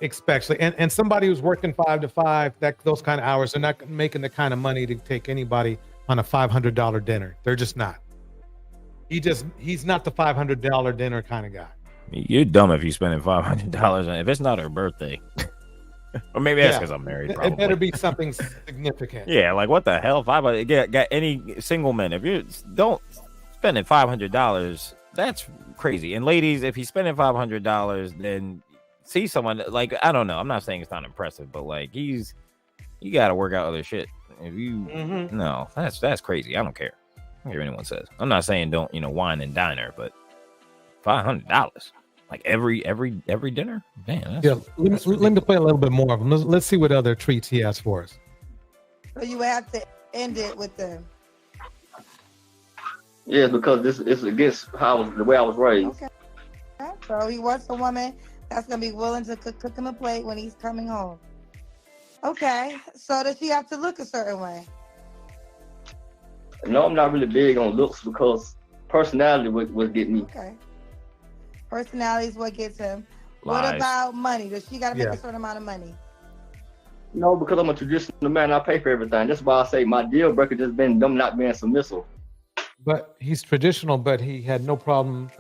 Especially, and somebody who's working 5 to 5, those kind of hours, they're not making the kind of money to take anybody on a $500 dinner. They're just not. He's not the $500 dinner kind of guy. You're dumb if you're spending $500 on if it's not her birthday. Or maybe that's because I'm married. Probably. It better be something significant. Yeah, like what the hell? Got any single men? If you don't spending $500, that's crazy. And ladies, if he's spending $500, then see someone like, I don't know. I'm not saying it's not impressive, but like you got to work out other shit. If you no, that's crazy. I don't care. I don't care what anyone says. I'm not saying don't wine and dine her, but $500. Like every dinner? Man, let me play a little bit more of them. Let's see what other treats he has for us. So you have to end it with them. Yeah, because this is against the way I was raised. Okay. So he wants a woman that's gonna be willing to cook him a plate when he's coming home. Okay. So does she have to look a certain way? No, I'm not really big on looks because personality would get me. Okay. Personality is what gets him. Lies. What about money? Does she got to make a certain amount of money? No, because I'm a traditional man. I pay for everything. That's why I say my deal breaker just been them not being submissive. But he's traditional, but he had no problem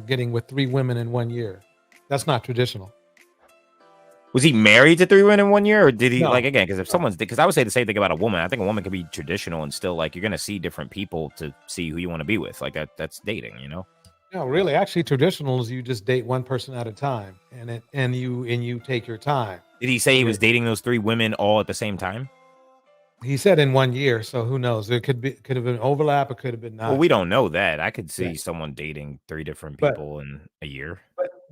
getting with 3 women in 1 year. That's not traditional. Was he married to 3 women in 1 year, or did he because if someone's because I would say the same thing about a woman. I think a woman can be traditional and still like you're gonna see different people to see who you want to be with. Like that's dating, No, really. Actually, traditional is you just date one person at a time, and you take your time. Did he say he was dating those 3 women all at the same time? He said in 1 year, so who knows? It could have been overlap. It could have been not. Well, we don't know that. I could see someone dating 3 different people in a year.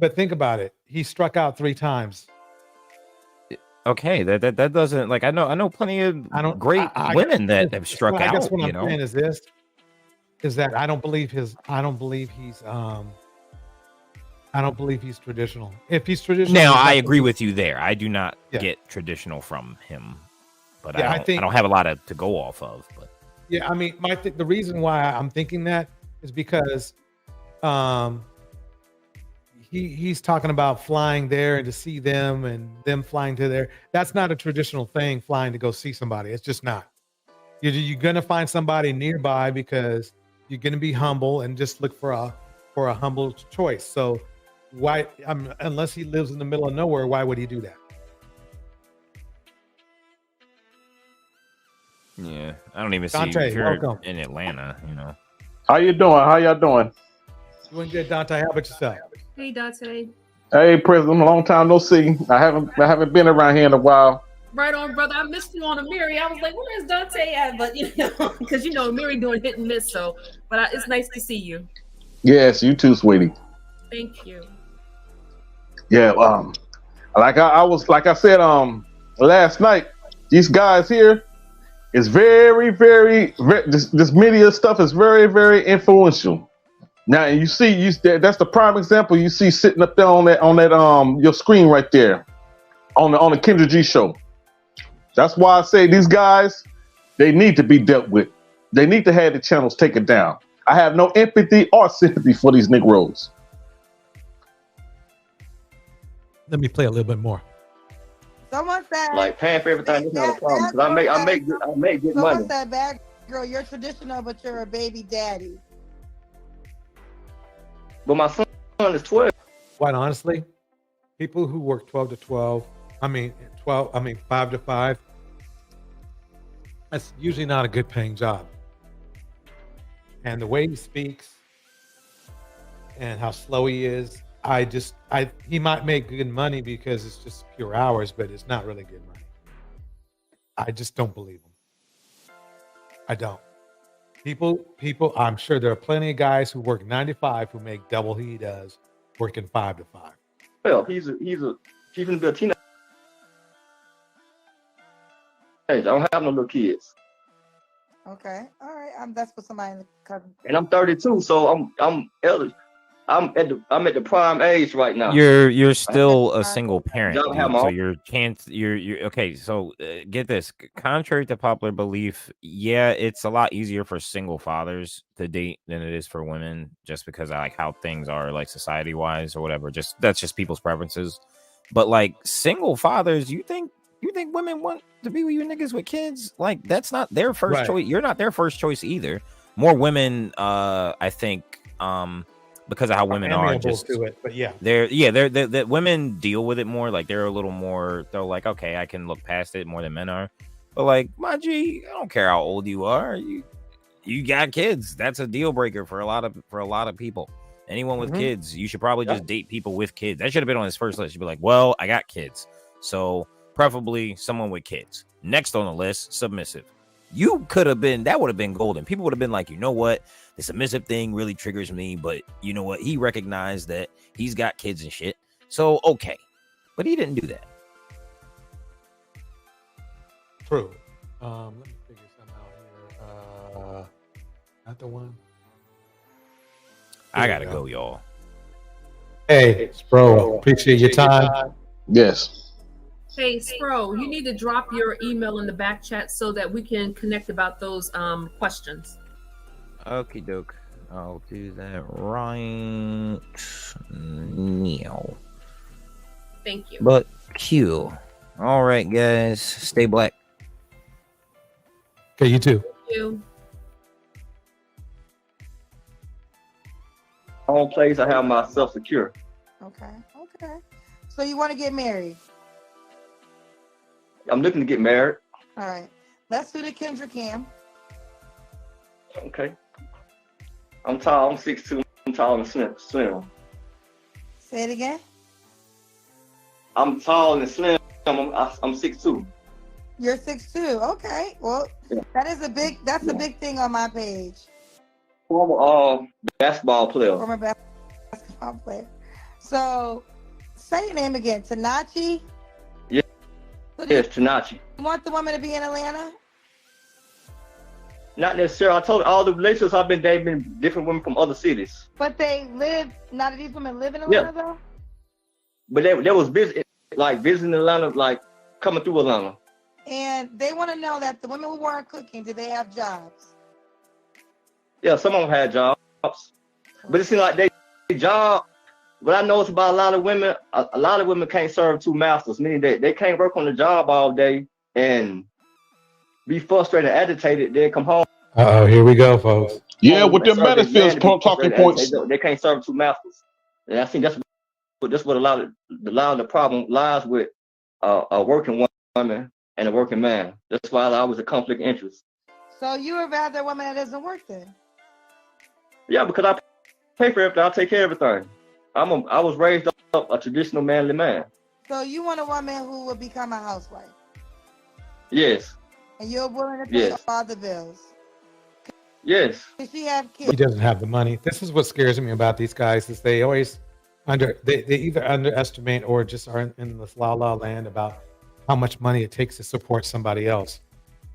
But think about it. He struck out 3 times. Okay, that doesn't like I know plenty of great women that have struck out. I guess what I'm saying is that I don't believe he's traditional. If he's traditional, now I agree with you there. I do not get traditional from him, but I don't have a lot to go off of. But yeah, I mean, the reason why I'm thinking that is because he's talking about flying there and to see them and them flying to there. That's not a traditional thing, flying to go see somebody. It's just not. You're gonna find somebody nearby because you're gonna be humble and just look for a humble choice. So why? Unless he lives in the middle of nowhere, why would he do that? Yeah, I don't even Dante, see if you're welcome. in Atlanta. How you doing? How y'all doing? Doing good, Dante. How about yourself? Hey, Dante. Hey, President. Long time no see. I haven't been around here in a while. Right on, brother. I missed you on Amiri. I was like, where is Dante at? But because Amiri doing hit and miss. So, but it's nice to see you. Yes, you too, sweetie. Thank you. Yeah. Like I said last night, these guys here is very, very this media stuff is very, very influential. Now, and you see, that's the prime example you see sitting up there on that your screen right there, on the Kendra G show. That's why I say these guys, they need to be dealt with. They need to have the channels taken down. I have no empathy or sympathy for these Negroes. Let me play a little bit more. Someone said, like paying for everything is not a problem because I make good money. Someone said, bad girl, you're traditional, but you're a baby daddy. But my son is 12. Quite honestly, people who work 5 to 5, that's usually not a good paying job. And the way he speaks and how slow he is, he might make good money because it's just pure hours, but it's not really good money. I just don't believe him. I don't. People, I'm sure there are plenty of guys who work 9 to 5 who make double he does working 5 to 5. Well, he's gonna be a teenager. Hey, I don't have no little kids. Okay, all right. That's for somebody in the cousin. And I'm 32, so I'm elder. I'm at the prime age right now. You're still a single parent, Y'all have dude, my so own- you're okay. So get this. Contrary to popular belief, yeah, it's a lot easier for single fathers to date than it is for women, just because of like how things are, like society wise or whatever. That's just people's preferences. But like single fathers, you think women want to be with you niggas with kids? Like that's not their first choice. You're not their first choice either. More women, I think, because of how women are just to it, but yeah, they're women deal with it more. Like they're a little more. They're like, okay, I can look past it more than men are. But like, my G, I don't care how old you are. You got kids. That's a deal breaker for a lot of people. Anyone with kids, you should probably just date people with kids. That should have been on his first list. You'd be like, well, I got kids, so preferably someone with kids. Next on the list, submissive. You could have been, that would have been golden. People would have been like, you know what? The submissive thing really triggers me, but you know what? He recognized that he's got kids and shit. So, okay. But he didn't do that. True. Let me figure something out here. Not the one. I gotta go, y'all. Hey, bro, appreciate your time. Yes. Hey, Spro, you need to drop your email in the back chat so that we can connect about those questions. Okie doke. I'll do that right now. Thank you. But Q. All right, guys. Stay black. Okay, you too. Thank you. Home place, I have myself secure. Okay. So you want to get married? I'm looking to get married. All right. Let's do the Kendra Cam. Okay. I'm tall. I'm 6'2". I'm tall and slim. Say it again. I'm tall and slim. I'm 6'2". You're 6'2". Okay. Well, that's a big thing on my page. Former basketball player. Former basketball player. So, say your name again. Tanachi. Yeah. Yes, Tanachi. You want the woman to be in Atlanta? Not necessarily. I told you, all the relationships I've been dating different women from other cities. But they live. None of these women live in Atlanta, though. But they was visiting Atlanta, like coming through Atlanta. And they want to know that the women who weren't cooking, did they have jobs? Yeah, some of them had jobs, but it seems like they job. What I noticed about a lot of women can't serve two masters, meaning that they can't work on the job all day and be frustrated and agitated. They come home. Oh, here we go, folks. Yeah, with their metaphors talking points. They can't serve two masters, and I think that's what a lot of the problem lies with a working woman and a working man. That's why I was a conflict of interest. So you would rather a woman that doesn't work then? Yeah, because I pay for everything. I take care of everything. I was raised up a traditional manly man. So you want a woman who will become a housewife, Yes. and you're willing to pay Yes. all the bills. Yes. Does she have He kids? doesn't have the money. This is what scares me about these guys is they always they either underestimate or just are in this la la land about how much money it takes to support somebody else.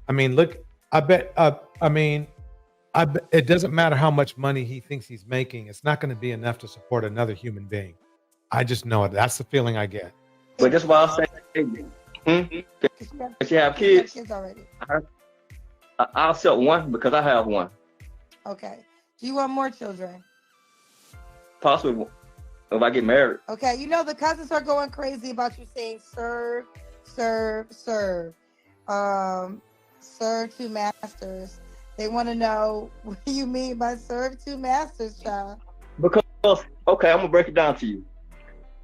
I mean, look, I bet it doesn't matter how much money he thinks he's making. It's not going to be enough to support another human being. I just know it. That's the feeling I get. But that's why I say, does she have kids? Kids already. I'll accept one because I have one. Okay. Do you want more children? Possibly if I get married. Okay. You know the cousins are going crazy about you saying serve, serve, serve. Serve two masters. They want to know what you mean by serve two masters, child. Because okay, I'm gonna break it down to you.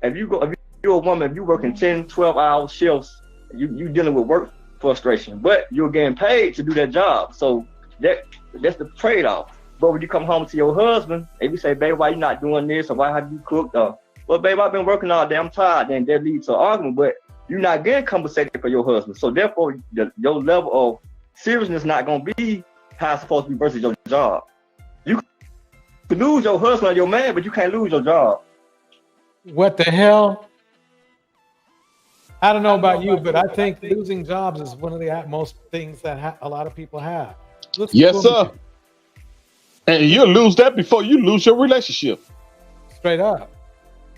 If you're a woman, if you're working 10, 12-hour shifts, you dealing with work frustration, but you're getting paid to do that job. So that's the trade-off. But when you come home to your husband and you say, babe, why you not doing this, or why have you cooked? Well, babe, I've been working all day, I'm tired, then that leads to an argument, but you're not getting compensated for your husband. So therefore, your level of seriousness not gonna be how it's supposed to be versus your job. You can lose your husband or your man, but you can't lose your job. What the hell? I don't know about you, but I think losing jobs is one of the most things that a lot of people have. Yes, sir. And you'll lose that before you lose your relationship. Straight up.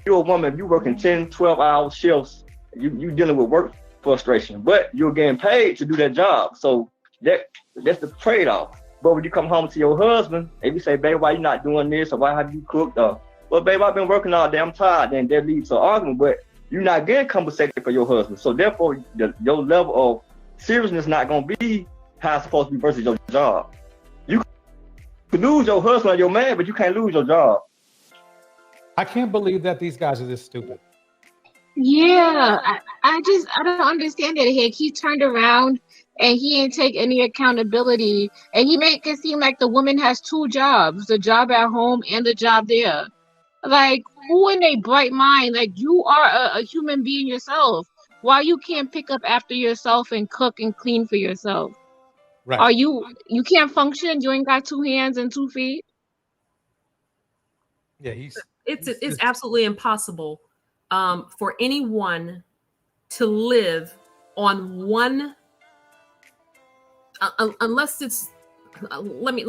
You're a woman, if you're working 10, 12-hour shifts, you dealing with work frustration, but you're getting paid to do that job. So that's the trade-off. But when you come home to your husband and you say, babe, why you not doing this, or why have you cooked? Well, babe, I've been working all day, I'm tired, then that leads to an argument, but you're not getting compensated for your husband. So therefore, your level of seriousness not gonna be how it's supposed to be versus your job. You can lose your husband or your man, but you can't lose your job. I can't believe that these guys are this stupid. Yeah, I don't understand it. He turned around and he didn't take any accountability, and he make it seem like the woman has two jobs: the job at home and the job there. Like, who in a bright mind? Like, you are a human being yourself. Why you can't pick up after yourself and cook and clean for yourself? Right. Are you can't function? You ain't got two hands and 2 feet? Yeah, it's absolutely impossible for anyone to live on one unless it's let me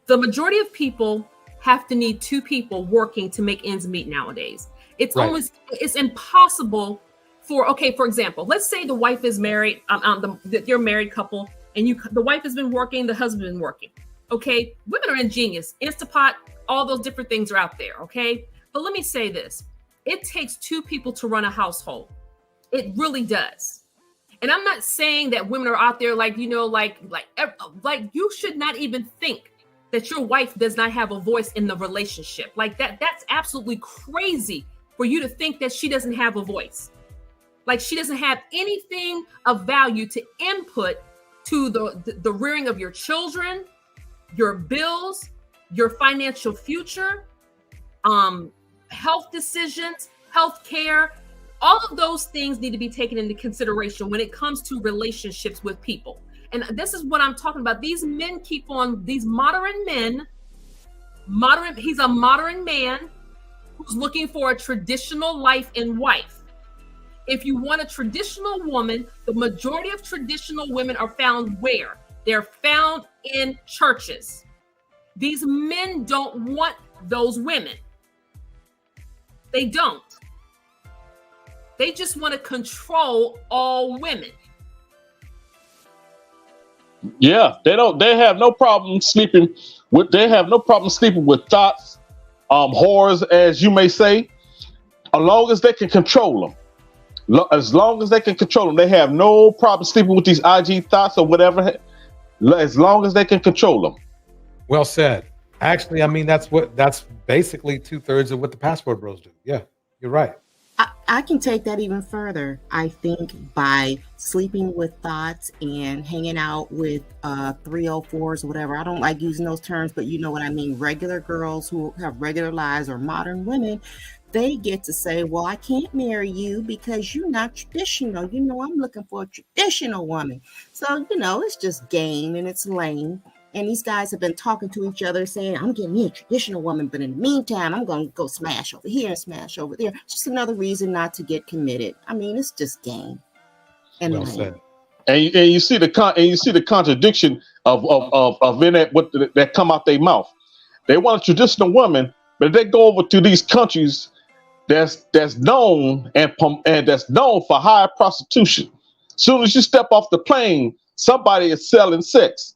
the majority of people have to need two people working to make ends meet nowadays. It's right. It's impossible for example, let's say the wife is married, you're a married couple, and the wife has been working, the husband has been working. Okay, women are ingenious. Instapot, all those different things are out there. Okay, but let me say this: it takes two people to run a household. It really does. And I'm not saying that women are out there like you should not even think that your wife does not have a voice in the relationship. Like that's absolutely crazy for you to think that she doesn't have a voice. Like she doesn't have anything of value to input to the rearing of your children, your bills, your financial future, health decisions, health care. All of those things need to be taken into consideration when it comes to relationships with people. And this is what I'm talking about. These men these modern men, he's a modern man who's looking for a traditional life and wife. If you want a traditional woman, the majority of traditional women are found where? They're found in churches. These men don't want those women. They don't. They just want to control all women. Yeah, they have no problem sleeping with thoughts, whores, as you may say, as long as they can control them. As long as they can control them, they have no problem sleeping with these IG thoughts or whatever, as long as they can control them. Well said. Actually, I mean, that's basically 2/3 of what the Passport Bros do. Yeah, you're right. I can take that even further. I think by sleeping with thoughts and hanging out with 304s or whatever, I don't like using those terms, but you know what I mean, regular girls who have regular lives or modern women, they get to say, well, I can't marry you because you're not traditional. You know, I'm looking for a traditional woman. So, you know, it's just game and it's lame. And these guys have been talking to each other saying, I'm getting me a traditional woman, but in the meantime, I'm going to go smash over here and smash over there. Just another reason not to get committed. I mean, it's just game and Well lame. said. And you see the contradiction of in that come out their mouth. They want a traditional woman, but they go over to these countries that's known and that's known for high prostitution. Soon as you step off the plane, somebody is selling sex.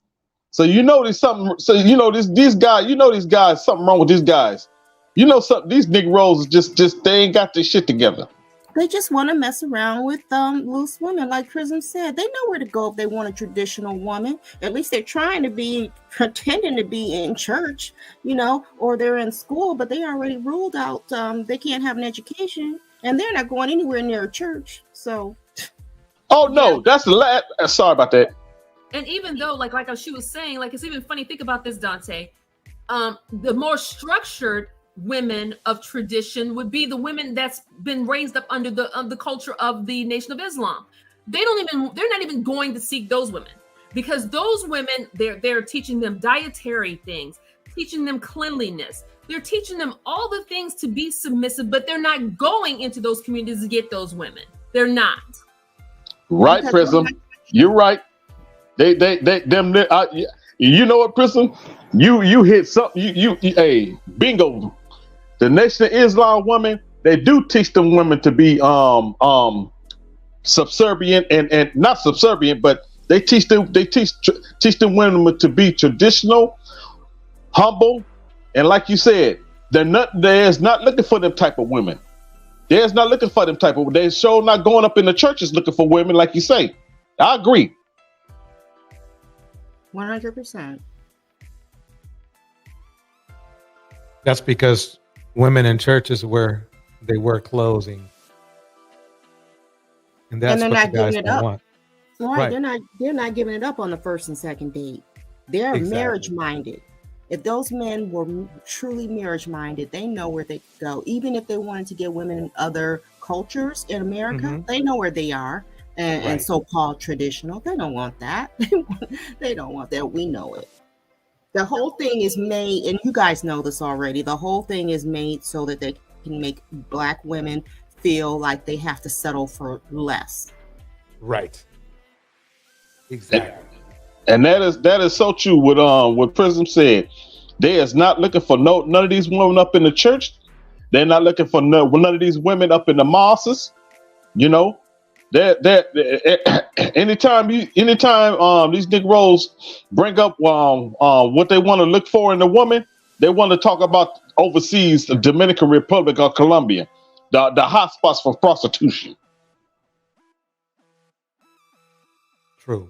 So you know there's something. So you know these guys. You know these guys. Something wrong with these guys. You know something. These Negroes just they ain't got their shit together. They just want to mess around with loose women, like Prism said. They know where to go if they want a traditional woman. At least they're trying to be, pretending to be in church, you know, or they're in school, but they already ruled out they can't have an education, and they're not going anywhere near a church. So, oh no, that's the last. Sorry about that. And even though, like she was saying, like it's even funny. Think about this, Dante. The more structured women of tradition would be the women that's been raised up under the culture of the Nation of Islam. They're not even going to seek those women, because those women, they're teaching them dietary things, teaching them cleanliness. They're teaching them all the things to be submissive, but they're not going into those communities to get those women. They're not. Right, Prism. You're right. You know what, Prism? You hit something. You hey, bingo. The Nation of Islam women, they do teach them women to be subservient and not subservient, but they teach them women to be traditional, humble, and like you said, they're not looking for them type of women. They're not looking for them type of. They're sure not going up in the churches looking for women, like you say. I agree. 100%. That's because women in churches where they wear clothing, and that's they're what not the guys giving it don't up. want. Right. They're not giving it up on the first and second date. They're marriage minded. If those men were truly marriage minded, they know where they go. Even if they wanted to get women in other cultures in America, they know where they are. And so-called traditional, they don't want that. They don't want that. We know it. The whole thing is made, and you guys know this already, the whole thing is made so that they can make Black women feel like they have to settle for less. Right. Exactly. And that is so true with what Prism said. They is not looking for none of these women up in the church. They're not looking for none of these women up in the mosques. You know, anytime these Negroes bring up what they want to look for in a woman, they want to talk about overseas, the Dominican Republic or Colombia, the hot spots for prostitution. True.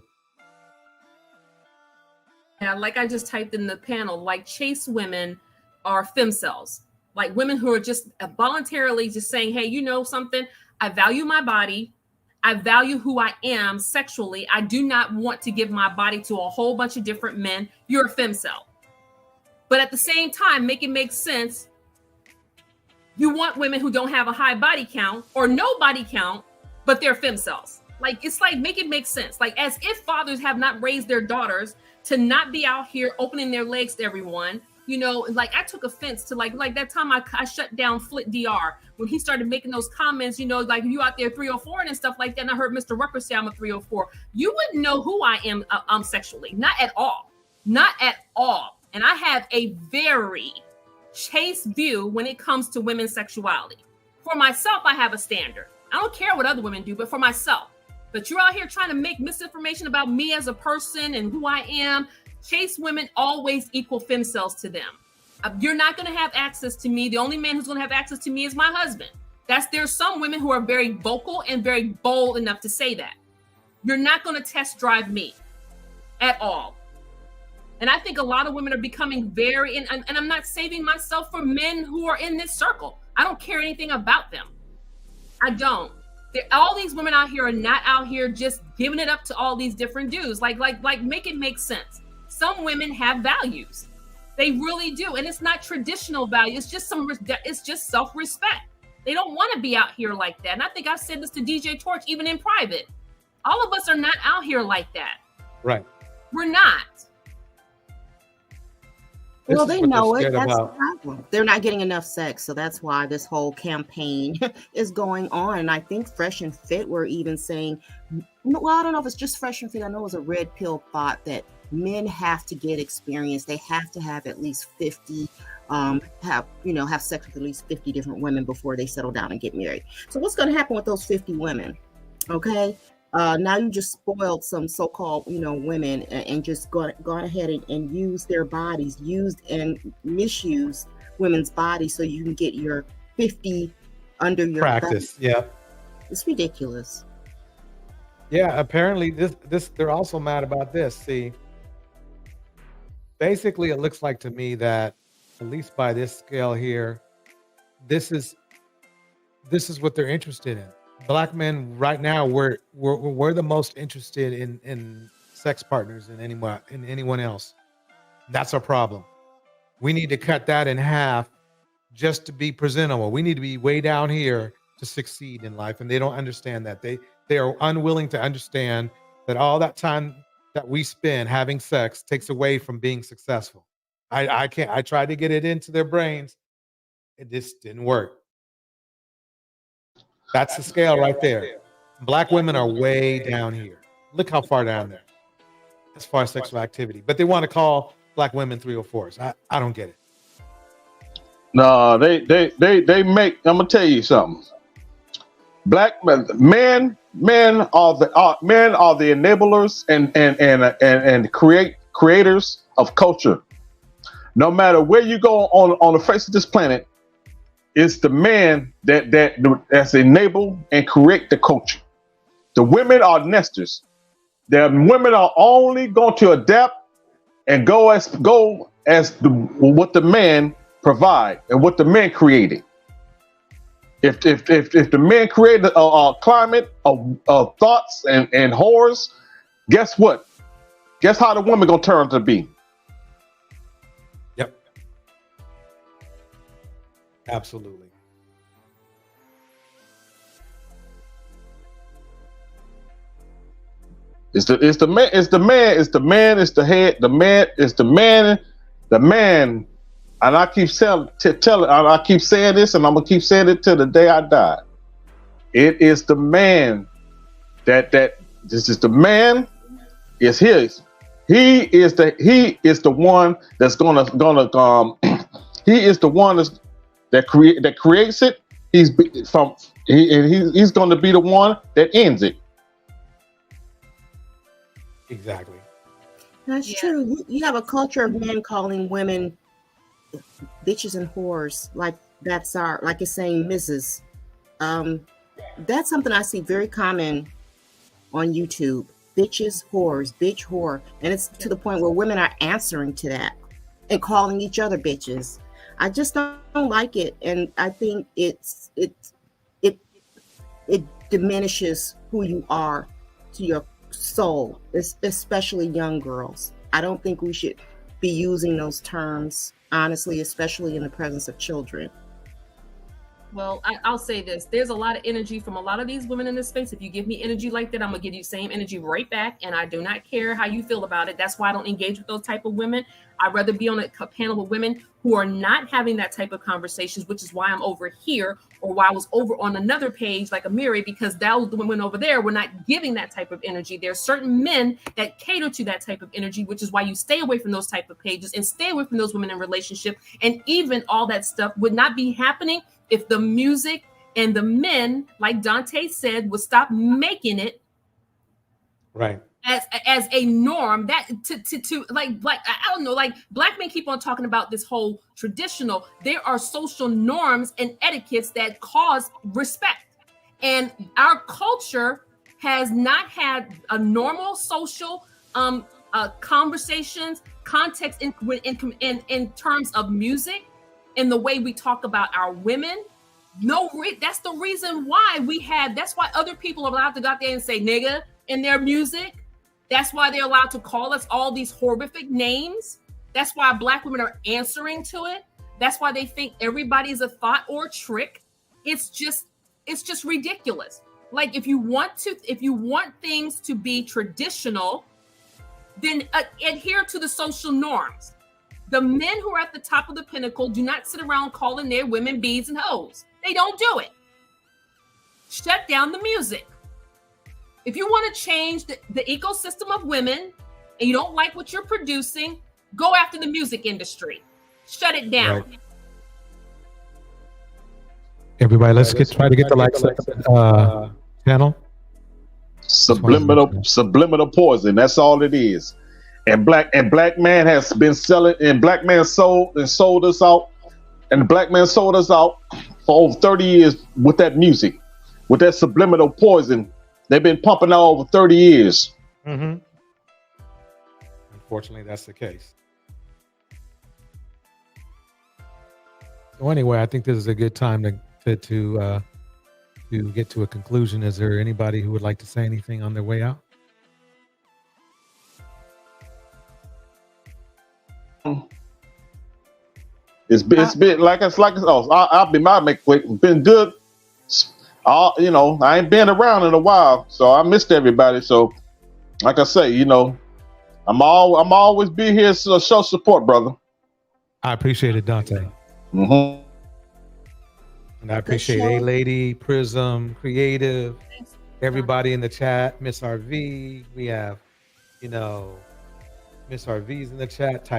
Yeah, like I just typed in the panel, like chase women are femcells, like women who are just voluntarily just saying, hey, you know something? I value my body. I value who I am sexually. I do not want to give my body to a whole bunch of different men. You're a femcell. But at the same time, make it make sense. You want women who don't have a high body count or no body count, but they're femcells. Like, it's like, make it make sense. Like, as if fathers have not raised their daughters to not be out here opening their legs to everyone. You know, like I took offense to like that time I shut down Flit DR when he started making those comments, you know, like you out there 304 and stuff like that. And I heard Mr. Rucker say I'm a 304. You wouldn't know who I am sexually. Not at all. Not at all. And I have a very chaste view when it comes to women's sexuality. For myself, I have a standard. I don't care what other women do, but for myself. But you're out here trying to make misinformation about me as a person and who I am. Chase women always equal femcells to them. You're not going to have access to me. The only man who's going to have access to me is my husband. There's some women who are very vocal and very bold enough to say that. You're not going to test drive me at all. And I think a lot of women are becoming very, and I'm not saving myself for men who are in this circle. I don't care anything about them. I don't. All these women out here are not out here just giving it up to all these different dudes. Like make it make sense. Some women have values. They really do. And it's not traditional value. It's just self-respect. They don't want to be out here like that. And I think I've said this to DJ Torch, even in private. All of us are not out here like that. Right. We're not. Well, they know it. That's the problem. They're not getting enough sex. So that's why this whole campaign is going on. And I think Fresh and Fit were even saying, well, I don't know if it's just Fresh and Fit. I know it was a red pill thought that men have to get experience. They have to have at least 50, have sex with at least 50 different women before they settle down and get married. So what's going to happen with those 50 women? Okay. Now you just spoiled some so-called, women and just gone ahead and used their bodies, used and misused women's bodies so you can get your 50 under your practice. belt. Yeah. It's ridiculous. Yeah, apparently this they're also mad about this. See, basically it looks like to me that at least by this scale here, this is what they're interested in. Black men right now, we're the most interested in sex partners than anyone else. That's our problem. We need to cut that in half just to be presentable. We need to be way down here to succeed in life, and they don't understand that. They are unwilling to understand that all that time that we spend having sex takes away from being successful. I tried to get it into their brains. It just didn't work. That's the scale right there. Black women are way down here. Look how far down there as far as sexual activity. But they want to call black women 304s. I don't get it. No, they make. I'm gonna tell you something. Black men are the enablers and creators of culture. No matter where you go on the face of this planet, it's the man that's enable and create the culture. The women are nesters. The women are only going to adapt and go as what the man provide and what the man created. If the man created a climate of thoughts and horrors, guess what? Guess how the woman gonna turn to be? Yep. Absolutely. It's the man. And I keep saying this, and I'm gonna keep saying it till the day I die. It is the man that this is the man. It's his. He is the one that's gonna he is the one that creates it. He's gonna be the one that ends it. Exactly. That's true. You have a culture of men calling women bitches and whores, like it's saying Mrs. That's something I see very common on YouTube. Bitches, whores, bitch, whore, and it's to the point where women are answering to that and calling each other bitches. I just don't like it, and I think it diminishes who you are to your soul, especially young girls. I don't think we should be using those terms, honestly, especially in the presence of children. Well, I'll say this. There's a lot of energy from a lot of these women in this space. If you give me energy like that, I'm going to give you the same energy right back. And I do not care how you feel about it. That's why I don't engage with those type of women. I'd rather be on a panel with women who are not having that type of conversations, which is why I'm over here, or why I was over on another page like Amiri, because that was the women over there were not giving that type of energy. There are certain men that cater to that type of energy, which is why you stay away from those type of pages and stay away from those women in relationship. And even all that stuff would not be happening if the music and the men, like Dante said, would stop making it right as a norm. That to like I don't know, like black men keep on talking about this whole traditional. There are social norms and etiquettes that cause respect, and our culture has not had a normal social conversations context in terms of music, in the way we talk about our women, That's the reason why that's why other people are allowed to go out there and say nigga in their music. That's why they're allowed to call us all these horrific names. That's why Black women are answering to it. That's why they think everybody's a thought or a trick. It's just ridiculous. Like if you want things to be traditional, then adhere to the social norms. The men who are at the top of the pinnacle do not sit around calling their women bees and hoes. They don't do it. Shut down the music. If you want to change the ecosystem of women and you don't like what you're producing, go after the music industry. Shut it down. Right. Everybody, let's try to get the likes channel. Subliminal poison. That's all it is. And black man has been selling, and black man sold us out, and the black man sold us out for over 30 years with that music, with that subliminal poison. They've been pumping out over 30 years. Mm-hmm. Unfortunately, that's the case. So anyway, I think this is a good time to get to a conclusion. Is there anybody who would like to say anything on their way out? It's been like I'll make quick. It's been good. I ain't been around in a while, so I missed everybody. So, like I say, I'm always be here to show support, brother. I appreciate it, Dante. Mm-hmm. And I appreciate A-Lady, Prism, Creative, everybody in the chat, Miss RV. We have, Miss RV's in the chat.